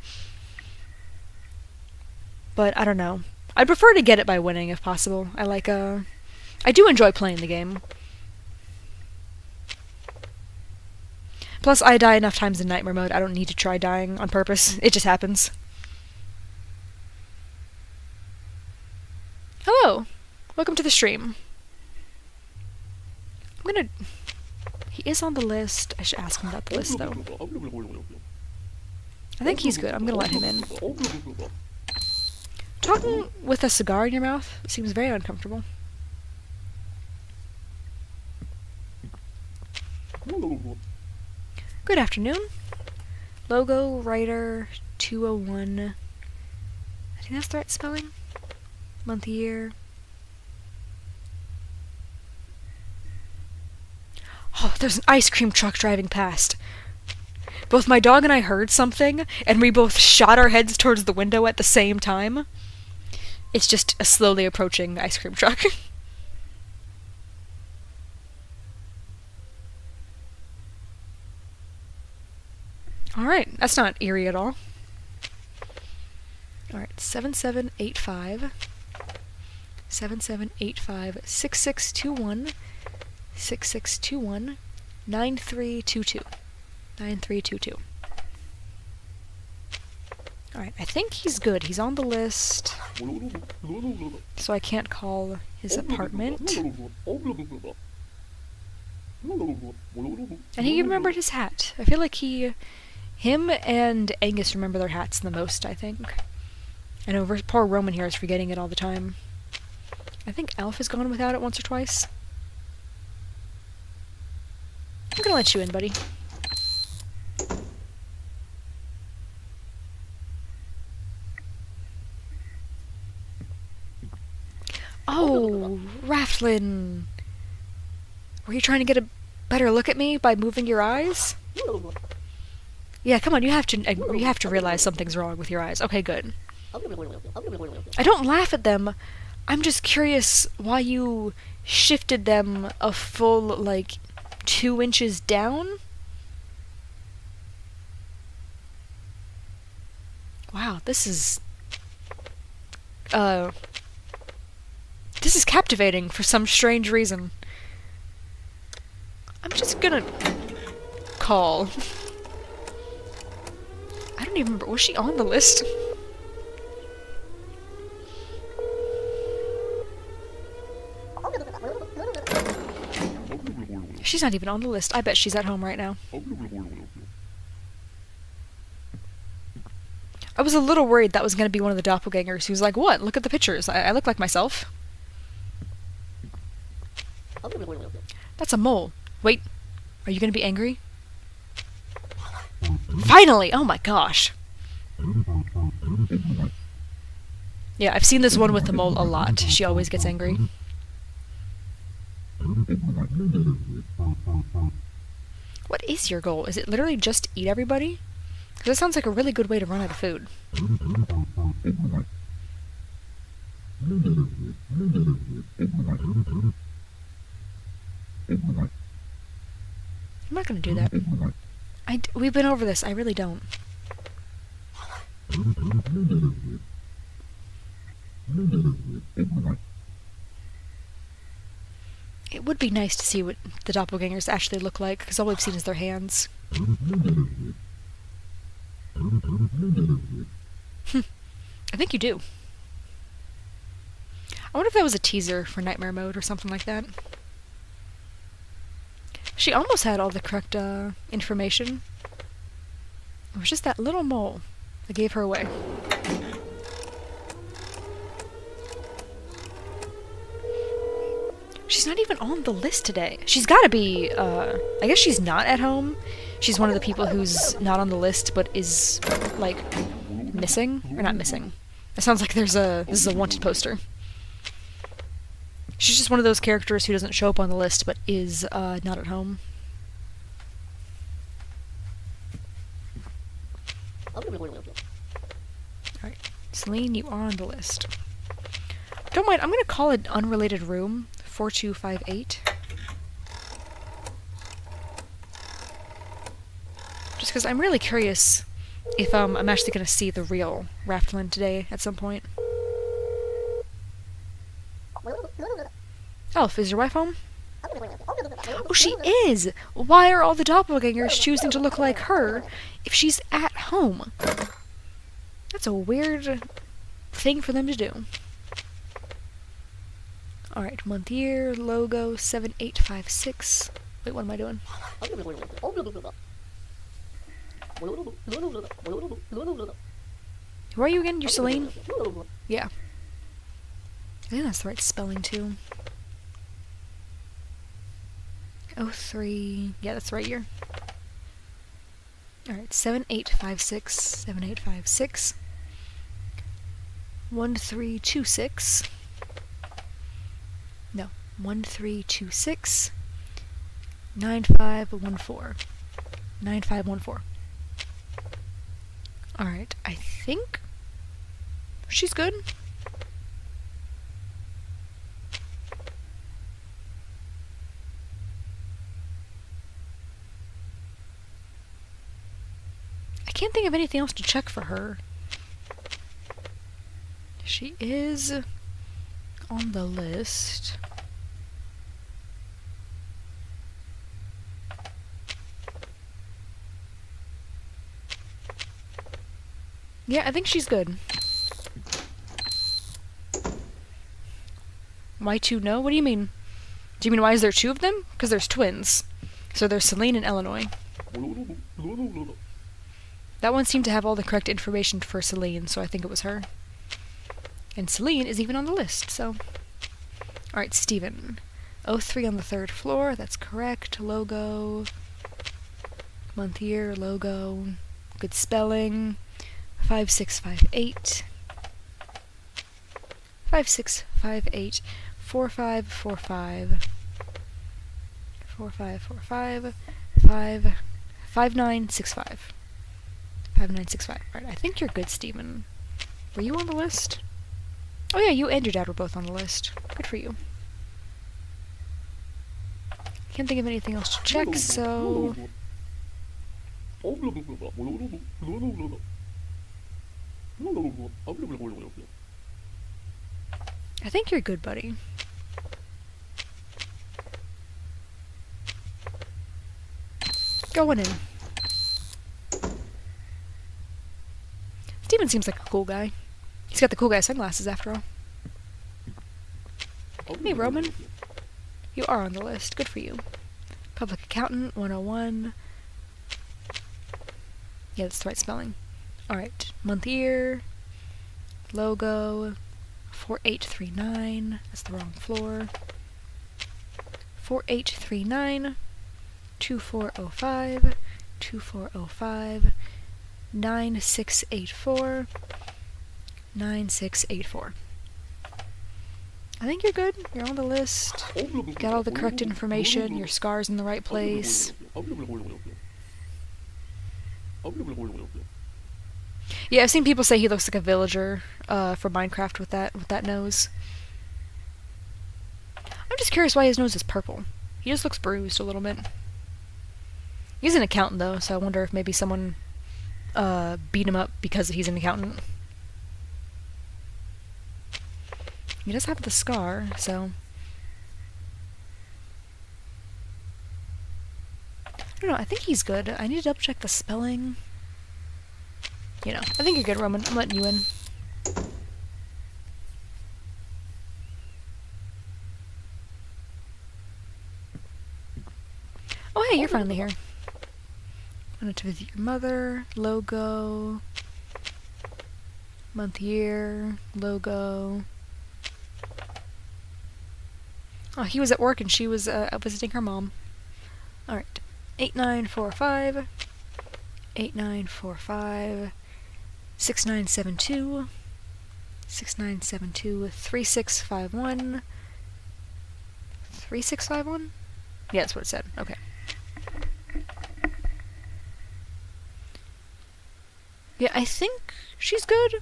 But I don't know. I'd prefer to get it by winning if possible. I do enjoy playing the game. Plus, I die enough times in nightmare mode, I don't need to try dying on purpose. It just happens. Hello! Welcome to the stream. He is on the list. I should ask him about the list, though. I think he's good. I'm gonna let him in. Talking with a cigar in your mouth seems very uncomfortable. Good afternoon. Logo writer 201. I think that's the right spelling. Month, year. Oh, there's an ice cream truck driving past. Both my dog and I heard something, and we both shot our heads towards the window at the same time. It's just a slowly approaching ice cream truck. Alright, that's not eerie at all. Alright, 7785. 7785 6621 6621 9322 9322. Alright, I think he's good. He's on the list. So I can't call his apartment. And he remembered his hat. I feel like him and Angus remember their hats the most, I think. I know poor Roman here is forgetting it all the time. I think Elf has gone without it once or twice. I'm gonna let you in, buddy. Oh, Raftlin! Were you trying to get a better look at me by moving your eyes? Yeah, come on, you have to realize something's wrong with your eyes. Okay, good. I don't laugh at them. I'm just curious why you shifted them a full, like, 2 inches down? Wow, this is captivating for some strange reason. I'm just gonna call. I don't even remember. Was she on the list? She's not even on the list. I bet she's at home right now. I was a little worried that was going to be one of the doppelgangers who's like, what? Look at the pictures. I look like myself. That's a mole. Wait, are you going to be angry? Finally! Oh my gosh. Yeah, I've seen this one with the mole a lot. She always gets angry. What is your goal? Is it literally just eat everybody? Because that sounds like a really good way to run out of food. I'm not gonna do that. We've been over this. I really don't. It would be nice to see what the doppelgangers actually look like, because all we've seen is their hands. I think you do. I wonder if that was a teaser for Nightmare Mode or something like that. She almost had all the correct information. It was just that little mole that gave her away. She's not even on the list today. She's gotta be, I guess she's not at home. She's one of the people who's not on the list, but is, like, missing? Or not missing. It sounds like this is a wanted poster. She's just one of those characters who doesn't show up on the list, but is, not at home. Alright, Celine, you are on the list. Don't mind, I'm gonna call it unrelated room, 4258. Just because I'm really curious if I'm actually gonna see the real Raftlin today at some point. Elf, is your wife home? Oh, she is! Why are all the doppelgangers choosing to look like her if she's at home? That's a weird thing for them to do. Alright, month, year, logo, 7856. Wait, what am I doing? Who are you again? You're Celine? Yeah. I think that's the right spelling, too. 03. Yeah, that's the right year. Alright, 7856. 7856. 1326. No, 1326. 9514. 9514. Alright, I think she's good. I can't think of anything else to check for her. She is on the list. Yeah, I think she's good. Why two no? What do you mean? Do you mean why is there two of them? Because there's twins. So there's Celine and Illinois. That one seemed to have all the correct information for Celine, so I think it was her. And Celine is even on the list, so... Alright, Steven. 03 on the 3rd floor, that's correct. Logo. Month, year, logo. Good spelling. 5658. 5658. 4545. 4545. 5965. 5965. Alright, I think you're good, Steven. Were you on the list? Oh yeah, you and your dad were both on the list. Good for you. Can't think of anything else to check, so... I think you're good, buddy. Going in. Steven seems like a cool guy. He's got the cool guy sunglasses, after all. Hey, Roman. You are on the list. Good for you. Public Accountant, 101. Yeah, that's the right spelling. Alright. Month, year. Logo. 4839. That's the wrong floor. 4839. 2405. 2405. 9684. 9684. I think you're good. You're on the list. Got all the correct information. Your scar's in the right place. Yeah, I've seen people say he looks like a villager from Minecraft with that nose. I'm just curious why his nose is purple. He just looks bruised a little bit. He's an accountant though, so I wonder if maybe someone beat him up because he's an accountant. He does have the scar, so... I don't know, I think he's good. I need to double check the spelling. You know, I think you're good, Roman. I'm letting you in. Oh hey, you're finally here. Wanted to visit your mother. Logo. Month, year. Logo. Oh, he was at work and she was visiting her mom. Alright. 8945. 8945. 6972. 6972. 3651. 3651? Yeah, that's what it said. Okay. Yeah, I think she's good.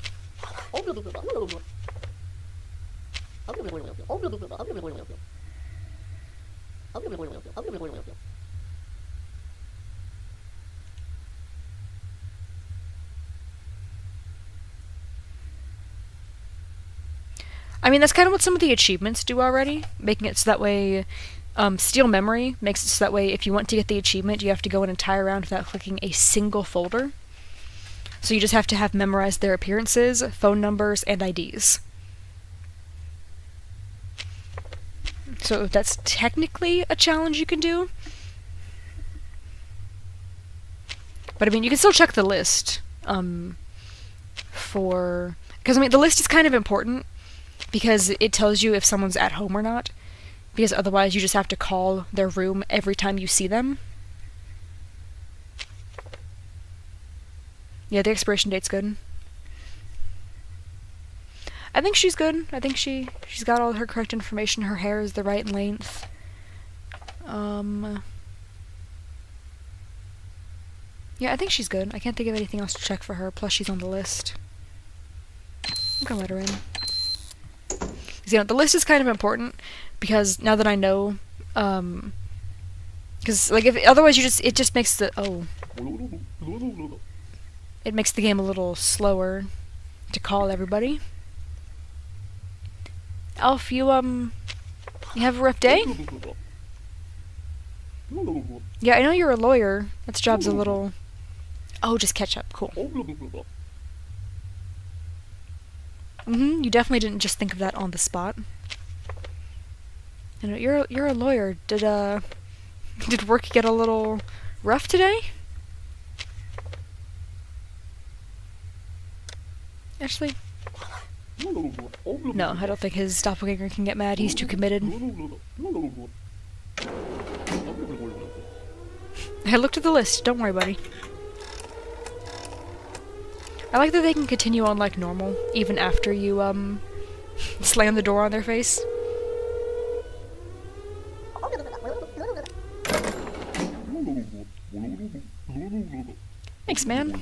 I mean, that's kind of what some of the achievements do already, making it so that way, Steal Memory makes it so that way if you want to get the achievement, you have to go an entire round without clicking a single folder. So you just have to have memorized their appearances, phone numbers, and IDs. So that's technically a challenge you can do. But I mean, you can still check the list, because I mean, the list is kind of important, because it tells you if someone's at home or not, because otherwise you just have to call their room every time you see them. Yeah, the expiration date's good. I think she's good. I think she's got all her correct information. Her hair is the right length. Yeah, I think she's good. I can't think of anything else to check for her, plus she's on the list. I'm gonna let her in. You know, the list is kind of important, because now that I know, because, like, otherwise it just makes the, it makes the game a little slower to call everybody. Elf, you have a rough day? Yeah, I know you're a lawyer. That job's a little... Oh, just catch up. Cool. You definitely didn't just think of that on the spot. You know, you're a lawyer. Did work get a little rough today? Actually... No, I don't think his doppelganger can get mad. He's too committed. I looked at the list. Don't worry, buddy. I like that they can continue on like normal, even after you, slam the door on their face. Thanks, man.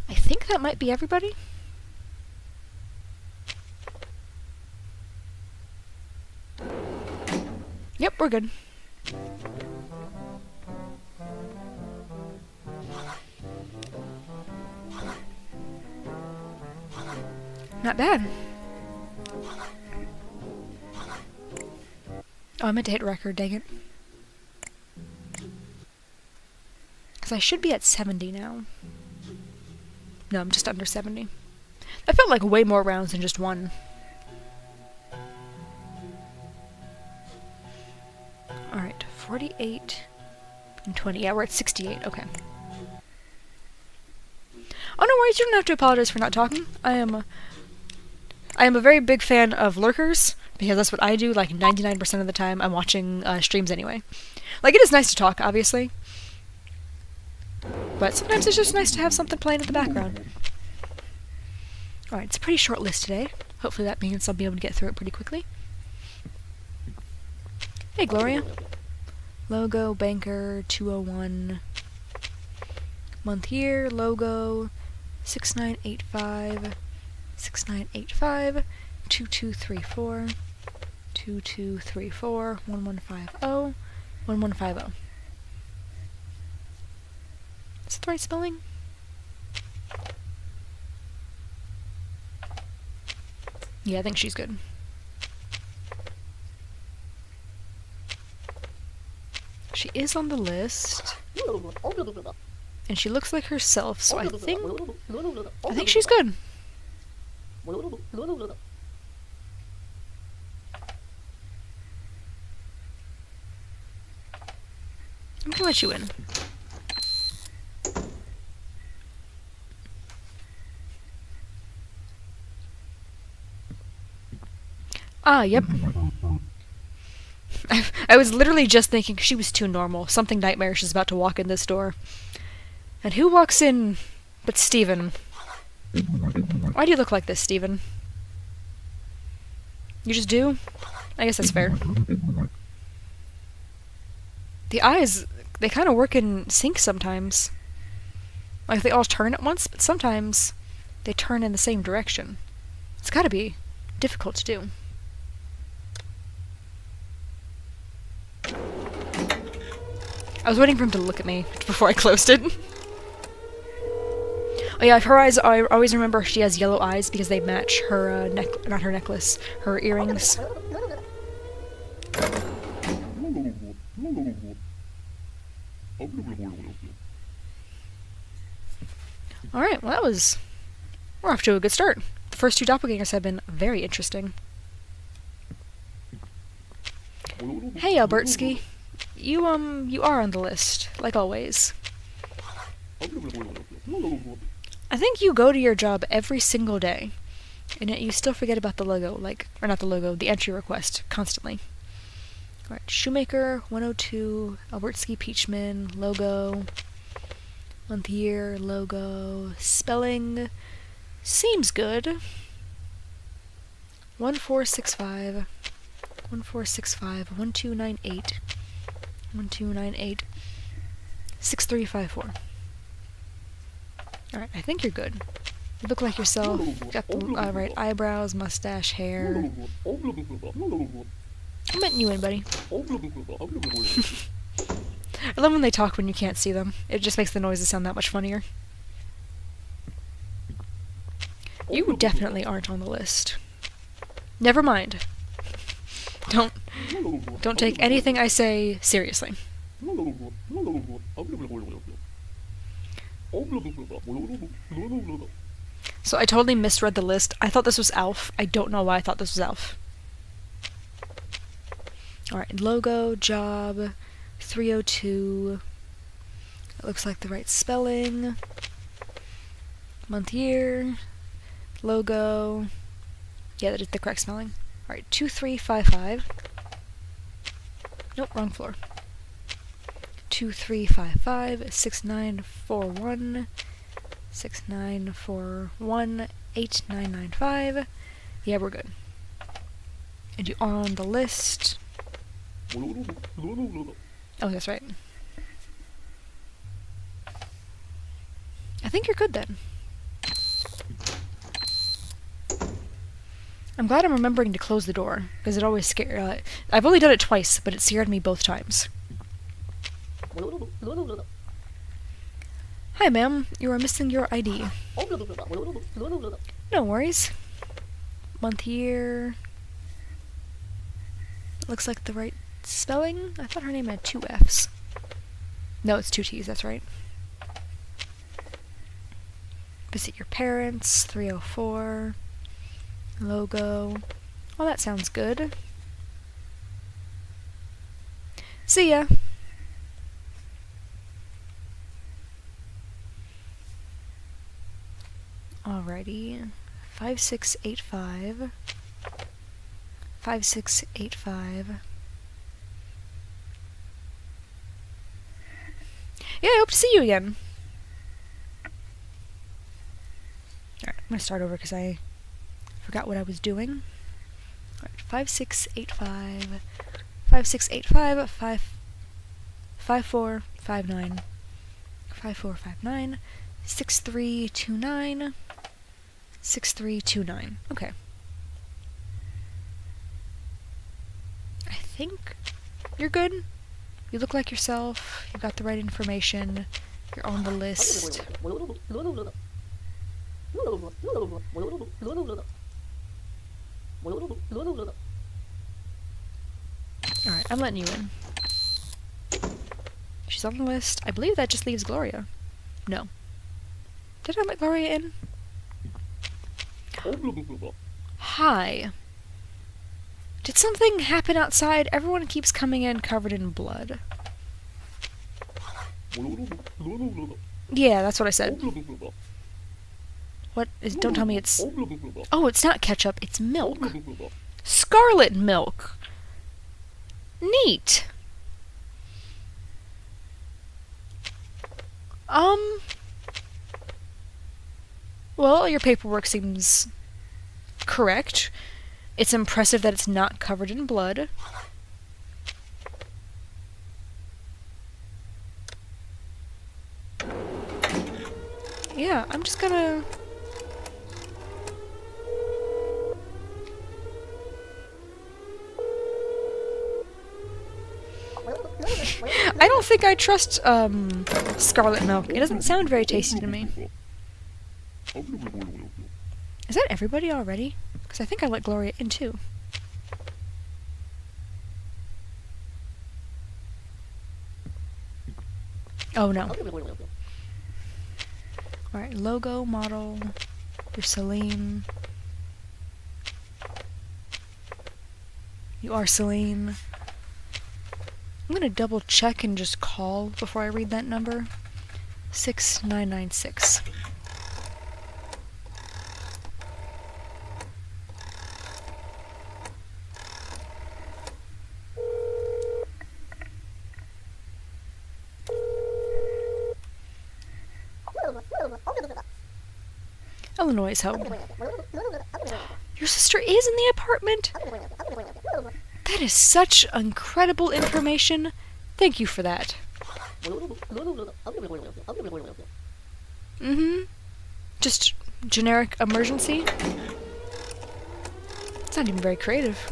I think that might be everybody. Yep, we're good. Not bad. Oh, I meant to hit record, dang it. Because I should be at 70 now. No, I'm just under 70. That felt like way more rounds than just one. Alright, 48 and 20. Yeah, we're at 68. Okay. Oh, no worries. You don't have to apologize for not talking. I am a very big fan of lurkers, because that's what I do, like, 99% of the time I'm watching streams anyway. Like, it is nice to talk, obviously. But sometimes it's just nice to have something playing in the background. Alright, it's a pretty short list today. Hopefully that means I'll be able to get through it pretty quickly. Hey, Gloria. Logo, banker, 201. Month year, logo, 6985, 6985, 2234, 2234, 1150, 1150. Is that the right spelling? Yeah, I think she's good. She is on the list. And she looks like herself, so I think she's good. I'm gonna let you in. Ah, yep. I was literally just thinking she was too normal. Something nightmarish is about to walk in this door. And who walks in but Steven? Why do you look like this, Steven? You just do? I guess that's fair. The eyes, they kind of work in sync sometimes. Like, they all turn at once, but sometimes they turn in the same direction. It's gotta be difficult to do. I was waiting for him to look at me before I closed it. Oh yeah, her eyes, I always remember she has yellow eyes because they match her, not her necklace, her earrings. Alright, well we're off to a good start. The first two doppelgangers have been very interesting. Hey, Albertsky. You are on the list, like always. I think you go to your job every single day, and yet you still forget about the logo, or not the logo, the entry request, constantly. Alright, Shoemaker, 102, Albertsky Peachman, logo, month, year, logo, spelling, seems good. 1465, 1465, 1298, 1298, 6354. Alright, I think you're good. You look like yourself. Got the right eyebrows, mustache, hair. I'm letting you in, buddy. I love when they talk when you can't see them. It just makes the noises sound that much funnier. You definitely aren't on the list. Never mind. Don't take anything I say seriously. So I totally misread the list. I thought this was Alf. I don't know why I thought this was Alf. Alright, logo, job, 302. It looks like the right spelling. Month, year, logo. Yeah, that is the correct spelling. Alright, 2355. Nope, wrong floor. 2355, 6941, 6941, 8995. Yeah, we're good. And you are on the list. Oh, that's right. I think you're good then. I'm glad I'm remembering to close the door, because it always scared. I've only done it twice, but it scared me both times. Hi, ma'am. You are missing your ID. No worries. Month, year. Looks like the right spelling. I thought her name had 2 F's. No, it's 2 T's, that's right. Visit your parents, 304. Logo. Well, that sounds good. See ya! Alrighty. 5685. 5685. Yeah, I hope to see you again. Alright, I'm gonna start over because I forgot what I was doing. Alright, 5685. 5685. 5459. 5459. 6329. 6329. Okay. I think you're good. You look like yourself. You got the right information. You're on the list. Alright, I'm letting you in. She's on the list. I believe that just leaves Gloria. No. Did I let Gloria in? Hi. Did something happen outside? Everyone keeps coming in covered in blood. Yeah, that's what I said. What is... Don't tell me it's... Oh, it's not ketchup, it's milk. Scarlet milk. Neat. Well, your paperwork seems correct. It's impressive that it's not covered in blood. Yeah, I'm just gonna... I don't think I trust, scarlet milk. It doesn't sound very tasty to me. Is that everybody already? Because I think I let Gloria in too. Oh no. Alright, logo, model, you're Celine. You are Celine. I'm gonna double check and just call before I read that number. 6996. Illinois is home. Your sister is in the apartment? That is such incredible information. Thank you for that. Just generic emergency? It's not even very creative.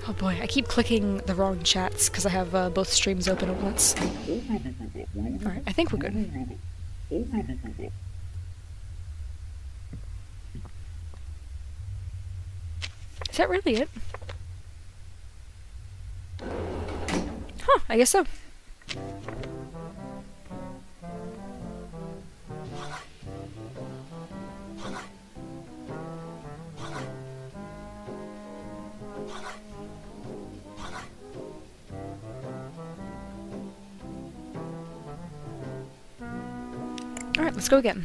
Oh boy, I keep clicking the wrong chats because I have both streams open at once. Alright, I think we're good. Is that really it? Huh, I guess so. Alright, let's go again.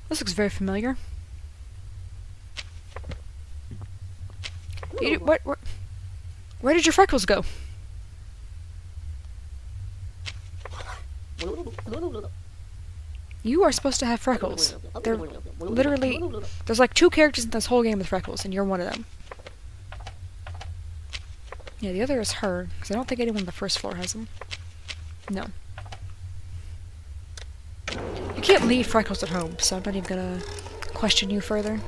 This looks very familiar. Where did your freckles go? You are supposed to have freckles. They're literally... There's like 2 characters in this whole game with freckles, and you're one of them. Yeah, the other is her, because I don't think anyone on the first floor has them. No. You can't leave freckles at home, so I'm not even gonna question you further.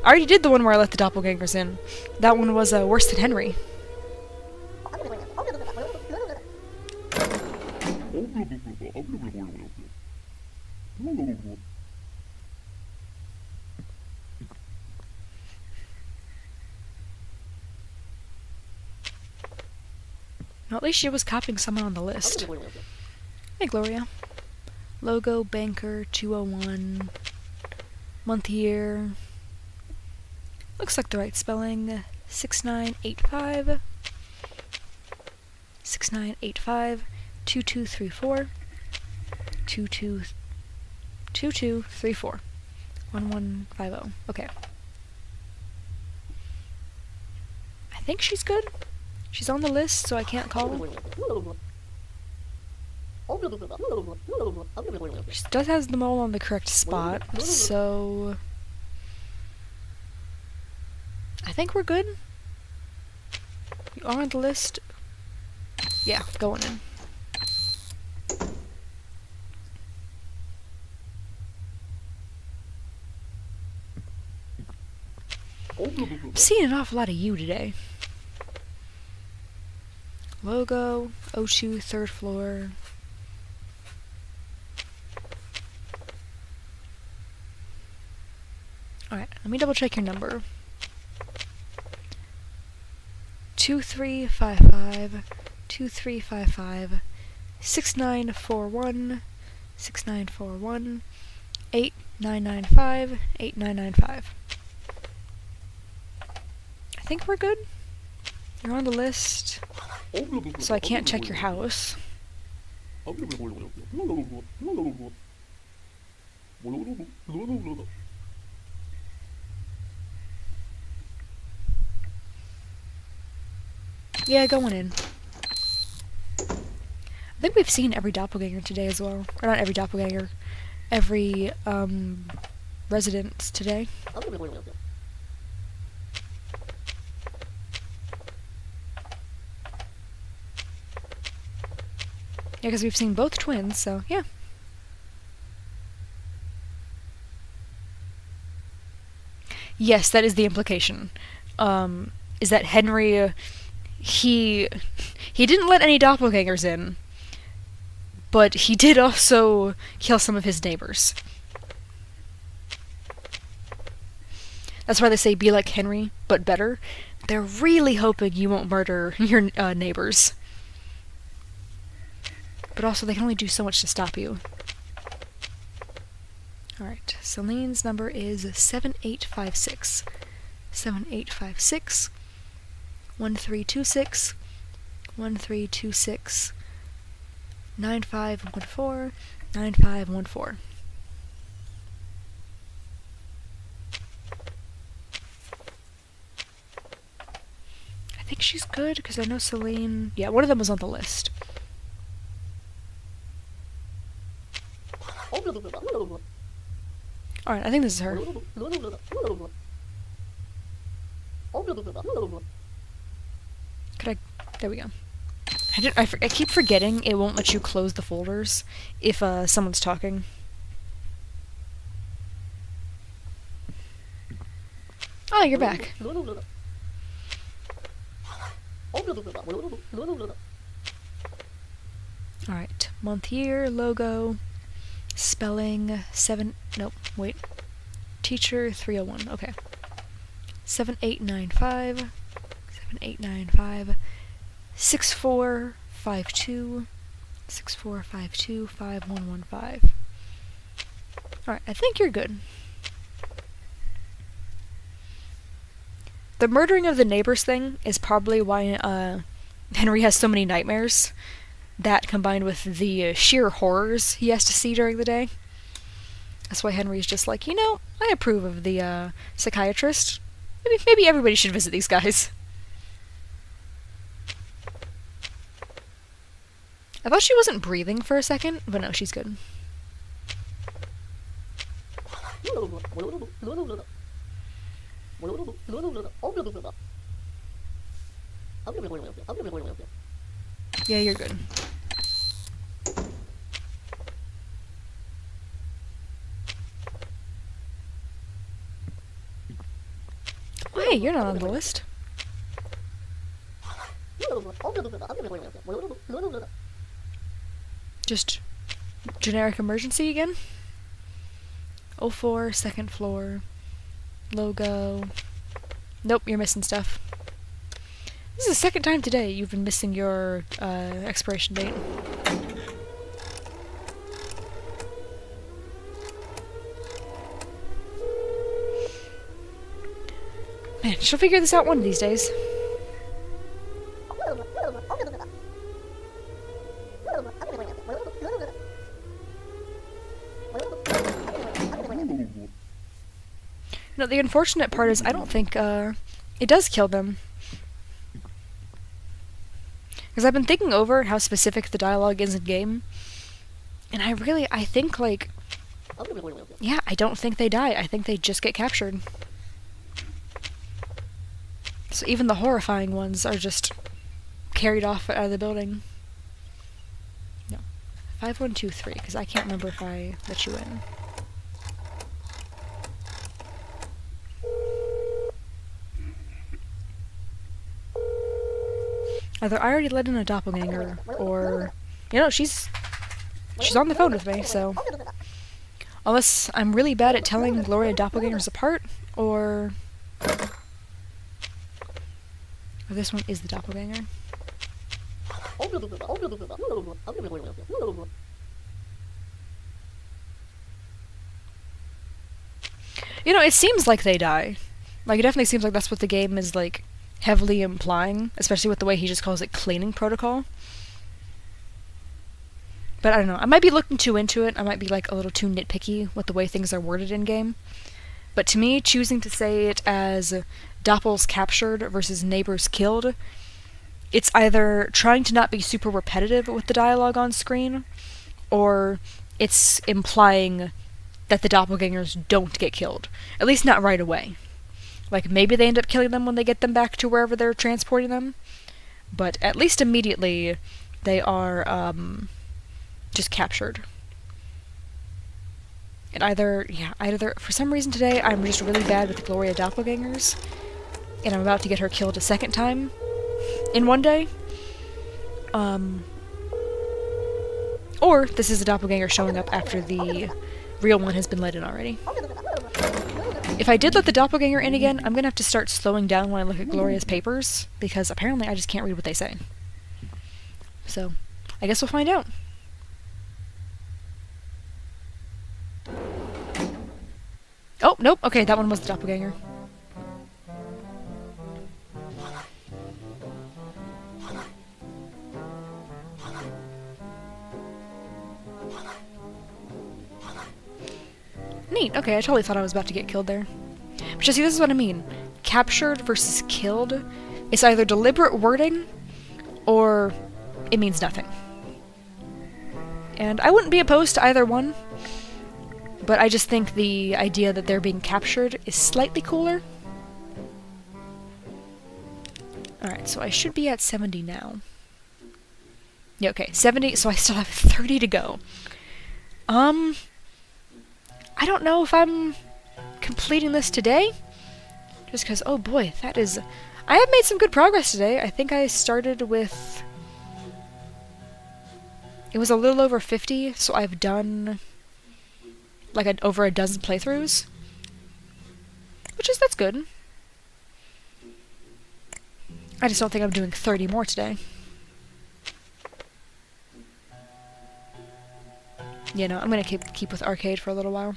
I already did the one where I let the doppelgangers in. That one was worse than Henry. Well, at least she was copying someone on the list. Hey, Gloria. Logo, banker, 201. Month, year. Looks like the right spelling. 6985. 6985. 2234. 2234. 1150. Okay. I think she's good. She's on the list, so I can't call her. She does have them all on the correct spot, so... I think we're good. You are on the list. Yeah, going in. I'm seeing an awful lot of you today. Logo, O2, 3rd floor. Alright, let me double check your number. 2355 2355 6941 6941 8995 8995. I think we're good. You're on the list, so I can't check your house. Yeah, going in. I think we've seen every doppelganger today as well. Or not every doppelganger. every resident today. Yeah, because we've seen both twins, so yeah. Yes, that is the implication. Is that Henry, he didn't let any doppelgangers in, but he did also kill some of his neighbors. That's why they say be like Henry, but better. They're really hoping you won't murder your neighbors. But also, they can only do so much to stop you. Alright, Celine's number is 7856. 7856 1326 1326 9514 9514. I think she's good because I know Celine. Yeah, one of them was on the list. Alright, I think this is her. Could I... There we go. I keep forgetting it won't let you close the folders if someone's talking. Oh, you're back. Alright, month, year, logo, spelling, 7... Nope, wait. Teacher, 301, okay. 7895, 7895, 6452, 6452, 5115. Alright, I think you're good. The murdering of the neighbors thing is probably why Henry has so many nightmares. That combined with the sheer horrors he has to see during the day. That's why Henry's just like, you know, I approve of the psychiatrist. Maybe everybody should visit these guys. I thought she wasn't breathing for a second, but no, she's good. Yeah, you're good. Oh, hey, you're not on the list. Just generic emergency again? 04, second floor, logo. Nope, you're missing stuff. This is the second time today you've been missing your expiration date. Man, she'll figure this out one of these days. No, the unfortunate part is I don't think it does kill them. Because I've been thinking over how specific the dialogue is in game, and I think, like, yeah, I don't think they die. I think they just get captured. So even the horrifying ones are just carried off out of the building. No. 5123, because I can't remember if I let you in. Either I already let in a doppelganger, or... You know, she's on the phone with me, so... Unless I'm really bad at telling Gloria doppelgangers apart, or this one is the doppelganger. You know, it seems like they die. Like, it definitely seems like that's what the game is, like, heavily implying, especially with the way he just calls it cleaning protocol. But I don't know, I might be looking too into it, I might be like a little too nitpicky with the way things are worded in game. But to me, choosing to say it as Doppels captured versus neighbors killed, it's either trying to not be super repetitive with the dialogue on screen, or it's implying that the doppelgangers don't get killed. At least not right away. Like, maybe they end up killing them when they get them back to wherever they're transporting them. But at least immediately, they are, just captured. And either, for some reason today, I'm just really bad with the Gloria doppelgangers, and I'm about to get her killed a second time in one day. Or this is a doppelganger showing up after the real one has been let in already. If I did let the doppelganger in again, I'm gonna have to start slowing down when I look at Gloria's papers, because apparently I just can't read what they say. So, I guess we'll find out. Oh, nope, okay, that one was the doppelganger. Neat, okay, I totally thought I was about to get killed there. But just see, this is what I mean. Captured versus killed is either deliberate wording, or it means nothing. And I wouldn't be opposed to either one, but I just think the idea that they're being captured is slightly cooler. Alright, so I should be at 70 now. Yeah, okay, 70, so I still have 30 to go. I don't know if I'm completing this today, just because, oh boy, that is... I have made some good progress today. I think I started with... It was a little over 50, so I've done like over a dozen playthroughs, that's good. I just don't think I'm doing 30 more today. You know, I'm gonna keep with arcade for a little while.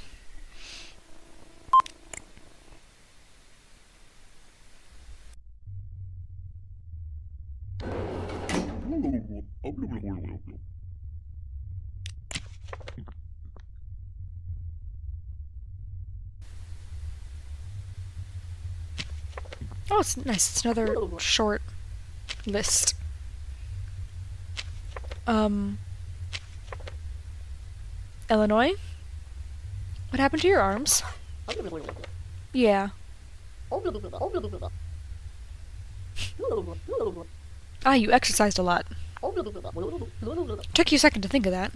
Oh, it's nice. It's another short list. Illinois? What happened to your arms? Yeah. Ah, you exercised a lot. Took you a second to think of that.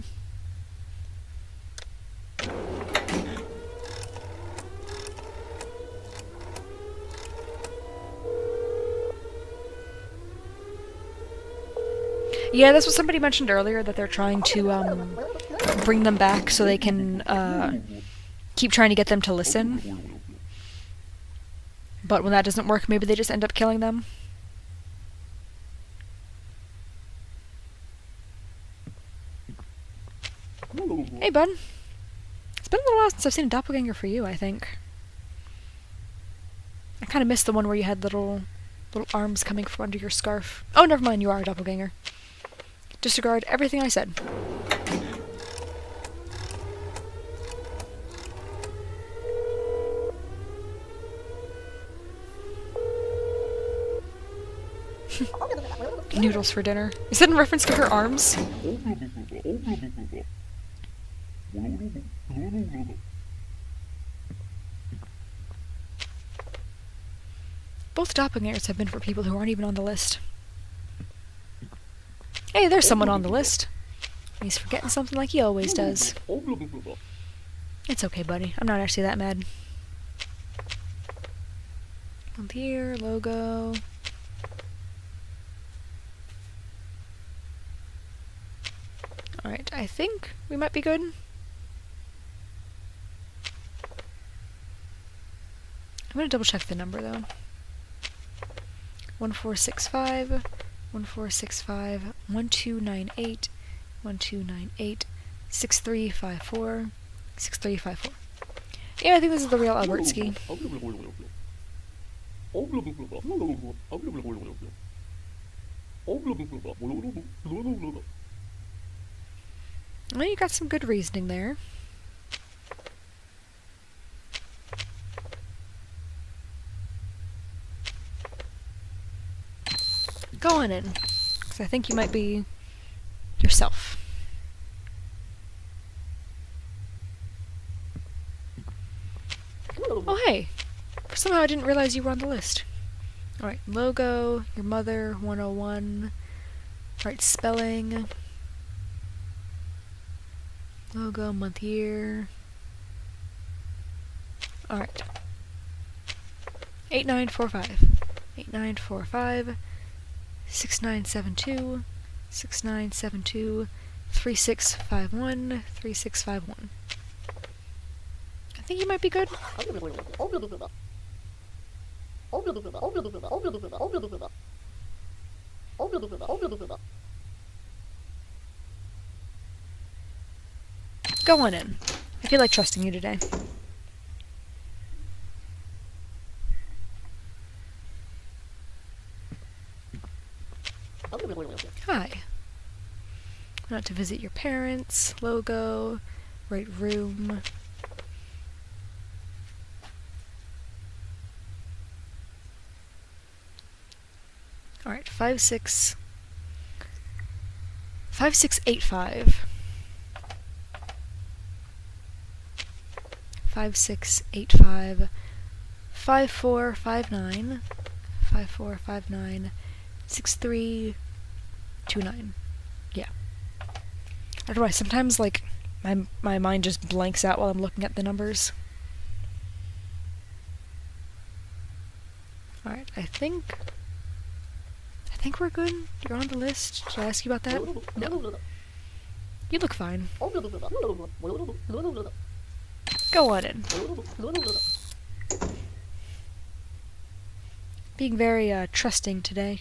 Yeah, that's what somebody mentioned earlier, that they're trying to, bring them back so they can, keep trying to get them to listen. But when that doesn't work, maybe they just end up killing them. Hey, bud. It's been a little while since I've seen a doppelganger for you, I think. I kind of missed the one where you had little arms coming from under your scarf. Oh, never mind, you are a doppelganger. Disregard everything I said. Noodles for dinner. Is that in reference to her arms? Both doppelgangers have been for people who aren't even on the list. Hey, there's someone on the list. He's forgetting something like he always does. It's okay, buddy. I'm not actually that mad. Up here, logo. Alright, I think we might be good. I'm gonna double check the number though. 1465 1465 1298 1298 6354 6354. Yeah, I think this is the real Albertsky. Well, you got some good reasoning there. Go on in, because I think you might be yourself. Somehow I didn't realize you were on the list. Alright, logo, your mother, 101. Alright, spelling. Logo, month, year. Alright. 8945. 8945. 6972. 6972. 3651. 3651. I think you might be good. Go on in. I feel like trusting you today. Hi. Went out to visit your parents. Logo. Right room. Alright, 5685. 5685. 5459. 5459. 6329. Yeah. I don't know why, sometimes, like, my mind just blanks out while I'm looking at the numbers. Alright, I think we're good. You're on the list. Should I ask you about that? No. You look fine. Go on in. Being very, trusting today.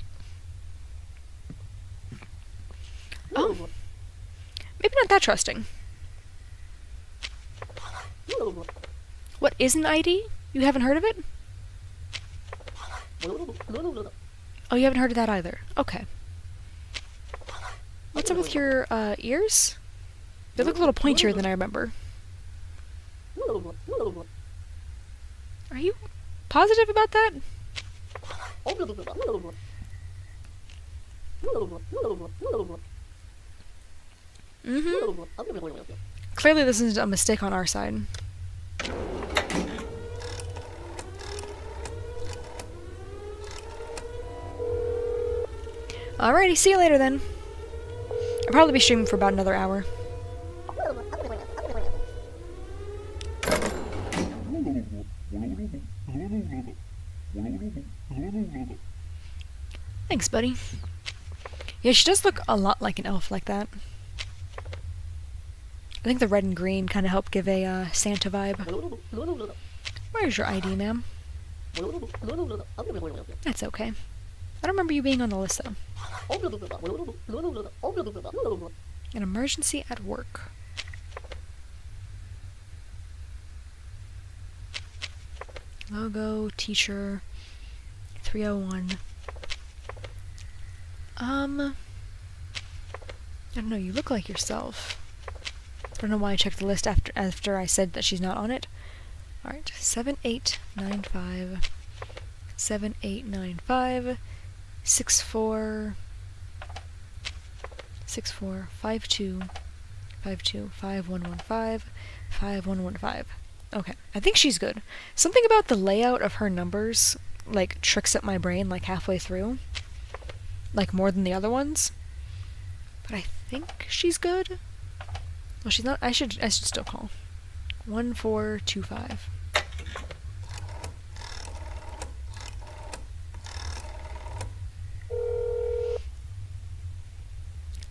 Oh. Maybe not that trusting. What is an ID? You haven't heard of it? Oh, you haven't heard of that either. Okay. What's up with your, ears? They look a little pointier than I remember. Are you positive about that? Mm-hmm. Clearly this isn't a mistake on our side. Alrighty, see you later then. I'll probably be streaming for about another hour. Thanks, buddy. Yeah, she does look a lot like an elf like that. I think the red and green kind of help give a Santa vibe. Where's your ID, ma'am? That's okay. I don't remember you being on the list, though. An emergency at work. Logo, teacher, 301. I don't know, you look like yourself. I don't know why I checked the list after I said that she's not on it. Alright, 7895. 7895. 64 52 5115 5115. Okay, I think she's good. Something about the layout of her numbers like tricks at my brain like halfway through, like more than the other ones. But I think she's good. Well, she's not. I should still call 1425.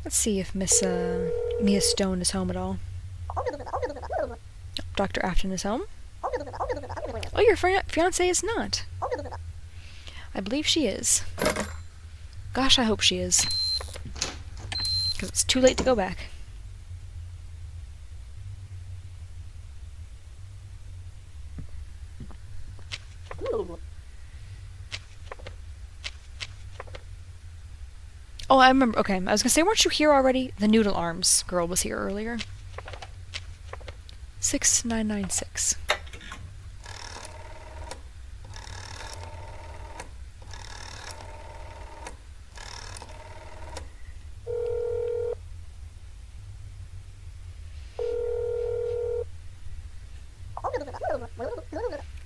Let's see if Miss Mia Stone is home at all. Dr. Afton is home. Oh, your fiance is not. I believe she is. Gosh, I hope she is. Because it's too late to go back. Oh, I remember. Okay, I was gonna say, weren't you here already? The Noodle Arms girl was here earlier. 6996.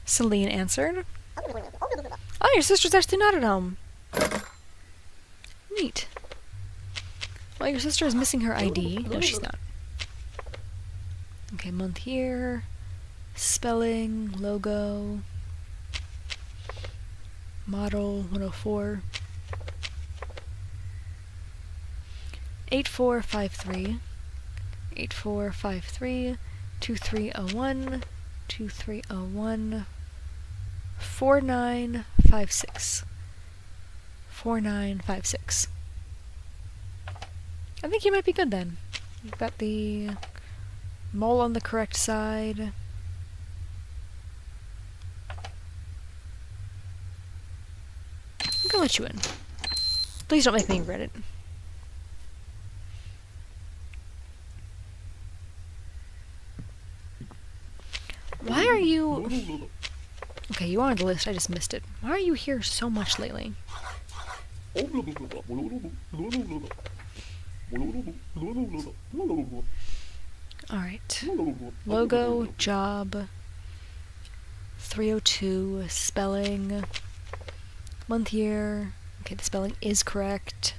Celine answered. your sister's actually not at home. Neat. Well, your sister is missing her ID. No, she's not. Okay, month, year, spelling, logo, model 104, 8453, 8453, 2301, 2301, 4956, 4956. I think you might be good then. You've got the mole on the correct side. I'm gonna let you in. Please don't make me regret it. Why are you... Okay, you are on the list, I just missed it. Why are you here so much lately? Alright. Logo, job, 302, spelling, month, year. Okay, the spelling is correct.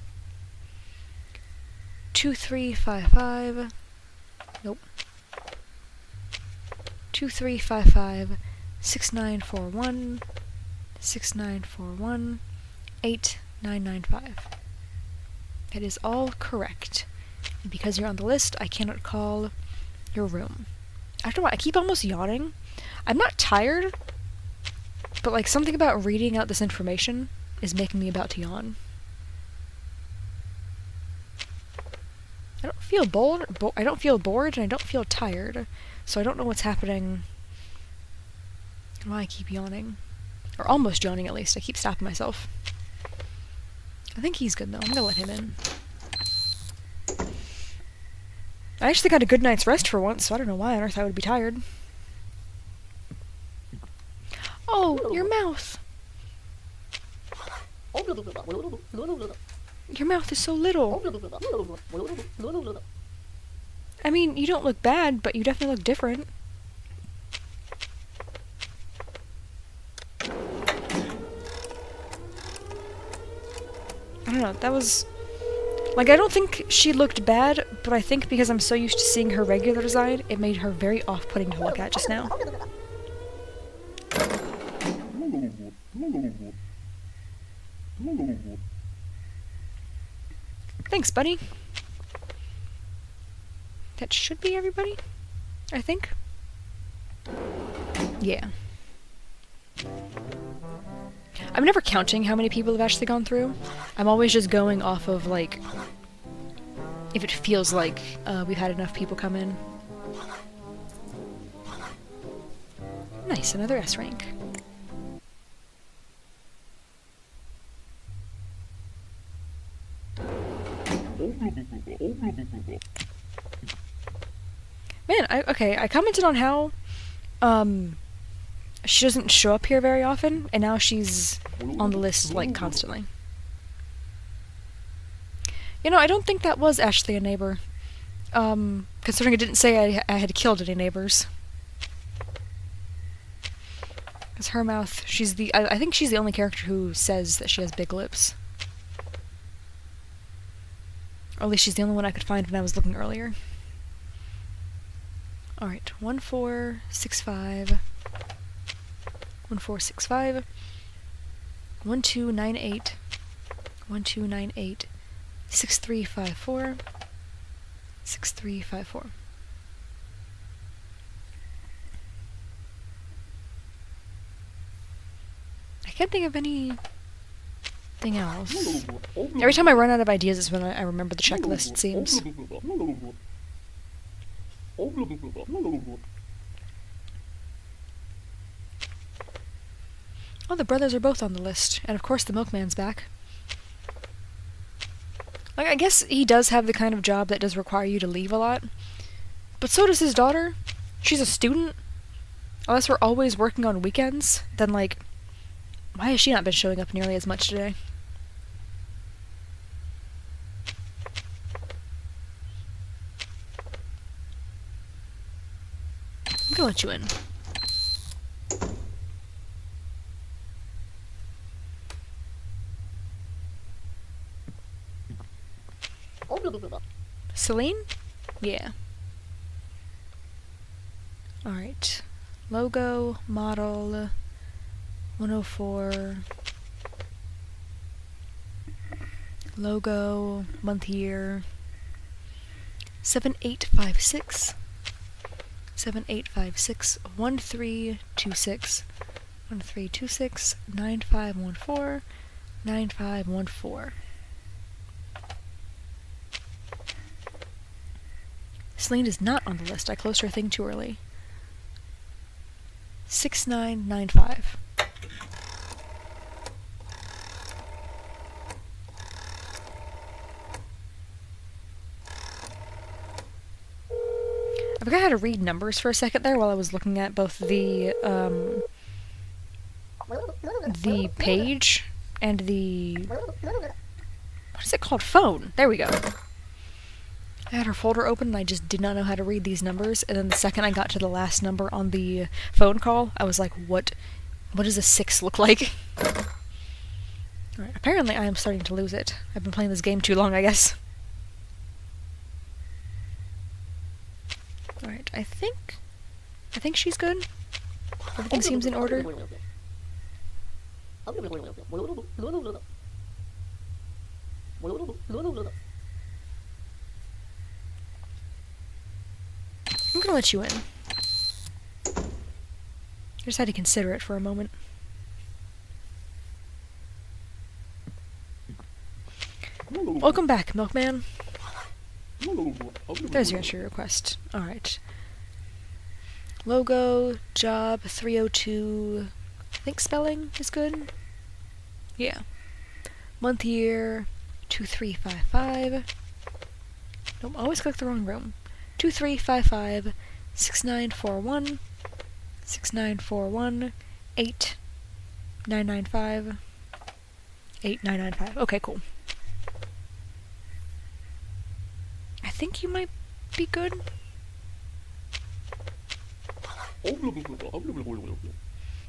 2355. Nope. 2355, 6941, 6941, 8995. It is all correct. And because you're on the list, I cannot call your room. After a while, I keep almost yawning. I'm not tired, but like something about reading out this information is making me about to yawn. I don't feel bored. I don't feel bored, and I don't feel tired. So I don't know what's happening and why I keep yawning. Or almost yawning, at least. I keep stopping myself. I think he's good, though. I'm gonna let him in. I actually got a good night's rest for once, so I don't know why on earth I would be tired. Oh, your mouth! Your mouth is so little. I mean, you don't look bad, but you definitely look different. I don't know, that was... Like, I don't think she looked bad, but I think because I'm so used to seeing her regular side, it made her very off-putting to look at just now. Thanks, buddy. That should be everybody, I think. Yeah. I'm never counting how many people have actually gone through. I'm always just going off of, like, if it feels like we've had enough people come in. Nice, another S rank. Man, I commented on how, she doesn't show up here very often, and now she's on the list, like, constantly. You know, I don't think that was actually a neighbor, considering it didn't say I had killed any neighbors. Because her mouth, I think she's the only character who says that she has big lips. Or at least she's the only one I could find when I was looking earlier. Alright, 1465, 1465, 1298, 1298, 6354, 6354. I can't think of anything else. Every time I run out of ideas is when I remember the checklist, it seems. Oh, the brothers are both on the list, and of course the milkman's back. Like, I guess he does have the kind of job that does require you to leave a lot, but so does his daughter. She's a student. Unless we're always working on weekends, then, like, why has she not been showing up nearly as much today? I'm gonna let you in. Celine? Yeah. Alright. Logo, model, 104. Logo, month, year. 7856. 7856 1326 1326 9514 9514. Celine is not on the list. I closed her thing too early. 6995. I forgot how to read numbers for a second there while I was looking at both the page and the... what is it called? Phone. There we go. I had her folder open and I just did not know how to read these numbers, and then the second I got to the last number on the phone call, I was like, what does a 6 look like? Alright, apparently I am starting to lose it. I've been playing this game too long, I guess. Alright, I think she's good. Everything seems in order. I'm gonna let you in. I just had to consider it for a moment. Welcome back, Milkman. There's your entry request. Alright. Logo, job, 302. I think spelling is good. Yeah. Month, year, 2355. Nope, always click the wrong room. 2355 6941 6941 8995 8995. Okay, cool. I think you might be good.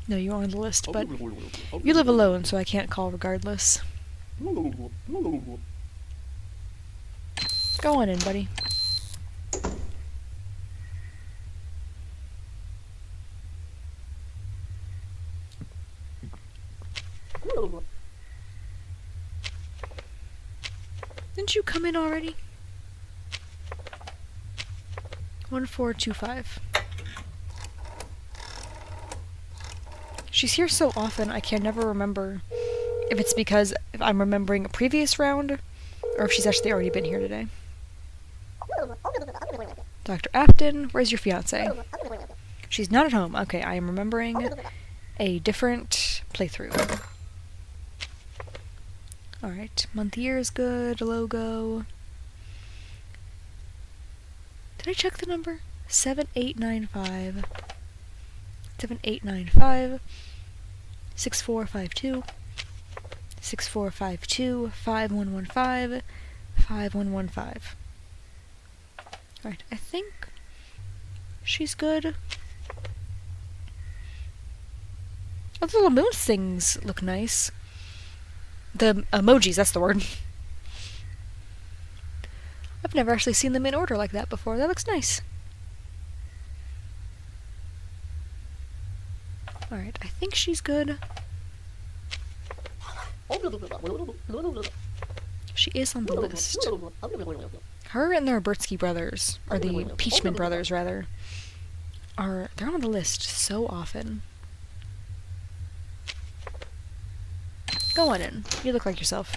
No, you're on the list, but you live alone, so I can't call regardless. Go on in, buddy. Didn't you come in already? 1425. She's here so often I can never remember if it's because I'm remembering a previous round or if she's actually already been here today. Dr. Afton, where's your fiance? She's not at home. Okay, I am remembering a different playthrough. Alright, month, year is good, logo. Did I check the number? 7895 7895 6452 6452 5115 5115. Alright, I think she's good. Oh, the little moon things look nice. The emojis, that's the word. I've never actually seen them in order like that before. That looks nice. Alright, I think she's good. She is on the list. Her and the Robertsky brothers, or the Peachman brothers, rather, they're on the list so often. Go on in. You look like yourself.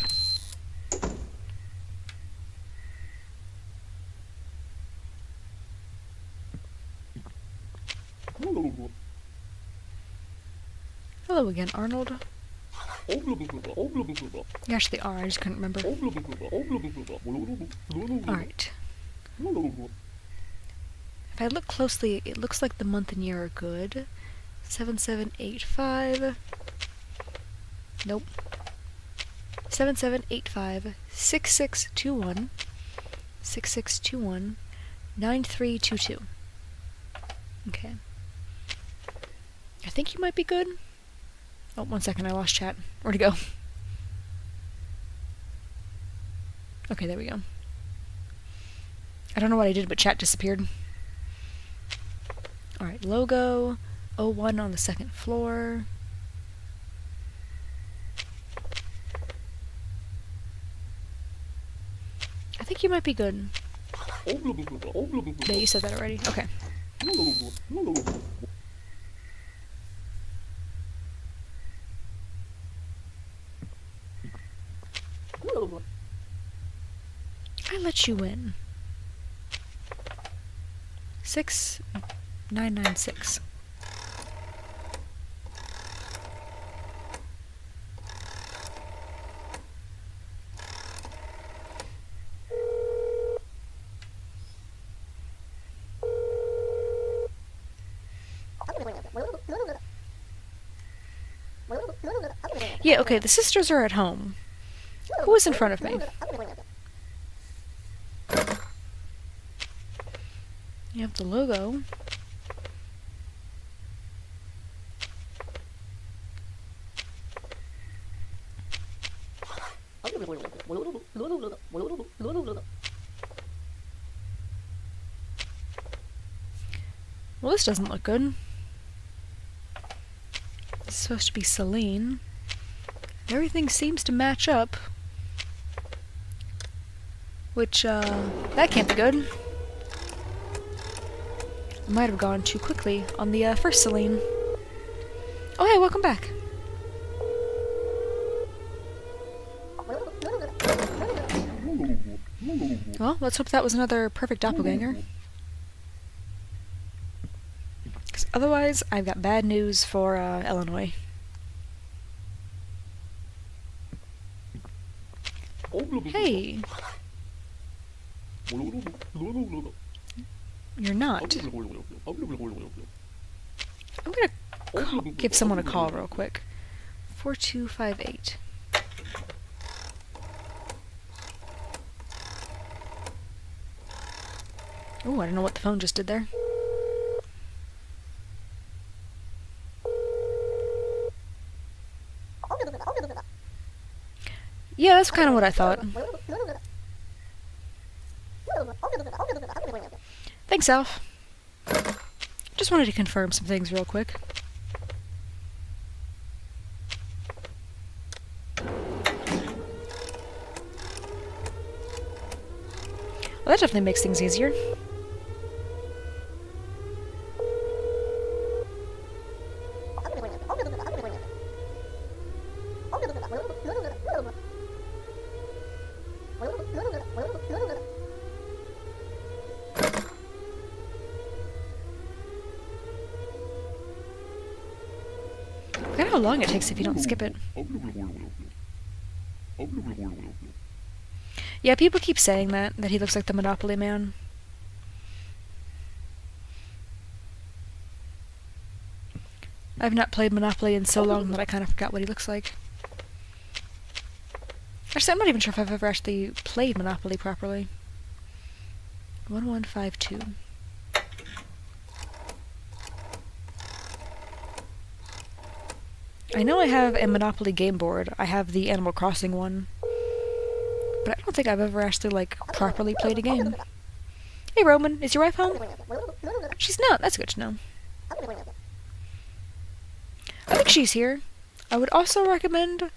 Hello again, Arnold. You actually are, I just couldn't remember. Alright. If I look closely, it looks like the month and year are good. 7785. Nope. 7785 6621 6621 9322. Okay. I think you might be good. Oh, 1 second, I lost chat. Where'd it go? Okay, there we go. I don't know what I did, but chat disappeared. Alright, logo. O1 on the second floor. I think you might be good. Yeah, you said that already. Okay. I let you in. 6996. Yeah, okay, the sisters are at home. Who is in front of me? You have the logo. Well, this doesn't look good. It's supposed to be Celine. Everything seems to match up. Which, that can't be good. I might have gone too quickly on the, first Celine. Oh, hey, welcome back. Well, let's hope that was another perfect doppelganger. Because otherwise, I've got bad news for, Illinois. Hey! You're not. I'm gonna give someone a call real quick. 4258. Ooh, I don't know what the phone just did there. Yeah, that's kind of what I thought. Thanks, Alf. Just wanted to confirm some things real quick. Well, that definitely makes things easier. I don't know how long it takes if you don't skip it. Yeah, people keep saying that he looks like the Monopoly Man. I've not played Monopoly in so long that I kind of forgot what he looks like. Actually, I'm not even sure if I've ever actually played Monopoly properly. 1152. I know I have a Monopoly game board. I have the Animal Crossing one. But I don't think I've ever actually, like, properly played a game. Hey, Roman, is your wife home? She's not. That's good to know. I think she's here. I would also recommend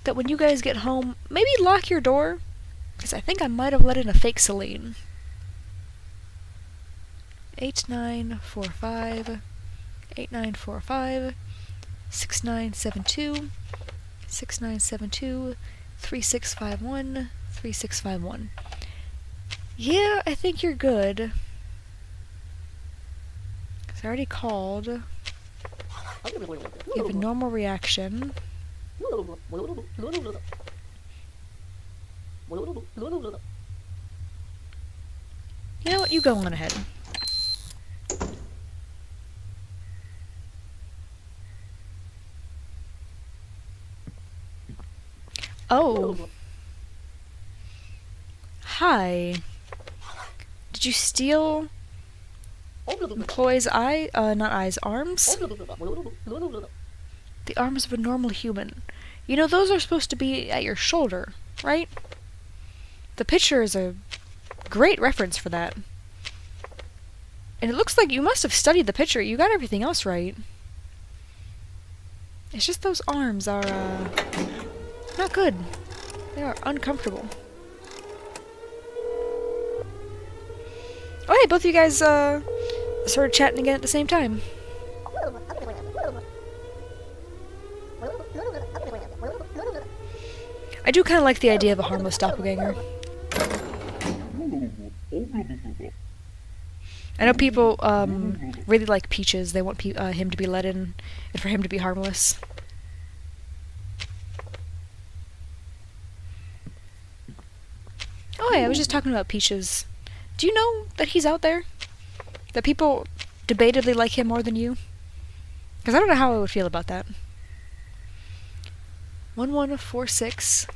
that when you guys get home, maybe lock your door, because I think I might have let in a fake Celine. 8945 8945 6972 6972 3651 3651. Yeah, I think you're good. 'Cause I already called. You have a normal reaction. You know what? You go on ahead. Oh. Hi. Did you steal employee's arms? The arms of a normal human. You know, those are supposed to be at your shoulder, right? The picture is a Great reference for that. And it looks like you must have studied the picture. You got everything else right. It's just those arms are, not good. They are uncomfortable. Oh hey, both of you guys, started chatting again at the same time. I do kind of like the idea of a harmless doppelganger. I know people really like Peaches. They want him to be let in and for him to be harmless. Oh yeah, I was just talking about Peaches. Do you know that he's out there? That people debatably like him more than you? Because I don't know how I would feel about that. 1146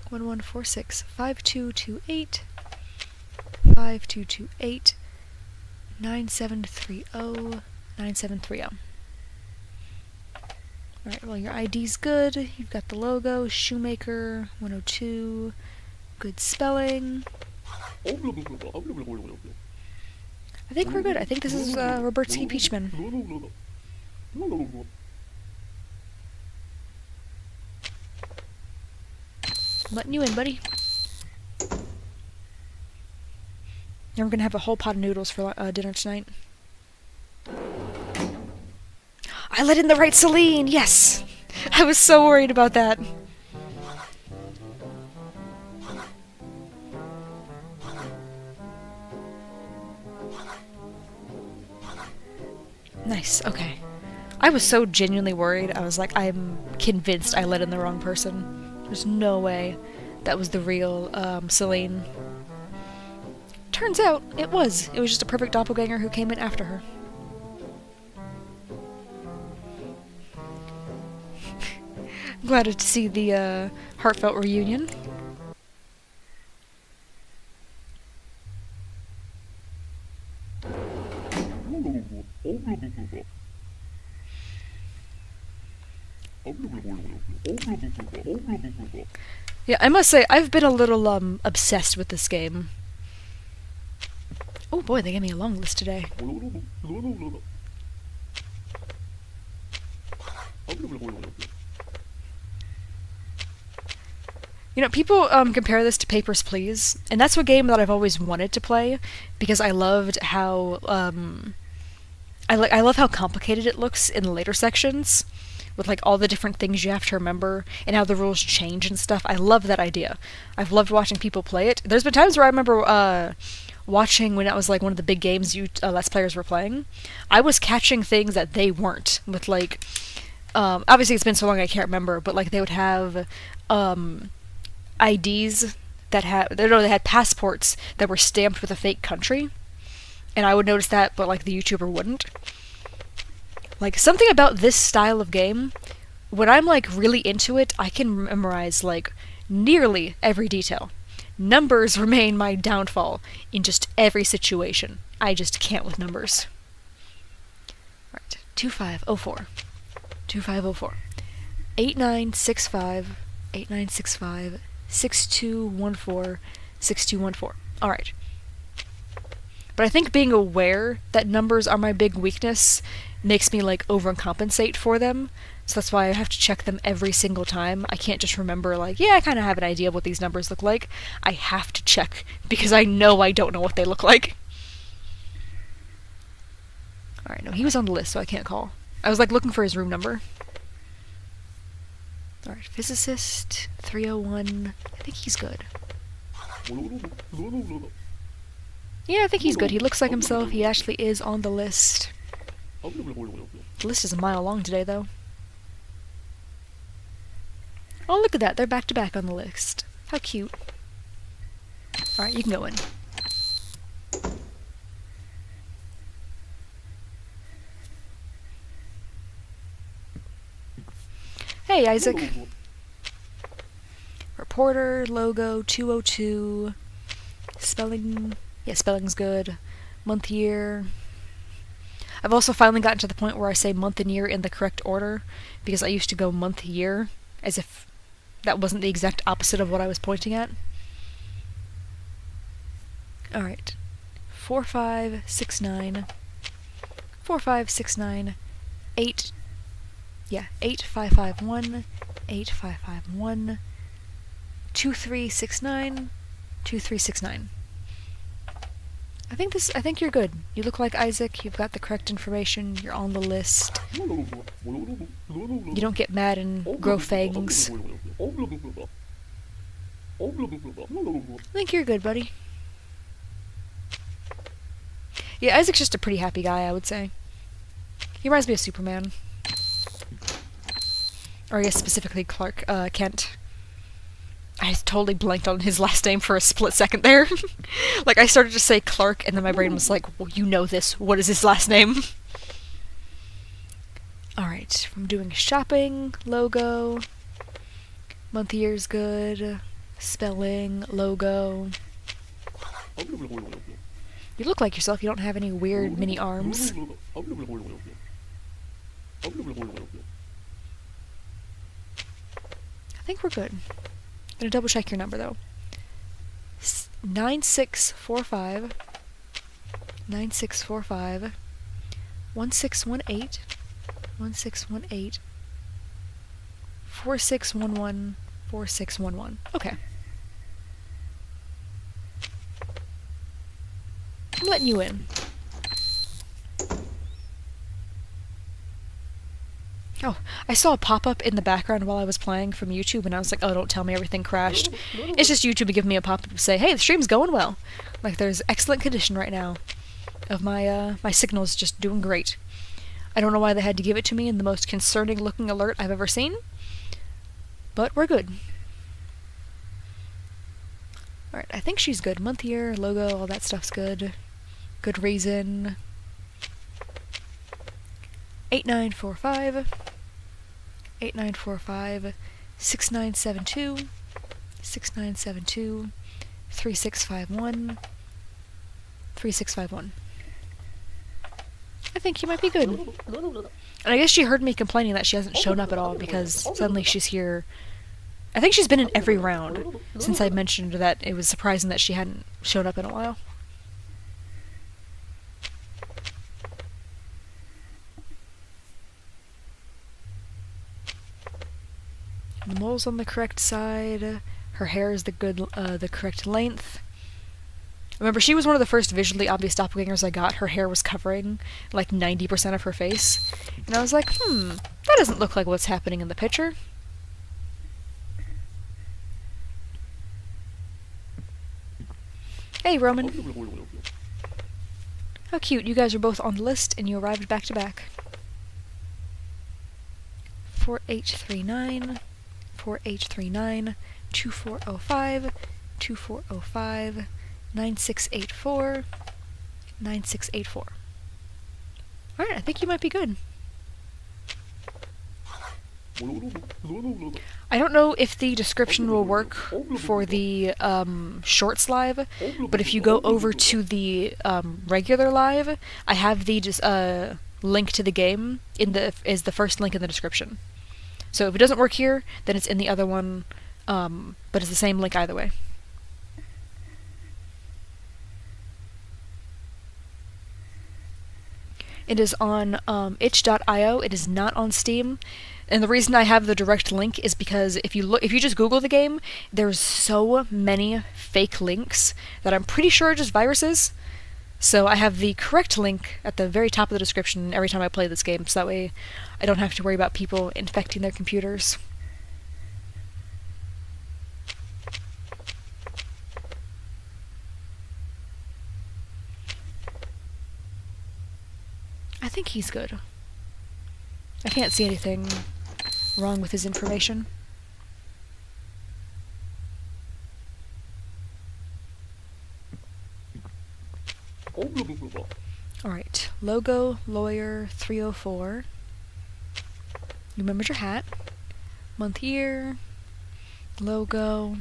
1146 5228 5228 9730 9730. Alright, well, your ID's good. You've got the logo, Shoemaker 102, good spelling. I think we're good. I think this is Robertsky Peachman. Letting you in, buddy. I'm gonna have a whole pot of noodles for dinner tonight. I let in the right Celine! Yes! I was so worried about that. Nice, okay. I was so genuinely worried. I was like, I'm convinced I let in the wrong person. There's no way that was the real Celine. Turns out, it was. It was just a perfect doppelganger who came in after her. Glad to see the heartfelt reunion. Yeah, I must say, I've been a little, obsessed with this game. Oh boy, they gave me a long list today. You know, people compare this to Papers, Please, and that's a game that I've always wanted to play, because I loved how, I love how complicated it looks in the later sections, with like all the different things you have to remember, and how the rules change and stuff. I love that idea. I've loved watching people play it. There's been times where I remember, watching when it was like one of the big games Let's Players were playing, I was catching things that they weren't, with like, obviously it's been so long I can't remember, but like they would have, IDs that they had passports that were stamped with a fake country, and I would notice that, but like the YouTuber wouldn't. Like, something about this style of game, when I'm like really into it, I can memorize like nearly every detail. Numbers remain my downfall in just every situation. I just can't with numbers. Alright, 2504. 2504. 8965 8965 6214 6214. Alright. But I think being aware that numbers are my big weakness makes me like overcompensate for them. So that's why I have to check them every single time. I can't just remember like, yeah, I kind of have an idea of what these numbers look like. I have to check because I know I don't know what they look like. Alright, no, he was on the list, so I can't call. I was like looking for his room number. Alright, physicist, 301. I think he's good. Yeah, I think he's good. He looks like himself. He actually is on the list. The list is a mile long today, though. Oh, look at that. They're back to back on the list. How cute. Alright, you can go in. Hey, Isaac. Reporter, logo, 202. Spelling... Yeah, spelling's good. Month, year. I've also finally gotten to the point where I say month and year in the correct order, because I used to go month, year, as if that wasn't the exact opposite of what I was pointing at. Alright. 4569. 4569. 8. Yeah, 8551. 8551. 2369. 2369. I think you're good. You look like Isaac, you've got the correct information, you're on the list. You don't get mad and grow fangs. I think you're good, buddy. Yeah, Isaac's just a pretty happy guy, I would say. He reminds me of Superman. Or I guess specifically Kent. I totally blanked on his last name for a split second there. Like, I started to say Clark, and then my brain was like, well, you know this. What is his last name? Alright, I'm doing shopping, logo, month, year's good, spelling, logo. You look like yourself, you don't have any weird mini arms. I think we're good. I'm gonna double check your number though. 9645 9645 1618 1618 4611 4611. Okay. I'm letting you in. Oh, I saw a pop-up in the background while I was playing from YouTube, and I was like, oh, don't tell me everything crashed. It's just YouTube giving me a pop-up to say, hey, the stream's going well. Like, there's excellent condition right now of my signal's just doing great. I don't know why they had to give it to me in the most concerning-looking alert I've ever seen, but we're good. Alright, I think she's good. Month, year, logo, all that stuff's good. Good reason. 8945 8945 6972 6972 3651 3651. I think you might be good. And I guess she heard me complaining that she hasn't shown up at all because suddenly she's here. I think she's been in every round since I mentioned that it was surprising that she hadn't shown up in a while. The mole's on the correct side. Her hair is the correct length. Remember, she was one of the first visually obvious doppelgangers I got. Her hair was covering like 90% of her face. And I was like, that doesn't look like what's happening in the picture. Hey, Roman. How cute. You guys are both on the list and you arrived back to back. 4839. 4839, 2405, 2405, 9684, 9684. Alright, I think you might be good. I don't know if the description will work for the shorts live, but if you go over to the regular live, I have the link to the game is the first link in the description. So if it doesn't work here, then it's in the other one, but it's the same link either way. It is on itch.io. It is not on Steam. And the reason I have the direct link is because if you just Google the game, there's so many fake links that I'm pretty sure are just viruses. So I have the correct link at the very top of the description every time I play this game, so that way I don't have to worry about people infecting their computers. I think he's good. I can't see anything wrong with his information. Alright, logo, lawyer, 304. You remembered your hat. Month, year, logo.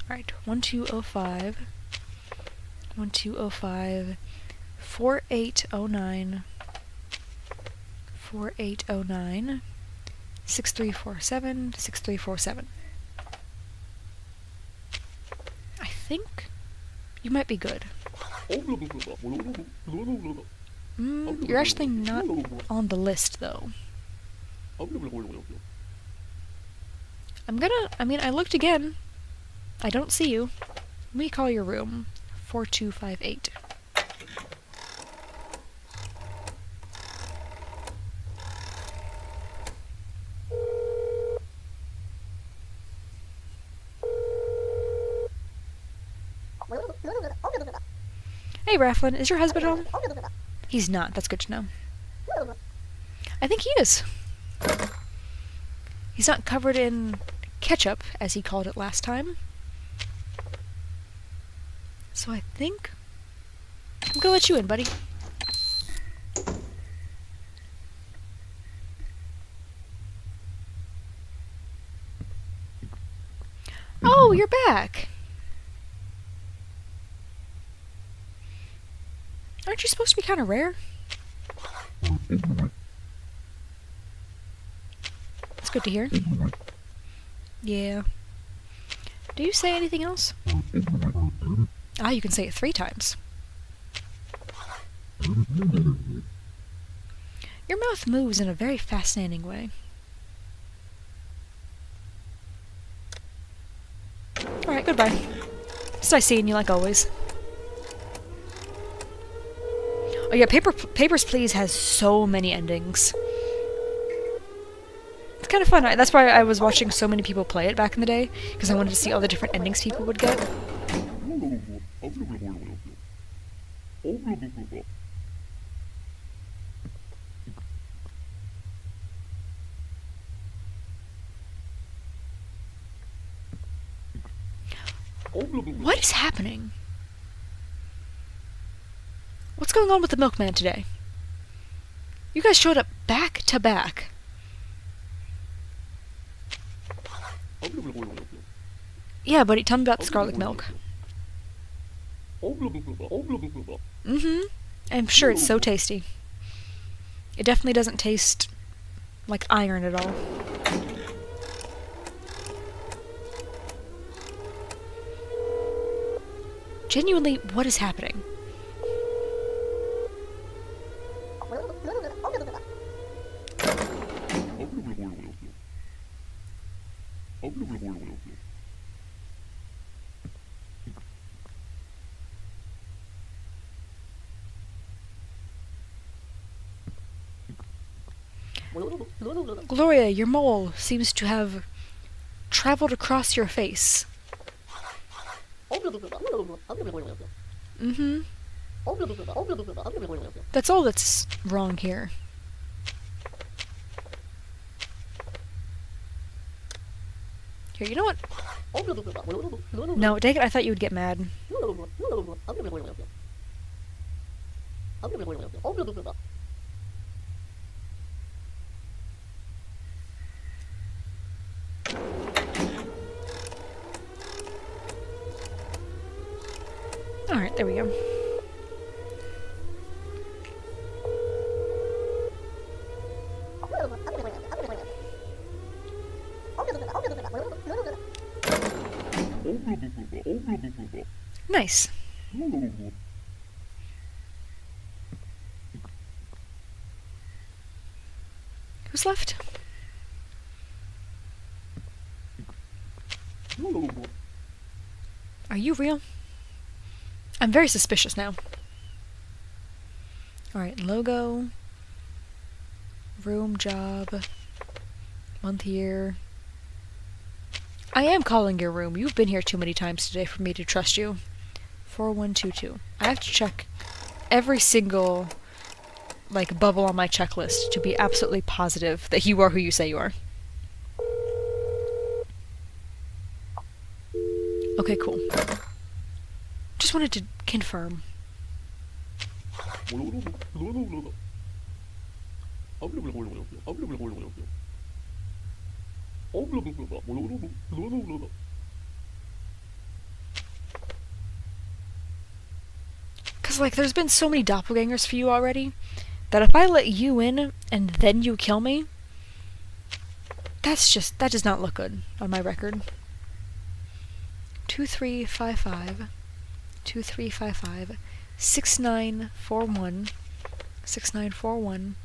Alright, 1205. 1205. 4809. 4809. 6347. 6347. I think you might be good. You're actually not on the list, though. I looked again. I don't see you. Let me call your room. 4258. Hey, Rafflin, is your husband home? He's not. That's good to know. I think he is. He's not covered in ketchup, as he called it last time. So I think I'm gonna let you in, buddy. Oh, you're back. Aren't you supposed to be kind of rare? That's good to hear. Yeah. Do you say anything else? Ah, you can say it 3 times. Your mouth moves in a very fascinating way. Alright, goodbye. It's nice seeing you like always. Oh yeah, Papers, Please has so many endings. It's kind of fun. That's why I was watching so many people play it back in the day, because I wanted to see all the different endings people would get. What is happening? What's going on with the milkman today? You guys showed up back to back. Yeah, buddy, tell me about the scarlet milk. Mm-hmm. I'm sure it's so tasty. It definitely doesn't taste like iron at all. Genuinely, what is happening? Gloria, your mole seems to have traveled across your face. Mm-hmm. That's all that's wrong here. Here, you know what? No, dang it, I thought you would get mad. Alright, there we go. Nice. Who's left? Are you real? I'm very suspicious now. Alright, logo. Room, job. Month, year. I am calling your room. You've been here too many times today for me to trust you. 4122. I have to check every single, bubble on my checklist to be absolutely positive that you are who you say you are. Okay, cool. Just wanted to confirm. Because, there's been so many doppelgangers for you already, that if I let you in and then you kill me, that does not look good on my record. 2355. 2355. 6941 6941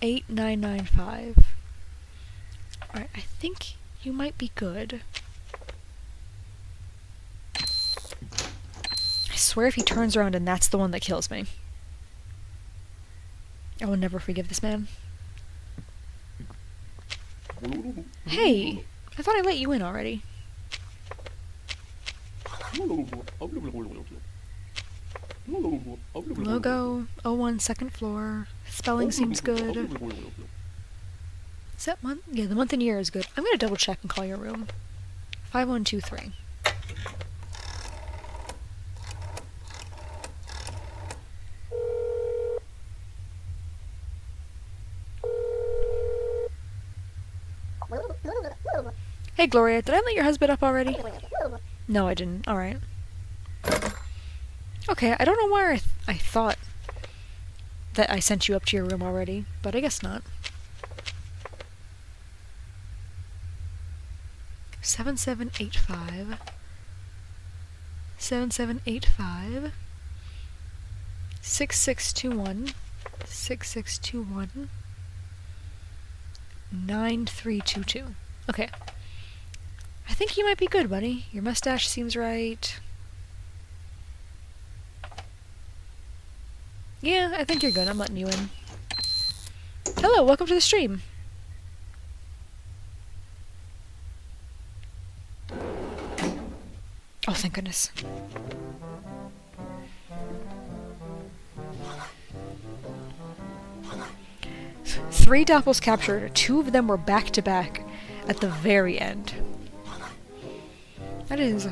8995. Alright, I think you might be good. I swear if he turns around and that's the one that kills me, I will never forgive this man. Hey! I thought I let you in already. Logo, 01, second floor. Spelling seems good. Is that month? Yeah, the month and year is good. I'm gonna double check and call your room. 5123. Hey Gloria, did I let your husband up already? No, I didn't. Alright. Okay, I don't know why I thought that I sent you up to your room already, but I guess not. 7785 7785 6621 6621 9322. Okay. I think you might be good, buddy. Your mustache seems right. Yeah, I think you're good. I'm letting you in. Hello, welcome to the stream. Oh, thank goodness. Three doppels captured. 2 of them were back to back at the very end. That is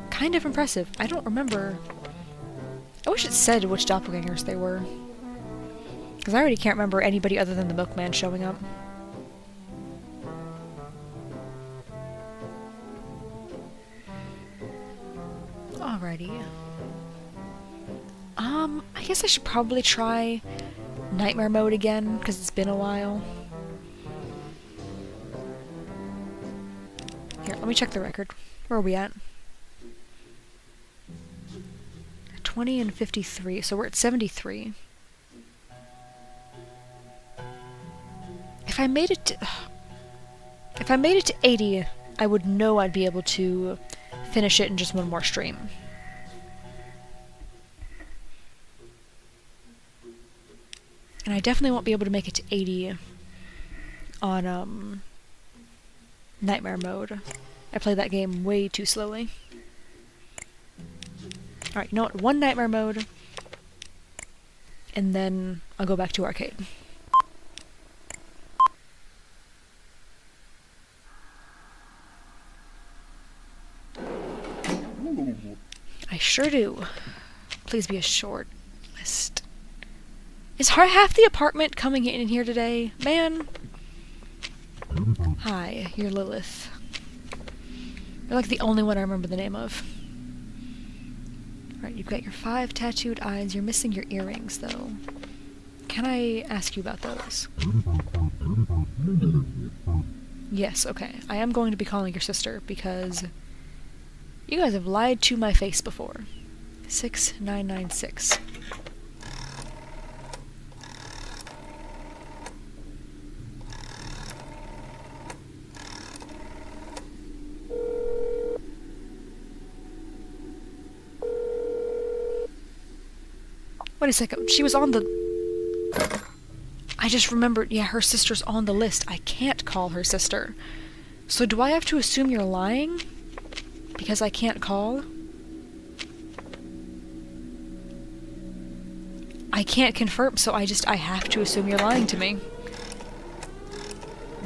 kind of impressive. I don't remember. I wish it said which doppelgangers they were, because I already can't remember anybody other than the milkman showing up. Alrighty. I guess I should probably try nightmare mode again, because it's been a while. Here, let me check the record. Where are we at? 20 and 53, so we're at 73. If I made it to 80, I would know I'd be able to finish it in just one more stream. And I definitely won't be able to make it to 80 on nightmare mode. I play that game way too slowly. Alright, you know what? 1 nightmare mode, and then I'll go back to arcade. I sure do. Please be a short list. Is half the apartment coming in here today? Man. Hi, you're Lilith. You're like the only one I remember the name of. Alright, you've got your 5 tattooed eyes. You're missing your earrings, though. Can I ask you about those? Yes, okay. I am going to be calling your sister, because you guys have lied to my face before. 6996. Wait a second, she was on the... I just remembered, yeah, her sister's on the list. I can't call her sister. So do I have to assume you're lying? Because I can't call? I can't confirm, so I have to assume you're lying to me.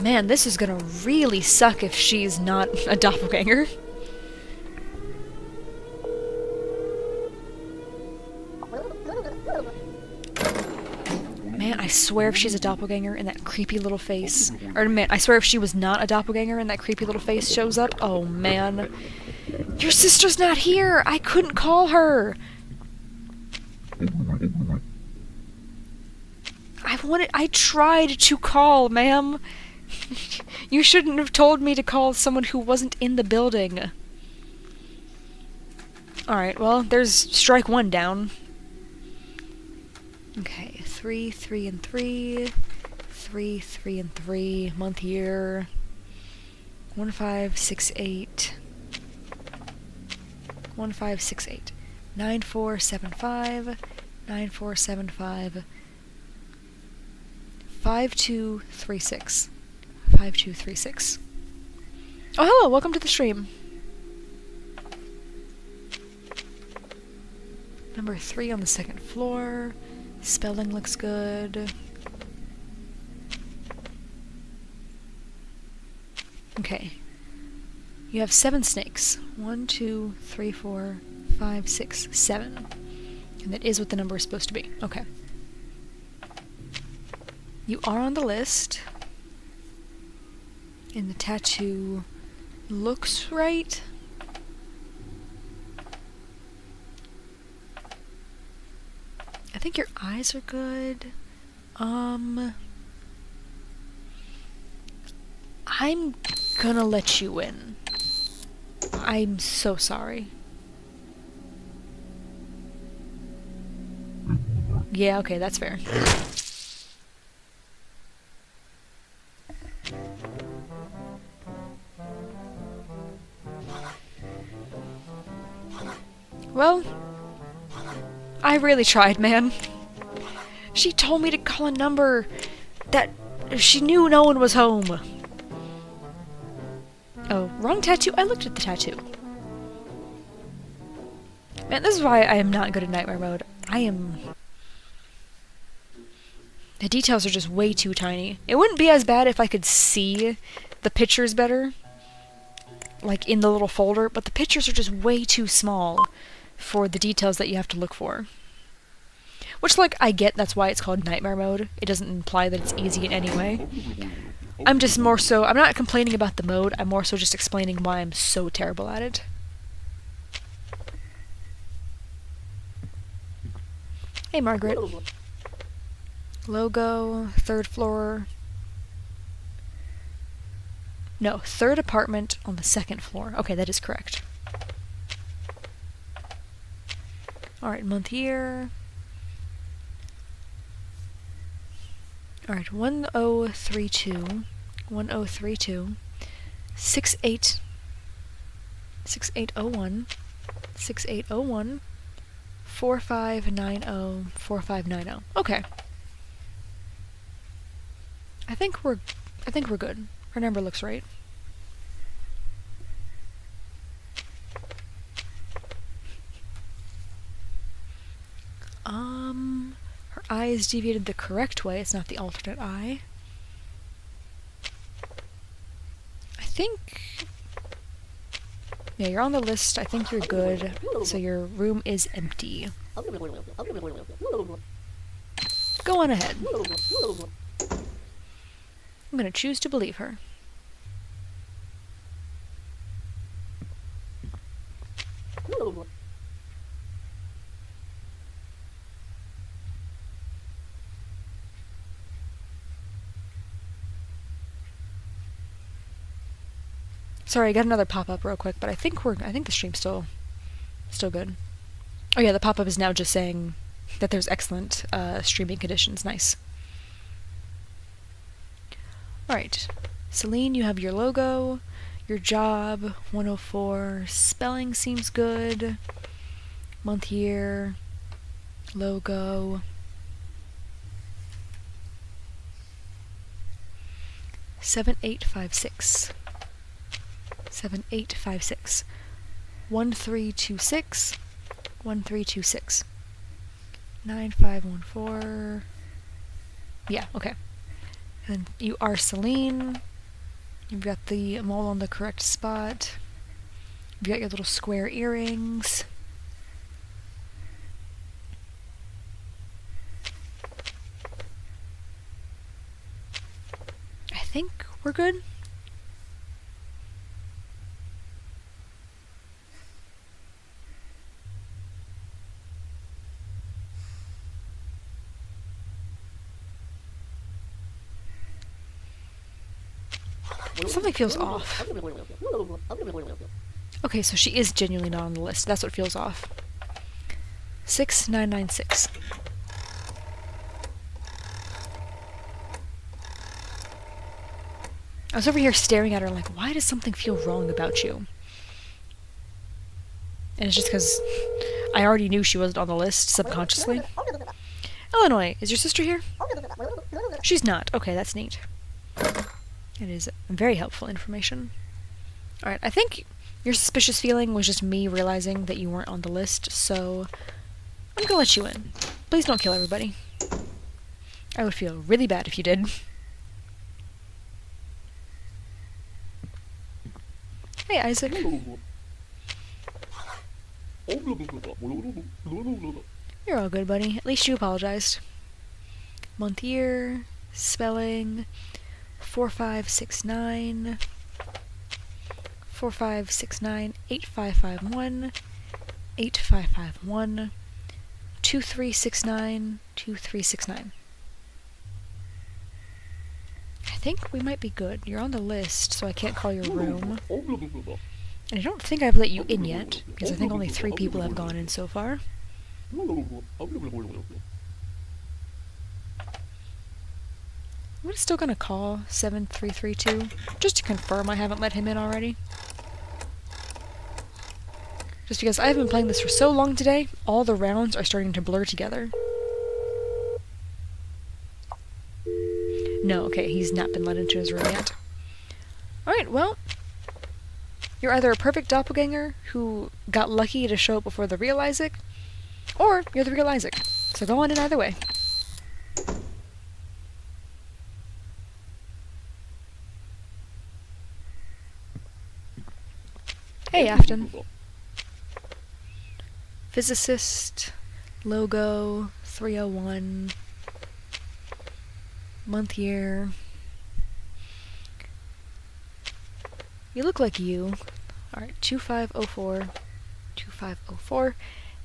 Man, this is gonna really suck if she's not a doppelganger. Man, I swear if she's a doppelganger and that creepy little face... Or, man, I swear if she was not a doppelganger and that creepy little face shows up... Oh, man. Your sister's not here! I couldn't call her! I tried to call, ma'am! You shouldn't have told me to call someone who wasn't in the building. Alright, well, there's strike 1 down. Okay, 3, 3, and 3. 3, 3, and 3. Month, year. 1, 5, 6, 8. 1, 5, 6, 8. 9, 4, 7, 5. 9, 4, 7, 5. 5, 2, 3, 6. 5, 2, 3, 6. Oh, hello! Welcome to the stream. Number 3 on the second floor. Spelling looks good. Okay. You have 7 snakes. 1, 2, 3, 4, 5, 6, 7. And that is what the number is supposed to be. Okay. You are on the list. And the tattoo looks right. I think your eyes are good. I'm gonna let you in. I'm so sorry. Yeah, okay, that's fair. Well, I really tried, man. She told me to call a number that she knew no one was home. Oh, wrong tattoo? I looked at the tattoo. Man, this is why I am not good at nightmare mode. The details are just way too tiny. It wouldn't be as bad if I could see the pictures better, like in the little folder, but the pictures are just way too small for the details that you have to look for. Which, like, I get that's why it's called nightmare mode. It doesn't imply that it's easy in any way. I'm just more so, I'm not complaining about the mode, I'm more so just explaining why I'm so terrible at it. Hey, Margaret. Logo, 3rd floor. No, 3rd apartment on the 2nd floor. Okay, that is correct. Alright, month, year. Alright, 1032. 1032. 68. 6801. 6801. 4590. 4590. Okay. I think we're good. Her number looks right. Her eye is deviated the correct way. It's not the alternate eye. I think... Yeah, you're on the list. I think you're good. So your room is empty. Go on ahead. I'm gonna choose to believe her. Sorry, I got another pop-up real quick, but I think the stream's still good. Oh yeah, the pop-up is now just saying that there's excellent streaming conditions. Nice. Alright. Celine, you have your logo, your job, 104, spelling seems good, month, year, logo. 7856. 7856. 1326. 1326. 9514. Yeah, okay. And you are Celine. You've got the mole on the correct spot. You've got your little square earrings. I think we're good. Something feels off. Okay, so she is genuinely not on the list. That's what feels off. 6996. I was over here staring at her like, why does something feel wrong about you? And it's just because I already knew she wasn't on the list subconsciously. Illinois, is your sister here? She's not. Okay, that's neat. It is very helpful information. Alright, I think your suspicious feeling was just me realizing that you weren't on the list, so I'm gonna let you in. Please don't kill everybody. I would feel really bad if you did. Hey, Isaac. You're all good, buddy. At least you apologized. Month, year, spelling, 4569, 4569, 8551, 8551, 2369, 2369. I think we might be good. You're on the list, so I can't call your room. And I don't think I've let you in yet, because I think only 3 people have gone in so far. I'm still gonna call 7332, just to confirm I haven't let him in already. Just because I've been playing this for so long today, all the rounds are starting to blur together. No, okay, he's not been let into his room yet. Alright, well, you're either a perfect doppelganger who got lucky to show up before the real Isaac, or you're the real Isaac. So go on in either way. Hey, Afton. Physicist, logo, 301, month, year. You look like you. Alright, 2504, 2504,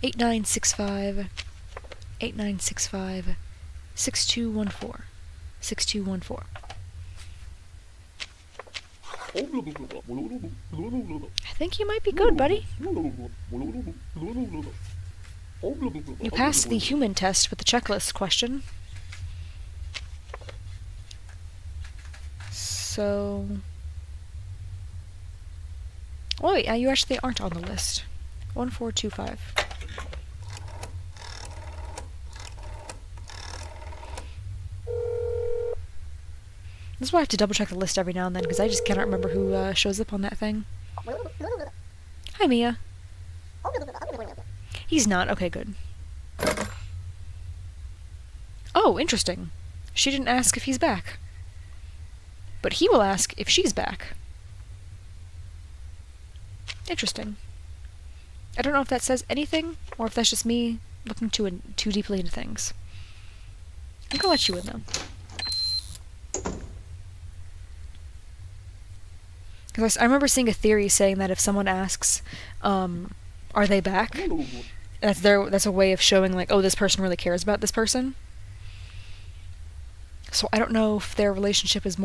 8965, 8965, 6214, 6214. I think you might be good, buddy. You passed the human test with the checklist question. So... oh wait, you actually aren't on the list. 1425. This is why I have to double check the list every now and then, because I just cannot remember who shows up on that thing. Hi, Mia. He's not. Okay, good. Oh, interesting. She didn't ask if he's back. But he will ask if she's back. Interesting. I don't know if that says anything, or if that's just me looking too deeply into things. I'm gonna let you in, though. Because I remember seeing a theory saying that if someone asks, are they back? That's a way of showing, like, oh, this person really cares about this person. So I don't know if their relationship is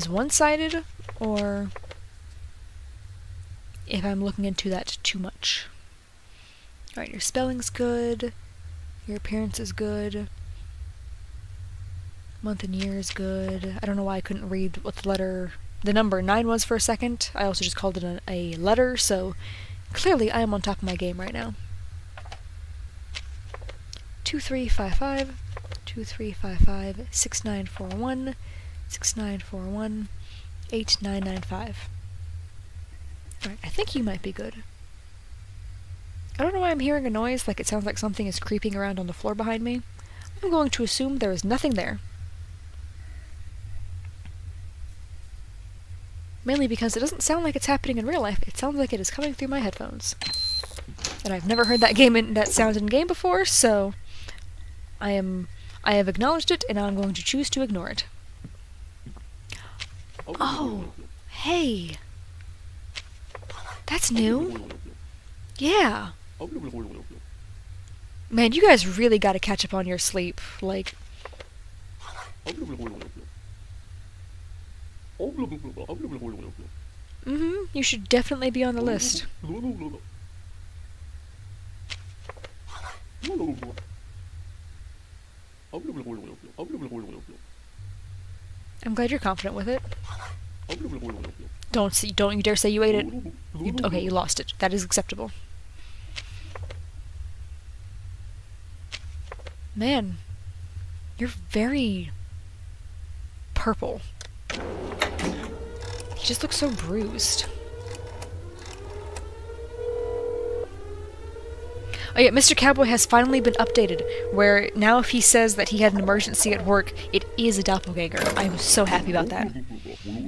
one-sided, or if I'm looking into that too much. Alright, your spelling's good, your appearance is good, month and year is good. I don't know why I couldn't read what the number 9 was for a second. I also just called it a letter, so clearly I am on top of my game right now. 2355, 2355, 6941, 6941, 8995. Alright, I think you might be good. I don't know why I'm hearing a noise like it sounds like something is creeping around on the floor behind me. I'm going to assume there is nothing there. Mainly because it doesn't sound like it's happening in real life, it sounds like it is coming through my headphones. And I've never heard that sound in game before, so I have acknowledged it, and now I'm going to choose to ignore it. Oh, hey. That's new. Yeah. Man, you guys really gotta catch up on your sleep, like... you should definitely be on the list. I'm glad you're confident with it. Don't you dare say you ate it. Okay, you lost it. That is acceptable. Man, you're very purple. He just looks so bruised. Oh yeah, Mr. Cowboy has finally been updated, where now if he says that he had an emergency at work, it is a doppelganger. I'm so happy about that.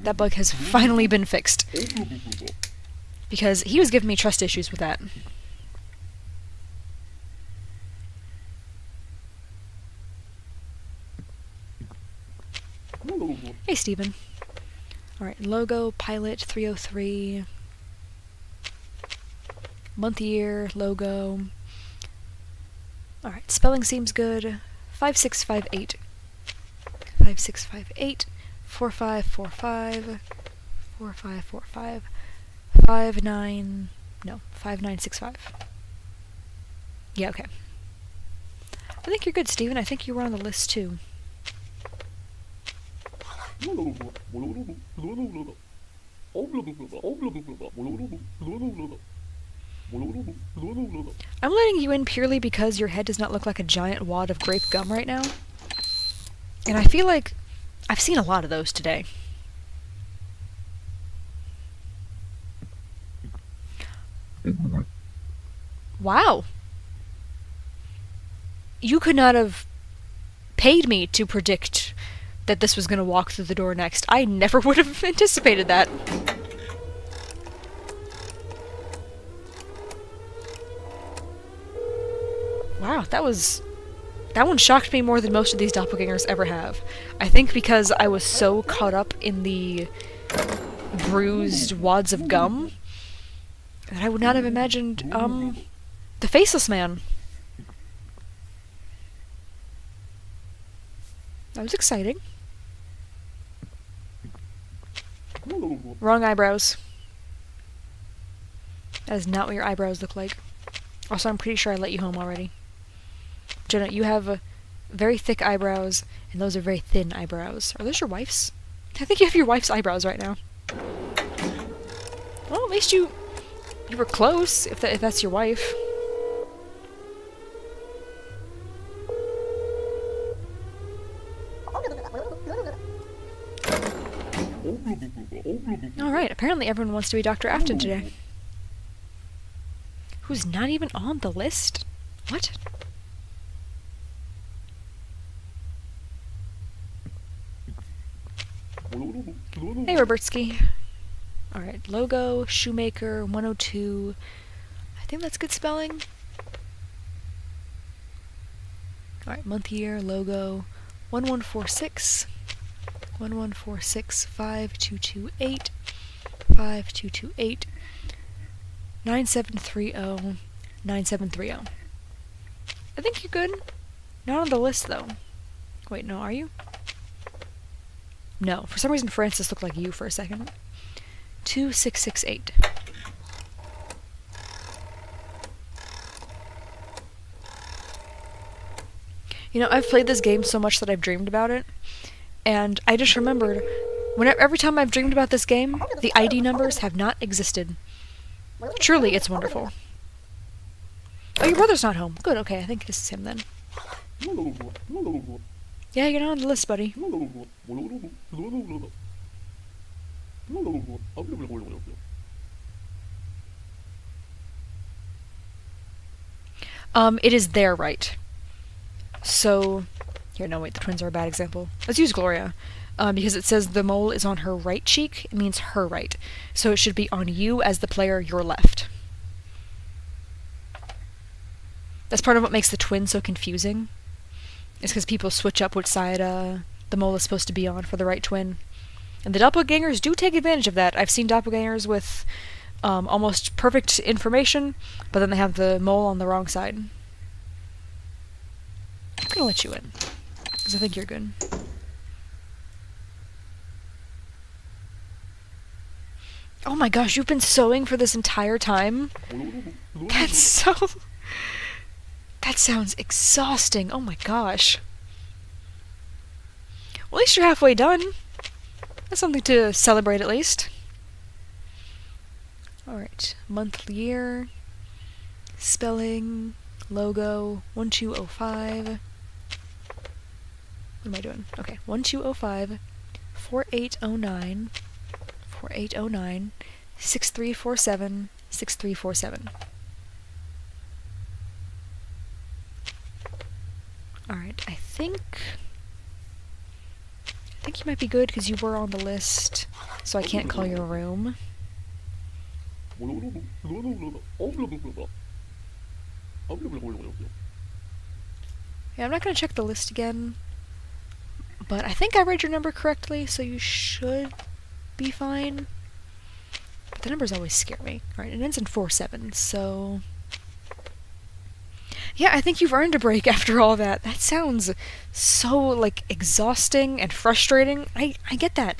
That bug has finally been fixed. Because he was giving me trust issues with that. Hey, Steven. Alright, logo, pilot, 303. Month, year, logo. Alright, spelling seems good. 5658. 5658. 4545. 4545. 5965. Yeah, okay. I think you're good, Steven. I think you were on the list too. I'm letting you in purely because your head does not look like a giant wad of grape gum right now. And I feel like I've seen a lot of those today. Wow. You could not have paid me to predict that this was going to walk through the door next. I never would have anticipated that. Wow, that one shocked me more than most of these doppelgangers ever have. I think because I was so caught up in the bruised wads of gum that I would not have imagined, the faceless man. That was exciting. Wrong eyebrows. That is not what your eyebrows look like. Also, I'm pretty sure I let you home already. Jenna, you have very thick eyebrows, and those are very thin eyebrows. Are those your wife's? I think you have your wife's eyebrows right now. Well, at least you were close, if that's your wife. Alright, apparently everyone wants to be Dr. Afton today. Who's not even on the list? What? Hey, Robertsky. Alright, logo, shoemaker, 102. I think that's good spelling. Alright, month, year, logo, 1146. 1146 5228 5228 9730 9730. I think you're good. Not on the list though. Wait, no, are you? No, for some reason Francis looked like you for a second. 2668. You know, I've played this game so much that I've dreamed about it. And I just remembered, every time I've dreamed about this game, the ID numbers have not existed. Truly, it's wonderful. Oh, your brother's not home. Good, okay, I think this is him then. Yeah, you're not on the list, buddy. It is their right. So... Here, no, wait, the twins are a bad example. Let's use Gloria. Because it says the mole is on her right cheek, it means her right. So it should be on you as the player, your left. That's part of what makes the twin so confusing. It's because people switch up which side the mole is supposed to be on for the right twin. And the doppelgangers do take advantage of that. I've seen doppelgangers with almost perfect information, but then they have the mole on the wrong side. I'm gonna let you in. Because I think you're good. Oh my gosh, you've been sewing for this entire time? That's so... That sounds exhausting. Oh my gosh. Well, at least you're halfway done. That's something to celebrate at least. Alright, month, year, spelling, logo, 1205. What am I doing? Okay, 1205, 4809, 4809, 6347, 6347. Alright, I think you might be good because you were on the list, so I can't call your room. Yeah, I'm not going to check the list again, but I think I read your number correctly, so you should be fine. But the numbers always scare me. Alright, it ends in 47, so... Yeah, I think you've earned a break after all that. That sounds so, like, exhausting and frustrating. I get that.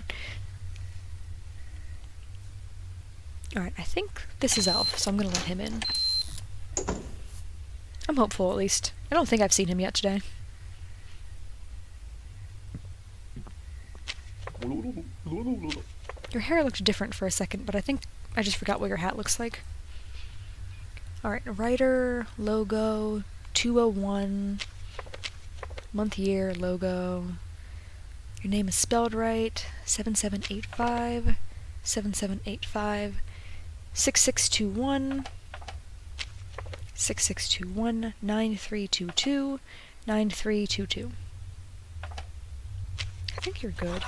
Alright, I think this is Elf, so I'm gonna let him in. I'm hopeful, at least. I don't think I've seen him yet today. Your hair looked different for a second, but I think I just forgot what your hat looks like. Alright, writer, logo, 201, month, year, logo. Your name is spelled right, 7785, 7785, 6621, 6621, 9322, 9322. I think you're good.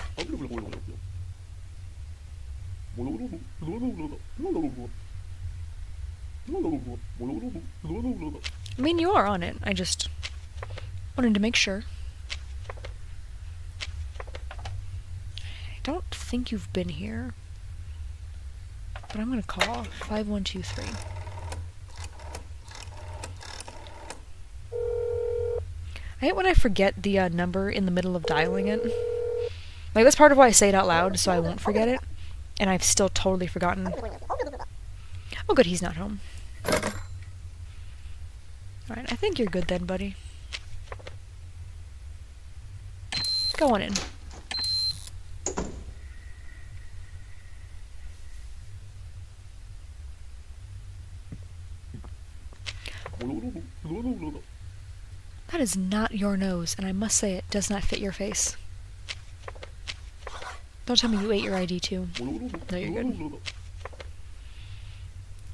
I mean, you are on it. I just wanted to make sure. I don't think you've been here, but I'm gonna call 5123. I hate when I forget the number in the middle of dialing it. Like, that's part of why I say it out loud, so I won't forget it. And I've still totally forgotten. Oh good, he's not home. Alright, I think you're good then, buddy. Go on in. That is not your nose, and I must say it does not fit your face. Don't tell me you ate your ID too. No, you're good.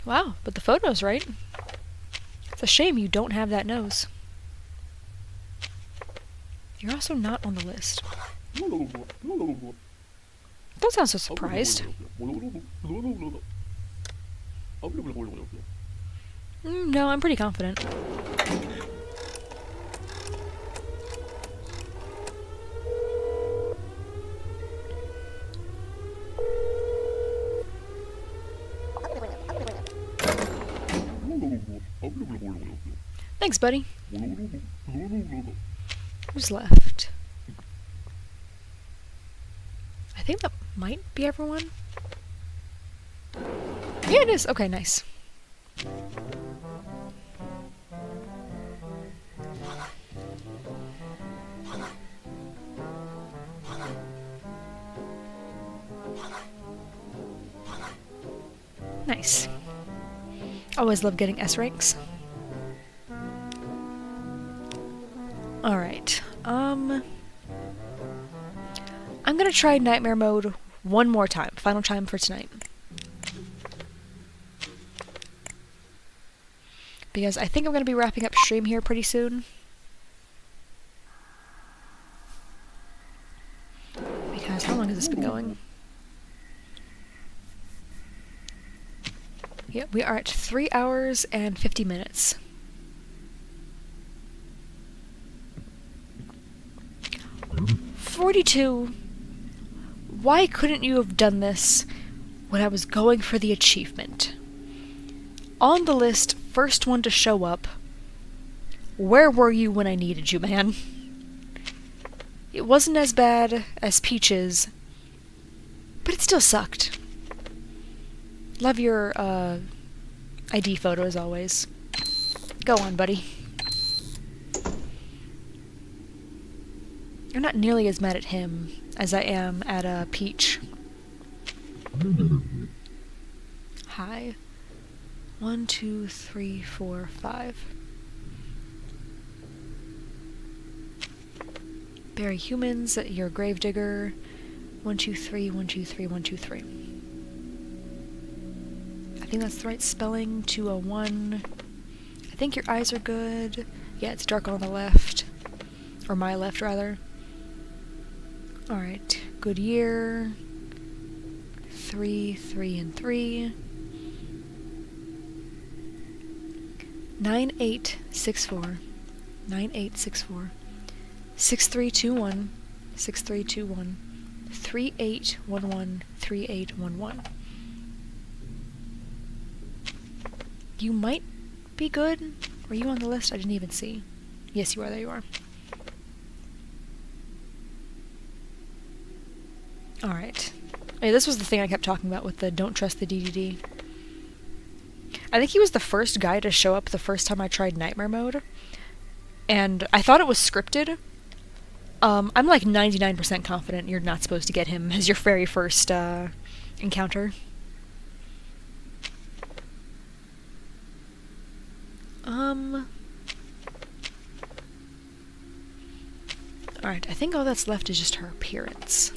Wow, but the photo's right. It's a shame you don't have that nose. You're also not on the list. Don't sound so surprised. No, I'm pretty confident. Thanks, buddy. Who's left? I think that might be everyone. Yeah, it is. Okay, nice. Nice. Always love getting S ranks. Alright, I'm gonna try nightmare mode one more time. Final time for tonight. Because I think I'm gonna be wrapping up stream here pretty soon. Because how long has this been going? Yeah, we are at 3 hours and 50 minutes. "42. Why couldn't you have done this when I was going for the achievement? On the list, first one to show up. Where were you when I needed you, man? It wasn't as bad as Peach's, but it still sucked. Love your, ID photo as always. Go on, buddy." You're not nearly as mad at him as I am at a peach. Hi. 1, 2, 3, 4, 5. Bury humans, you're a gravedigger. 1, 2, 3, 1, 2, 3, 1, 2, 3. I think that's the right spelling. 201. I think your eyes are good. Yeah, it's dark on the left. Or my left, rather. Alright. Good year. 3, 3, and 3. 9864. 9864. 6321. 6321. 3811. 3811. You might be good. Were you on the list? I didn't even see. Yes, you are. There you are. Alright. Hey, this was the thing I kept talking about with the don't trust the DDD. I think he was the first guy to show up the first time I tried Nightmare Mode. And I thought it was scripted. I'm like 99% confident you're not supposed to get him as your very first encounter. Alright, I think all that's left is just her appearance.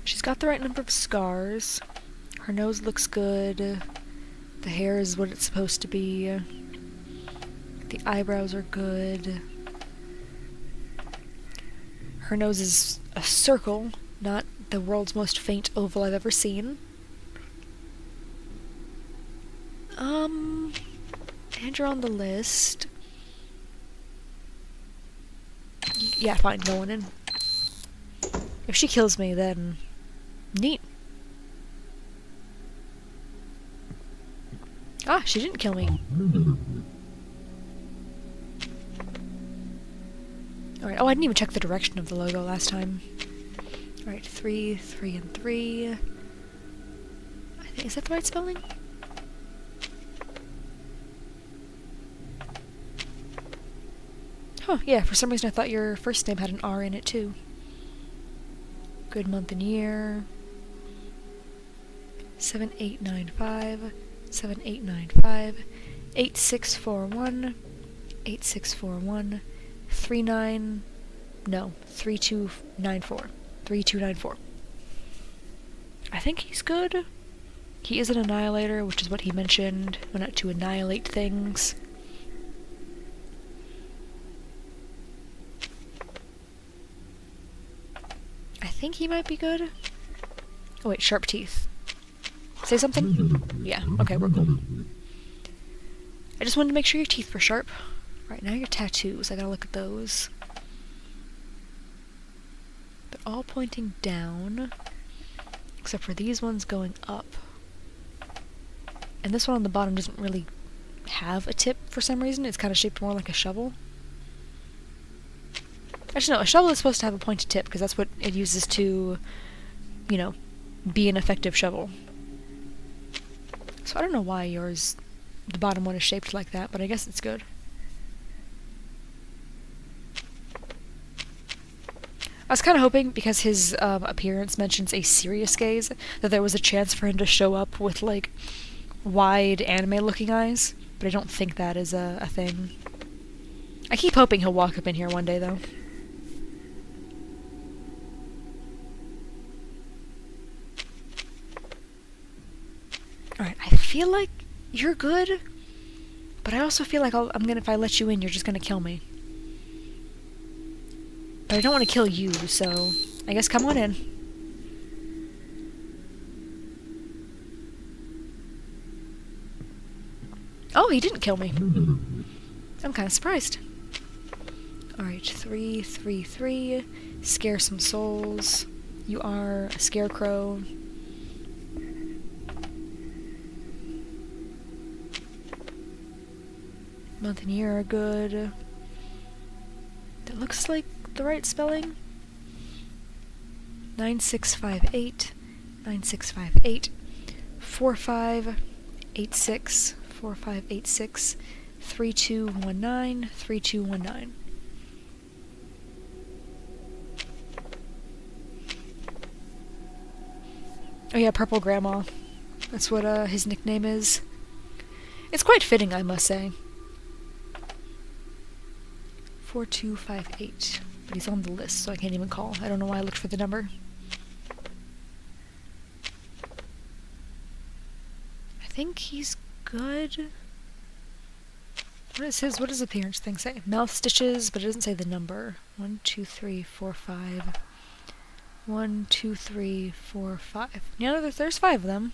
She's got the right number of scars. Her nose looks good. The hair is what it's supposed to be. The eyebrows are good. Her nose is a circle, not the world's most faint oval I've ever seen. And you're on the list. Yeah, fine, going in. If she kills me, then neat. Ah, she didn't kill me. Alright, oh, I didn't even check the direction of the logo last time. Alright, 3, 3, and 3. Is that the right spelling? Oh, yeah, for some reason I thought your first name had an R in it, too. Good month and year. 7895, 7895, 8641, 8641, 3294, 3294. I think he's good. He is an annihilator, which is what he mentioned, when to annihilate things. I think he might be good. Oh wait, sharp teeth. Say something? Yeah, okay, we're cool. I just wanted to make sure your teeth were sharp. Right, now your tattoos, I gotta look at those. They're all pointing down, except for these ones going up. And this one on the bottom doesn't really have a tip for some reason, it's kind of shaped more like a shovel. Actually no, a shovel is supposed to have a pointed tip, because that's what it uses to, you know, be an effective shovel. So I don't know why yours, the bottom one is shaped like that, but I guess it's good. I was kind of hoping, because his appearance mentions a serious gaze, that there was a chance for him to show up with, like, wide anime-looking eyes, but I don't think that is a thing. I keep hoping he'll walk up in here one day, though. Alright, I feel like you're good, but I also feel like if I let you in, you're just gonna kill me. But I don't want to kill you, so I guess come on in. Oh, he didn't kill me. I'm kind of surprised. Alright, 3, 3, 3. Scare some souls. You are a scarecrow. Month and year are good. That looks like the right spelling. 9658, 9658, 45, 86, 4586, 3219, 3219. Oh yeah, Purple Grandma. That's what his nickname is. It's quite fitting, I must say. 4258. But he's on the list, so I can't even call. I don't know why I looked for the number. I think he's good. What does the appearance thing say? Mouth stitches, but it doesn't say the number. 1, 2, 3, 4, 5. 1, 2, 3, 4, 5. Yeah, there's 5 of them.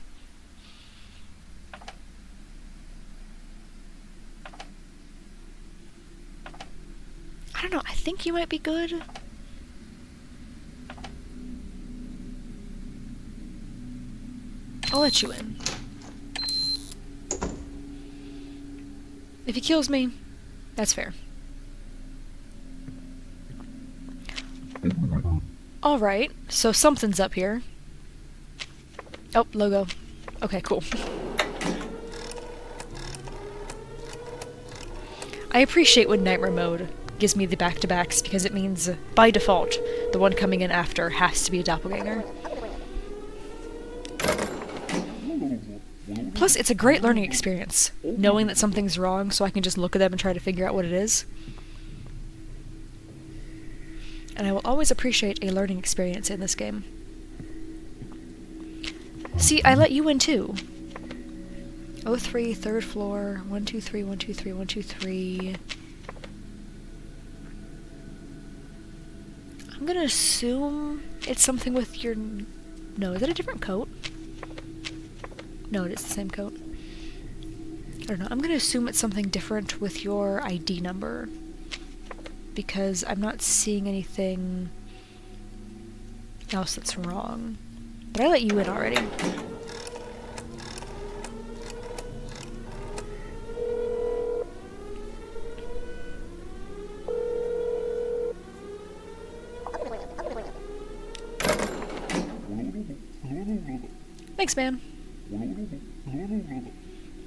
I don't know, I think you might be good. I'll let you in. If he kills me, that's fair. Alright, so something's up here. Oh, logo. Okay, cool. I appreciate when Nightmare Mode gives me the back-to-backs because it means, by default, the one coming in after has to be a doppelganger. Plus, it's a great learning experience, knowing that something's wrong so I can just look at them and try to figure out what it is. And I will always appreciate a learning experience in this game. See, I let you in too. 03, third floor, 123, 123, 123. I'm gonna assume it's something with your... No, is it a different coat? No, it is the same coat. I don't know. I'm gonna assume it's something different with your ID number. Because I'm not seeing anything else that's wrong. But I let you in already. Thanks, man.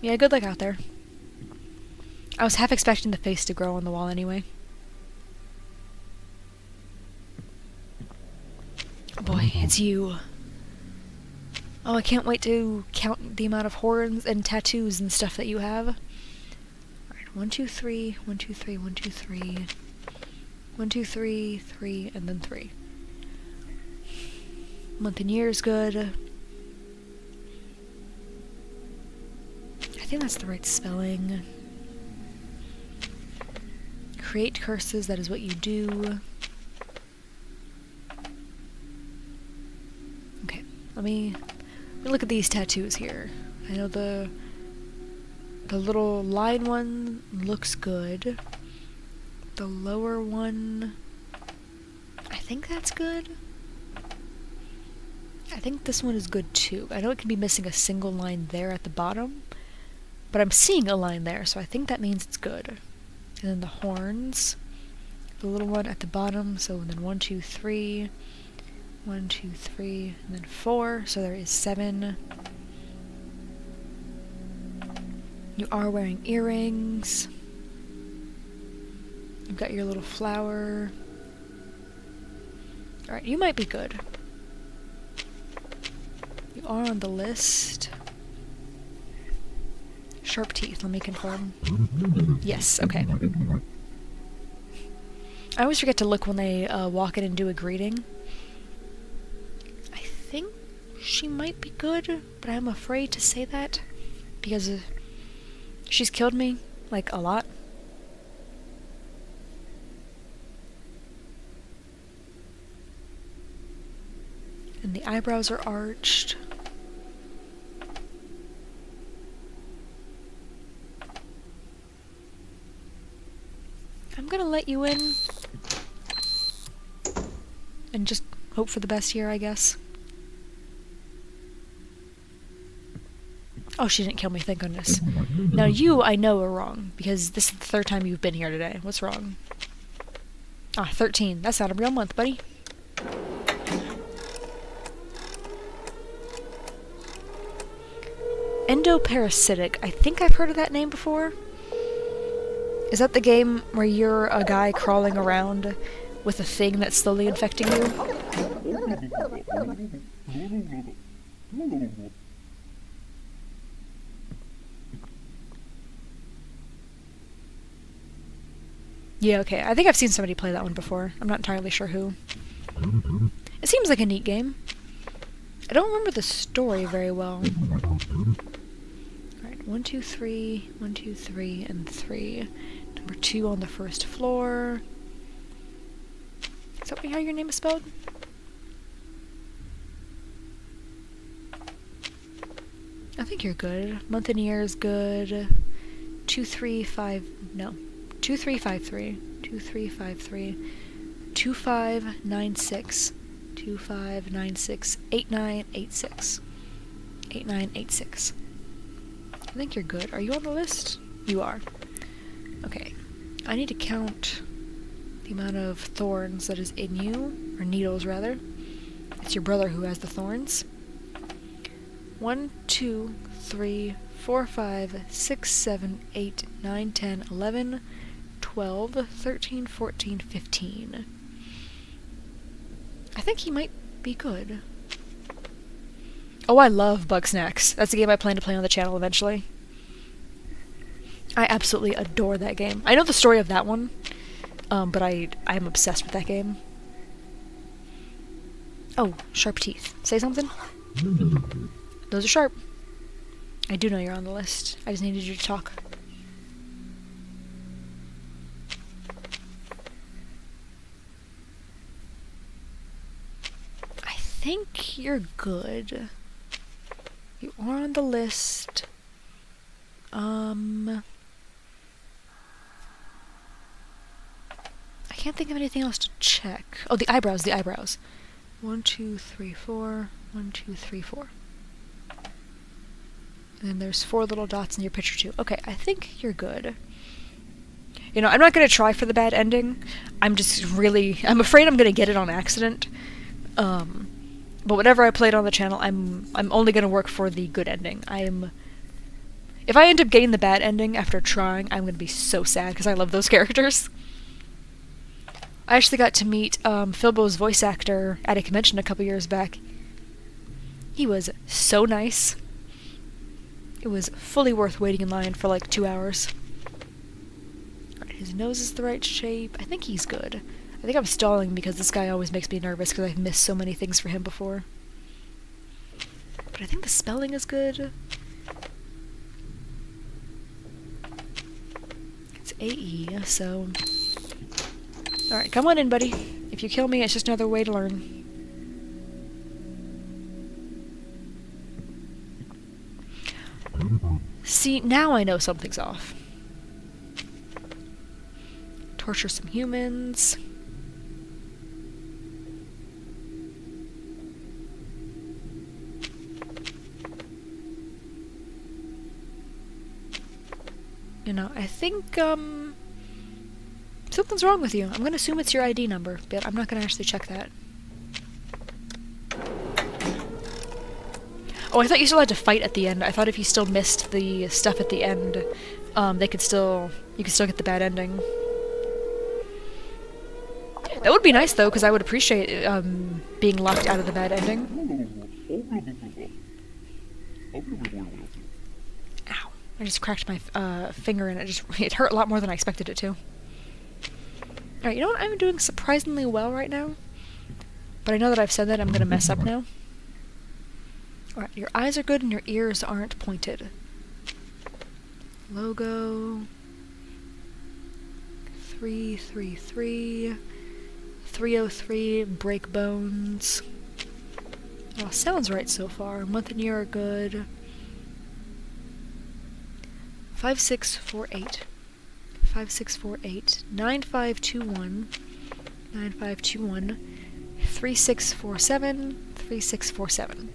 Yeah, good luck out there. I was half expecting the face to grow on the wall anyway. Oh boy, it's you. Oh, I can't wait to count the amount of horns and tattoos and stuff that you have. Alright, 1, 2, 3, 1, 2, 3, 1, 2, 3. 1, 2, 3, 3, and then 3. Month and year is good. I think that's the right spelling. Create curses, that is what you do. Okay, let me look at these tattoos here. I know the little line one looks good. The lower one, I think that's good. I think this one is good too. I know it can be missing a single line there at the bottom, but I'm seeing a line there, so I think that means it's good. And then the horns, the little one at the bottom, so then 1, 2, 3, 1, 2, 3, and then 4, so there is 7. You are wearing earrings. You've got your little flower. Alright, you might be good. You are on the list. Sharp teeth, let me confirm. Yes, okay. I always forget to look when they walk in and do a greeting. I think she might be good, but I'm afraid to say that because she's killed me, like, a lot. And the eyebrows are arched. I'm gonna let you in and just hope for the best here, I guess. Oh, she didn't kill me, thank goodness. Now you, I know, are wrong, because this is the 3rd time you've been here today. What's wrong? Ah, 13. That's not a real month, buddy. Endoparasitic. I think I've heard of that name before. Is that the game where you're a guy crawling around with a thing that's slowly infecting you? Yeah, okay. I think I've seen somebody play that one before. I'm not entirely sure who. It seems like a neat game. I don't remember the story very well. Alright, 1, 2, 3, 1, 2, 3, and 3. Number 2 on the first floor. Is that how your name is spelled? I think you're good. Month and year is good. 2, 3, 5... No. 2, 3, 5, 3. 2, 3, 5, 3. 2, 5, 9, 6. 2, 5, 9, 6. 8, 9, 8, 6. 8, 9, 8, 6. I think you're good. Are you on the list? You are. Okay. I need to count the amount of thorns that is in you. Or needles, rather. It's your brother who has the thorns. 1, 2, 3, 4, 5, 6, 7, 8, 9, 10, 11, 12, 13, 14, 15. I think he might be good. Oh, I love Bug Snacks. That's a game I plan to play on the channel eventually. I absolutely adore that game. I know the story of that one, but I'm obsessed with that game. Oh, sharp teeth. Say something? Those are sharp. I do know you're on the list. I just needed you to talk. I think you're good. You are on the list. I can't think of anything else to check. Oh, the eyebrows, the eyebrows. 1, 2, 3, 4. 1, 2, 3, 4. And there's 4 little dots in your picture too. Okay, I think you're good. You know, I'm not gonna try for the bad ending. I'm afraid I'm gonna get it on accident. But whenever I play it on the channel, I'm only gonna work for the good ending. If I end up getting the bad ending after trying, I'm gonna be so sad because I love those characters. I actually got to meet Philbo's voice actor at a convention a couple years back. He was so nice. It was fully worth waiting in line for like 2 hours. Alright, his nose is the right shape. I think he's good. I think I'm stalling because this guy always makes me nervous because I've missed so many things for him before. But I think the spelling is good. It's AE, so... Alright, come on in, buddy. If you kill me, it's just another way to learn. See, now I know something's off. Torture some humans. You know, I think, something's wrong with you. I'm gonna assume it's your ID number, but I'm not gonna actually check that. Oh, I thought you still had to fight at the end. I thought if you still missed the stuff at the end, you could still get the bad ending. That would be nice, though, because I would appreciate being locked out of the bad ending. Ow. I just cracked my finger and it hurt a lot more than I expected it to. Alright, you know what? I'm doing surprisingly well right now. But I know that I've said that I'm gonna mess up now. Alright, your eyes are good and your ears aren't pointed. Logo... 333... 303, break bones. Well, sounds right so far. Month and year are good. 5648. 5648. 9521. 9521. 3647. 3647.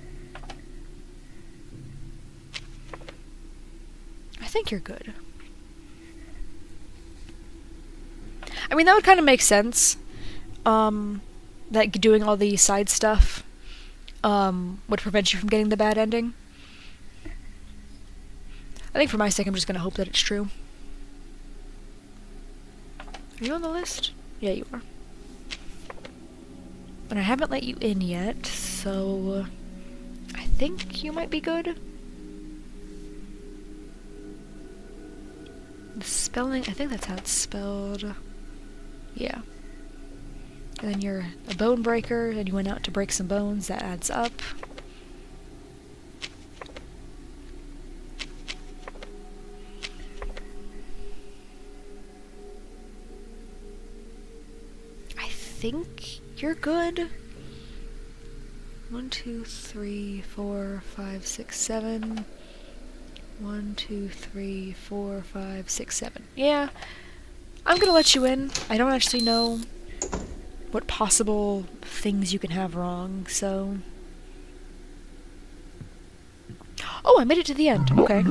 I think you're good. I mean, that would kind of make sense. That doing all the side stuff would prevent you from getting the bad ending. I think for my sake, I'm just gonna hope that it's true. Are you on the list? Yeah, you are. And I haven't let you in yet, so I think you might be good. The spelling, I think that's how it's spelled. Yeah. And then you're a bone breaker, and you went out to break some bones, that adds up. I think you're good. 1, 2, 3, 4, 5, 6, 7. 1, 2, 3, 4, 5, 6, 7. Yeah, I'm gonna let you in. I don't actually know what possible things you can have wrong, so... Oh, I made it to the end. Okay.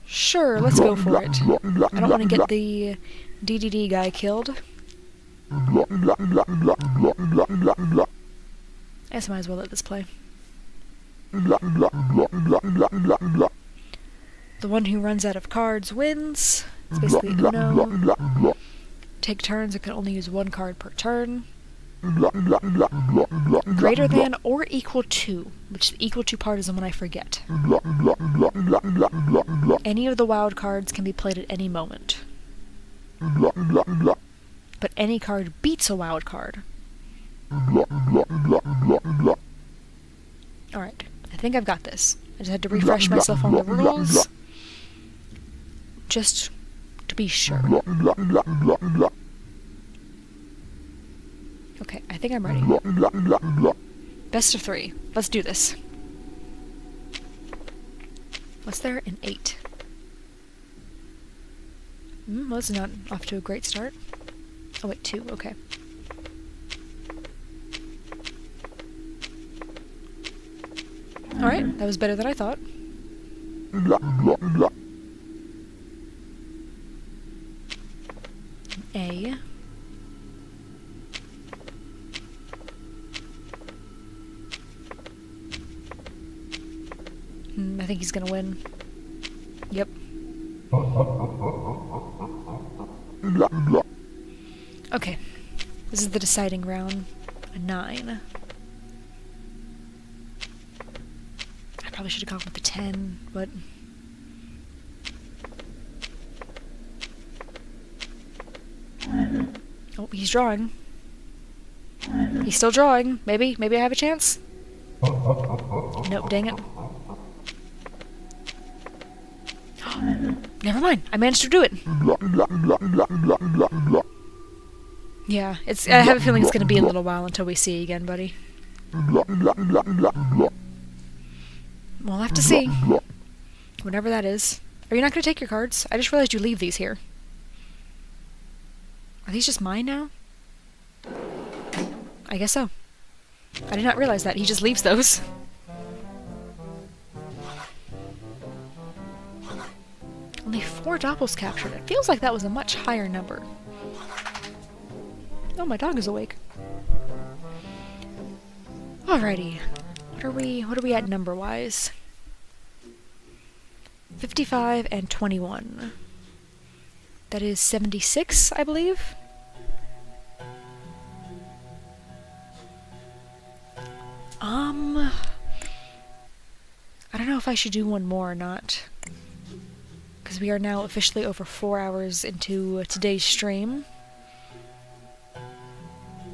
Sure, let's go for it. I don't want to get the DDD guy killed. I guess I might as well let this play. The one who runs out of cards wins. It's basically Uno. Take turns, it can only use one card per turn. Greater than or equal to, which the equal to part is the one I forget. Any of the wild cards can be played at any moment. But any card beats a wild card. Alright, I think I've got this. I just had to refresh myself on the rules. Just to be sure. Okay, I think I'm ready. Best of 3. Let's do this. What's there? An 8. Well, it's not off to a great start. Oh wait, 2, okay. Alright, that was better than I thought. A. I think he's gonna win. Yep. Okay. This is the deciding round. A 9. I probably should have gone with the 10, but... Oh, he's drawing. He's still drawing. Maybe I have a chance? Nope, dang it. Never mind, I managed to do it. Yeah, I have a feeling it's gonna be a little while until we see you again, buddy. We'll have to see. Whenever that is. Are you not gonna take your cards? I just realized you leave these here. Are these just mine now? I guess so. I did not realize that. He just leaves those. Only 4 doppels captured. It feels like that was a much higher number. Oh, my dog is awake. Alrighty. What are we at number-wise? 55 and 21. That is 76, I believe. I don't know if I should do one more or not. Because we are now officially over 4 hours into today's stream.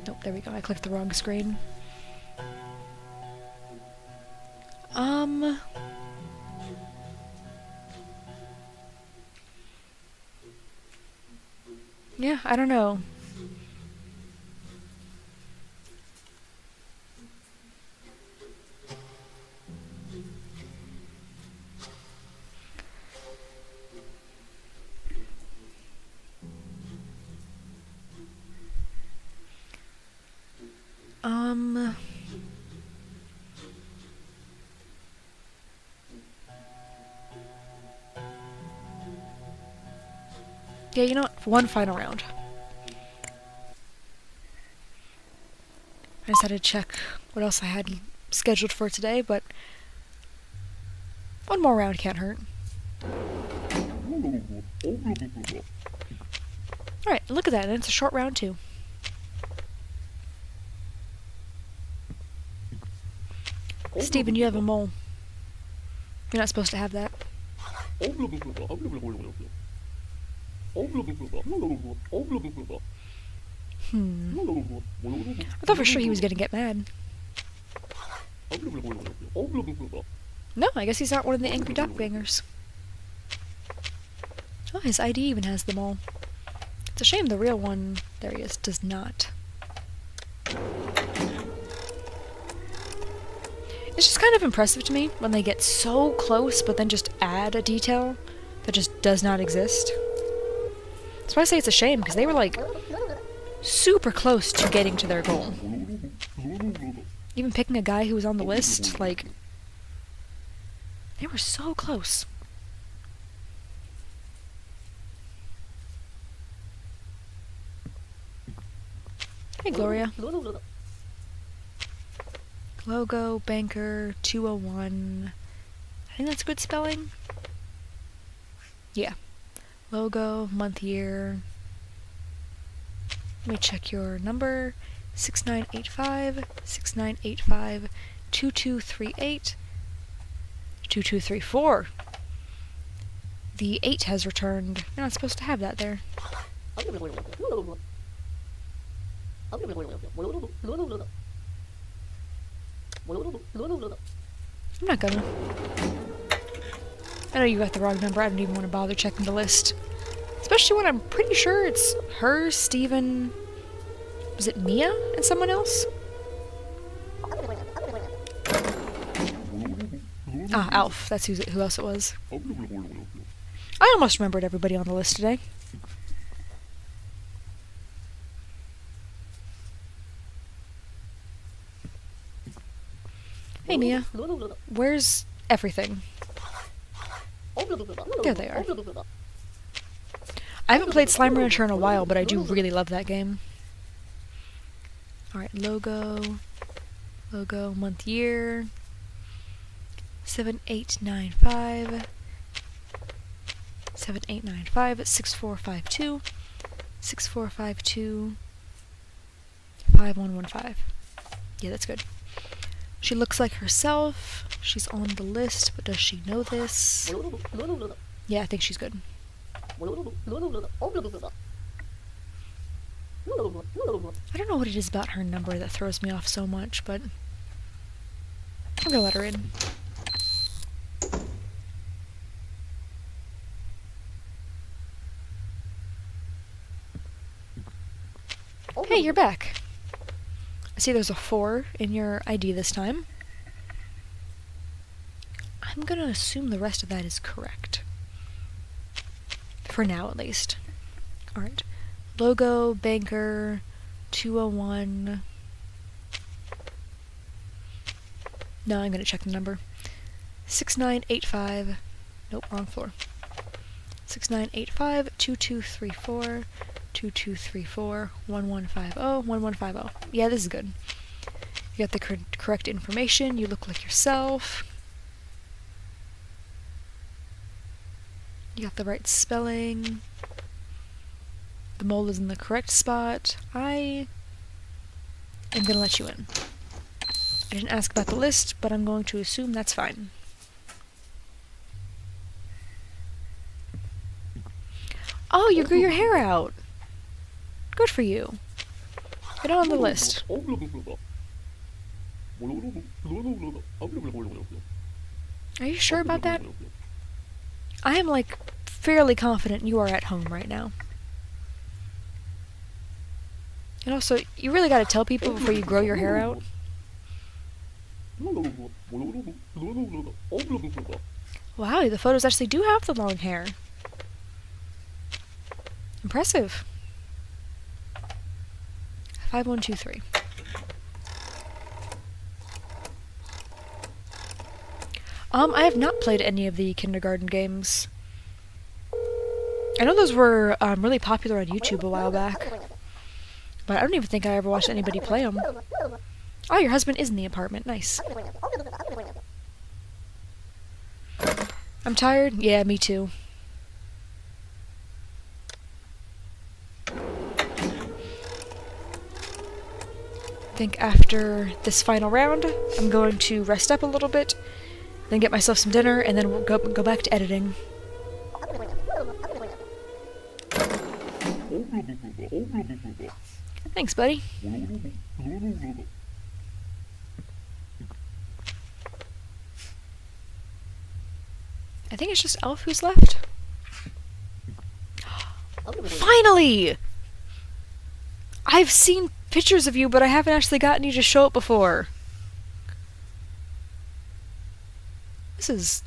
Nope, there we go. I clicked the wrong screen. Yeah, I don't know. Yeah, you know what? One final round. I just had to check what else I had scheduled for today, but One more round can't hurt. Alright, look at that, and it's a short round too. Steven, you have a mole. You're not supposed to have that. I thought for sure he was gonna get mad. No, I guess he's not one of the angry doppelgangers. Oh, his ID even has them all. It's a shame the real one, there he is, does not. It's just kind of impressive to me when they get so close but then just add a detail that just does not exist. That's why I say it's a shame, because they were like super close to getting to their goal. Even picking a guy who was on the list, like, they were so close. Hey, Gloria. Logo, banker, 201. I think that's good spelling. Yeah. Logo, month, year. Let me check your number. 6985, 6985, 2238, 2234. The 8 has returned. You're not supposed to have that there. I'm not gonna. I know you got the wrong number. I don't even want to bother checking the list. Especially when I'm pretty sure it's her, Steven... Was it Mia and someone else? Ah, Alf. That's who else it was. I almost remembered everybody on the list today. Hey, Mia. Where's everything? There they are. I haven't played Slime Rancher in a while, but I do really love that game. Alright, logo, month, year, 7895, 7895, 6452, 6452, 5115. Yeah, that's good. She looks like herself. She's on the list, but does she know this? Yeah, I think she's good. I don't know what it is about her number that throws me off so much, but I'm gonna let her in. Hey, you're back. I see there's a 4 in your ID this time. I'm gonna assume the rest of that is correct. For now, at least. Alright. Logo, banker, 201. No, I'm gonna check the number. 6985. Nope, wrong floor. 6985, 2234, 2234, 1150, 1150. Yeah, this is good. You got the correct information. You look like yourself. You got the right spelling. The mole is in the correct spot. I am gonna let you in. I didn't ask about the list, but I'm going to assume that's fine. Oh, you grew your hair out! Good for you. Get on the list. Are you sure about that? I am, like, fairly confident you are at home right now. And also, you really gotta tell people before you grow your hair out. Wow, the photos actually do have the long hair. Impressive. 5123. I have not played any of the kindergarten games. I know those were really popular on YouTube a while back, but I don't even think I ever watched anybody play them. Oh, your husband is in the apartment. Nice. I'm tired? Yeah, me too. I think after this final round, I'm going to rest up a little bit, then get myself some dinner, and then we'll go back to editing. Thanks, buddy. I think it's just Elf who's left. Finally! I've seen pictures of you, but I haven't actually gotten you to show up before. This is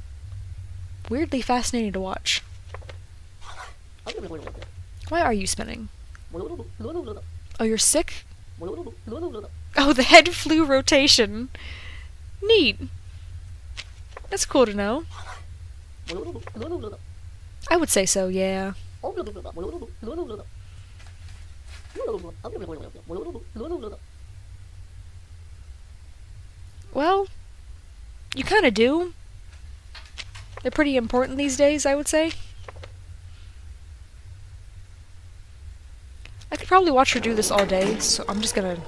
weirdly fascinating to watch. Why are you spinning? Oh, you're sick? Oh, the head flu rotation. Neat. That's cool to know. I would say so, yeah. Well, you kinda do. They're pretty important these days, I would say. I could probably watch her do this all day, so I'm just gonna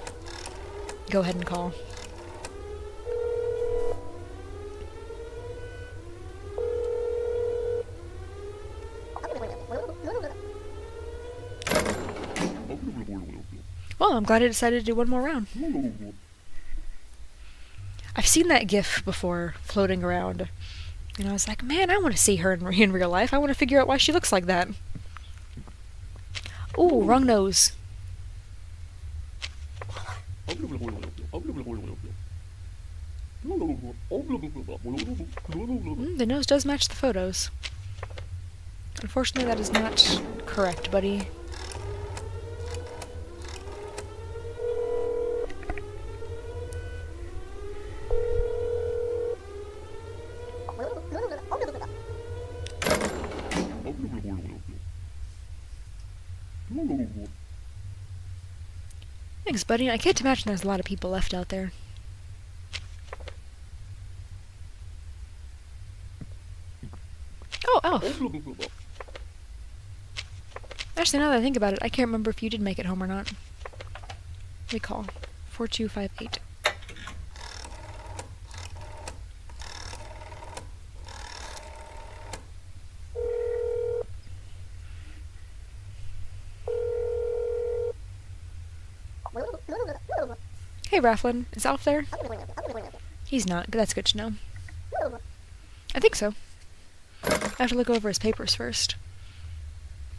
go ahead and call. Well, I'm glad I decided to do one more round. I've seen that GIF before floating around, and I was like, man, I want to see her in real life. I want to figure out why she looks like that. Ooh, wrong nose. The nose does match the photos. Unfortunately, that is not correct, buddy. Thanks, buddy. I can't imagine there's a lot of people left out there. Oh, Elf. Actually, now that I think about it, I can't remember if you did make it home or not. Let me call. 4258. Hey, Rafflin. Is Alf there? He's not, but that's good to know. I think so. I have to look over his papers first.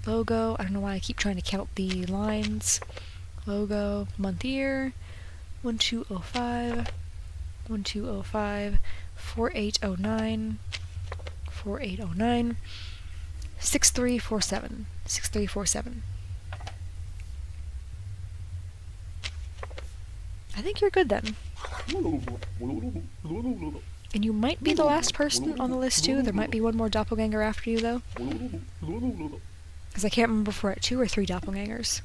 Logo. I don't know why I keep trying to count the lines. Logo. Month year. 1205. 1205. 4809. 4809. 6347. 6347. I think you're good then. And you might be the last person on the list too. There might be one more doppelganger after you though. Because I can't remember if we're at 2 or 3 doppelgangers.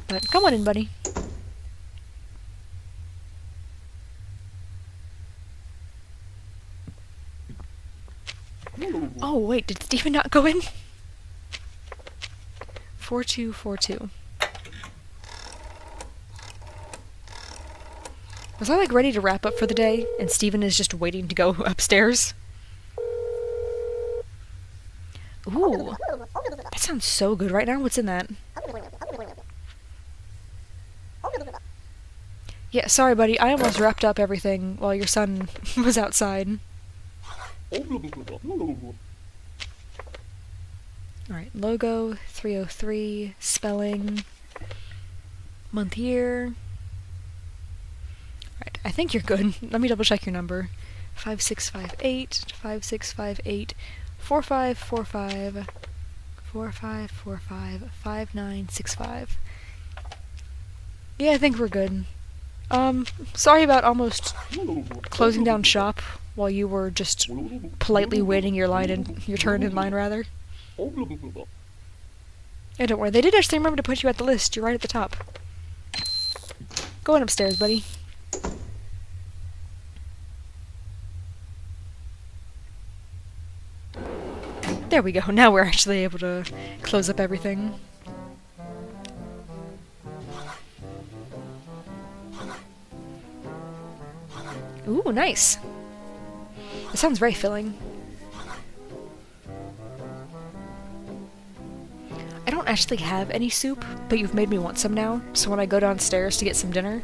But come on in, buddy. Oh wait, did Steven not go in? 4242. Was I like ready to wrap up for the day, and Steven is just waiting to go upstairs? Ooh, that sounds so good right now. What's in that? Yeah, sorry buddy, I almost wrapped up everything while your son was outside. Alright, logo, 303, spelling, month year. Alright, I think you're good. Let me double check your number. 5658, 5658, 4545, 4545, 5965. Yeah, I think we're good. Sorry about almost closing down shop while you were just politely waiting your turn in line, rather. Yeah, don't worry. They did actually remember to put you at the list. You're right at the top. Go on upstairs, buddy. There we go. Now we're actually able to close up everything. Ooh, nice. It sounds very filling. I don't actually have any soup, but you've made me want some now, so when I go downstairs to get some dinner,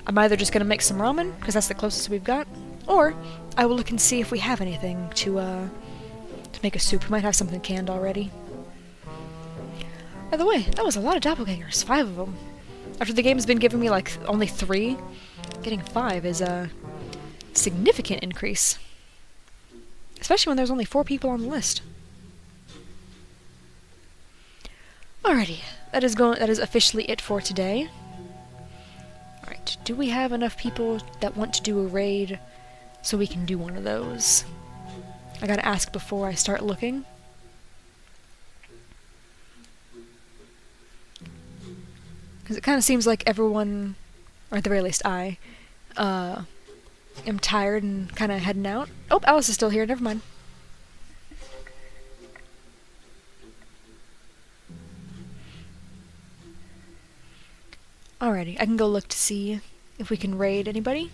I'm either just gonna make some ramen, because that's the closest we've got, or I will look and see if we have anything to make a soup. We might have something canned already. By the way, that was a lot of doppelgangers, 5 of them. After the game's been giving me like only 3, getting 5 is a significant increase. Especially when there's only 4 people on the list. Alrighty, that is officially it for today. Alright, do we have enough people that want to do a raid so we can do one of those? I gotta ask before I start looking. Because it kind of seems like everyone, or at the very least I, am tired and kind of heading out. Oh, Alice is still here, never mind. Alrighty, I can go look to see if we can raid anybody.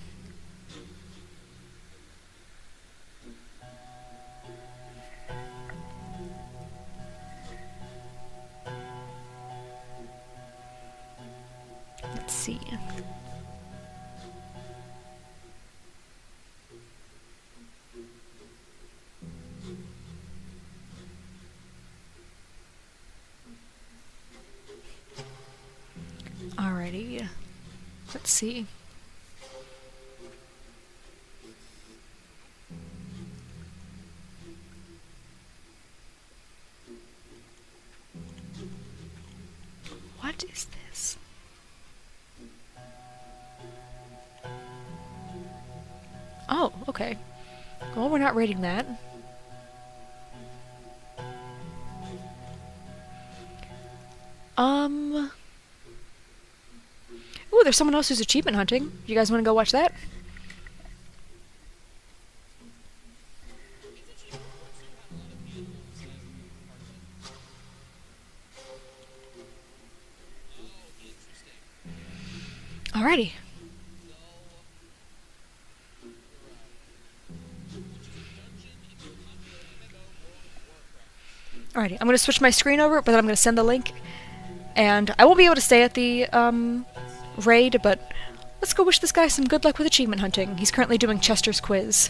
Let's see. Alrighty. Let's see. What is this? Oh, okay. Well, we're not raiding that. Ooh, there's someone else who's achievement hunting. You guys want to go watch that? Alrighty. Alrighty, I'm going to switch my screen over, but then I'm going to send the link. And I won't be able to stay at the raid, but let's go wish this guy some good luck with achievement hunting. He's currently doing Chester's quiz.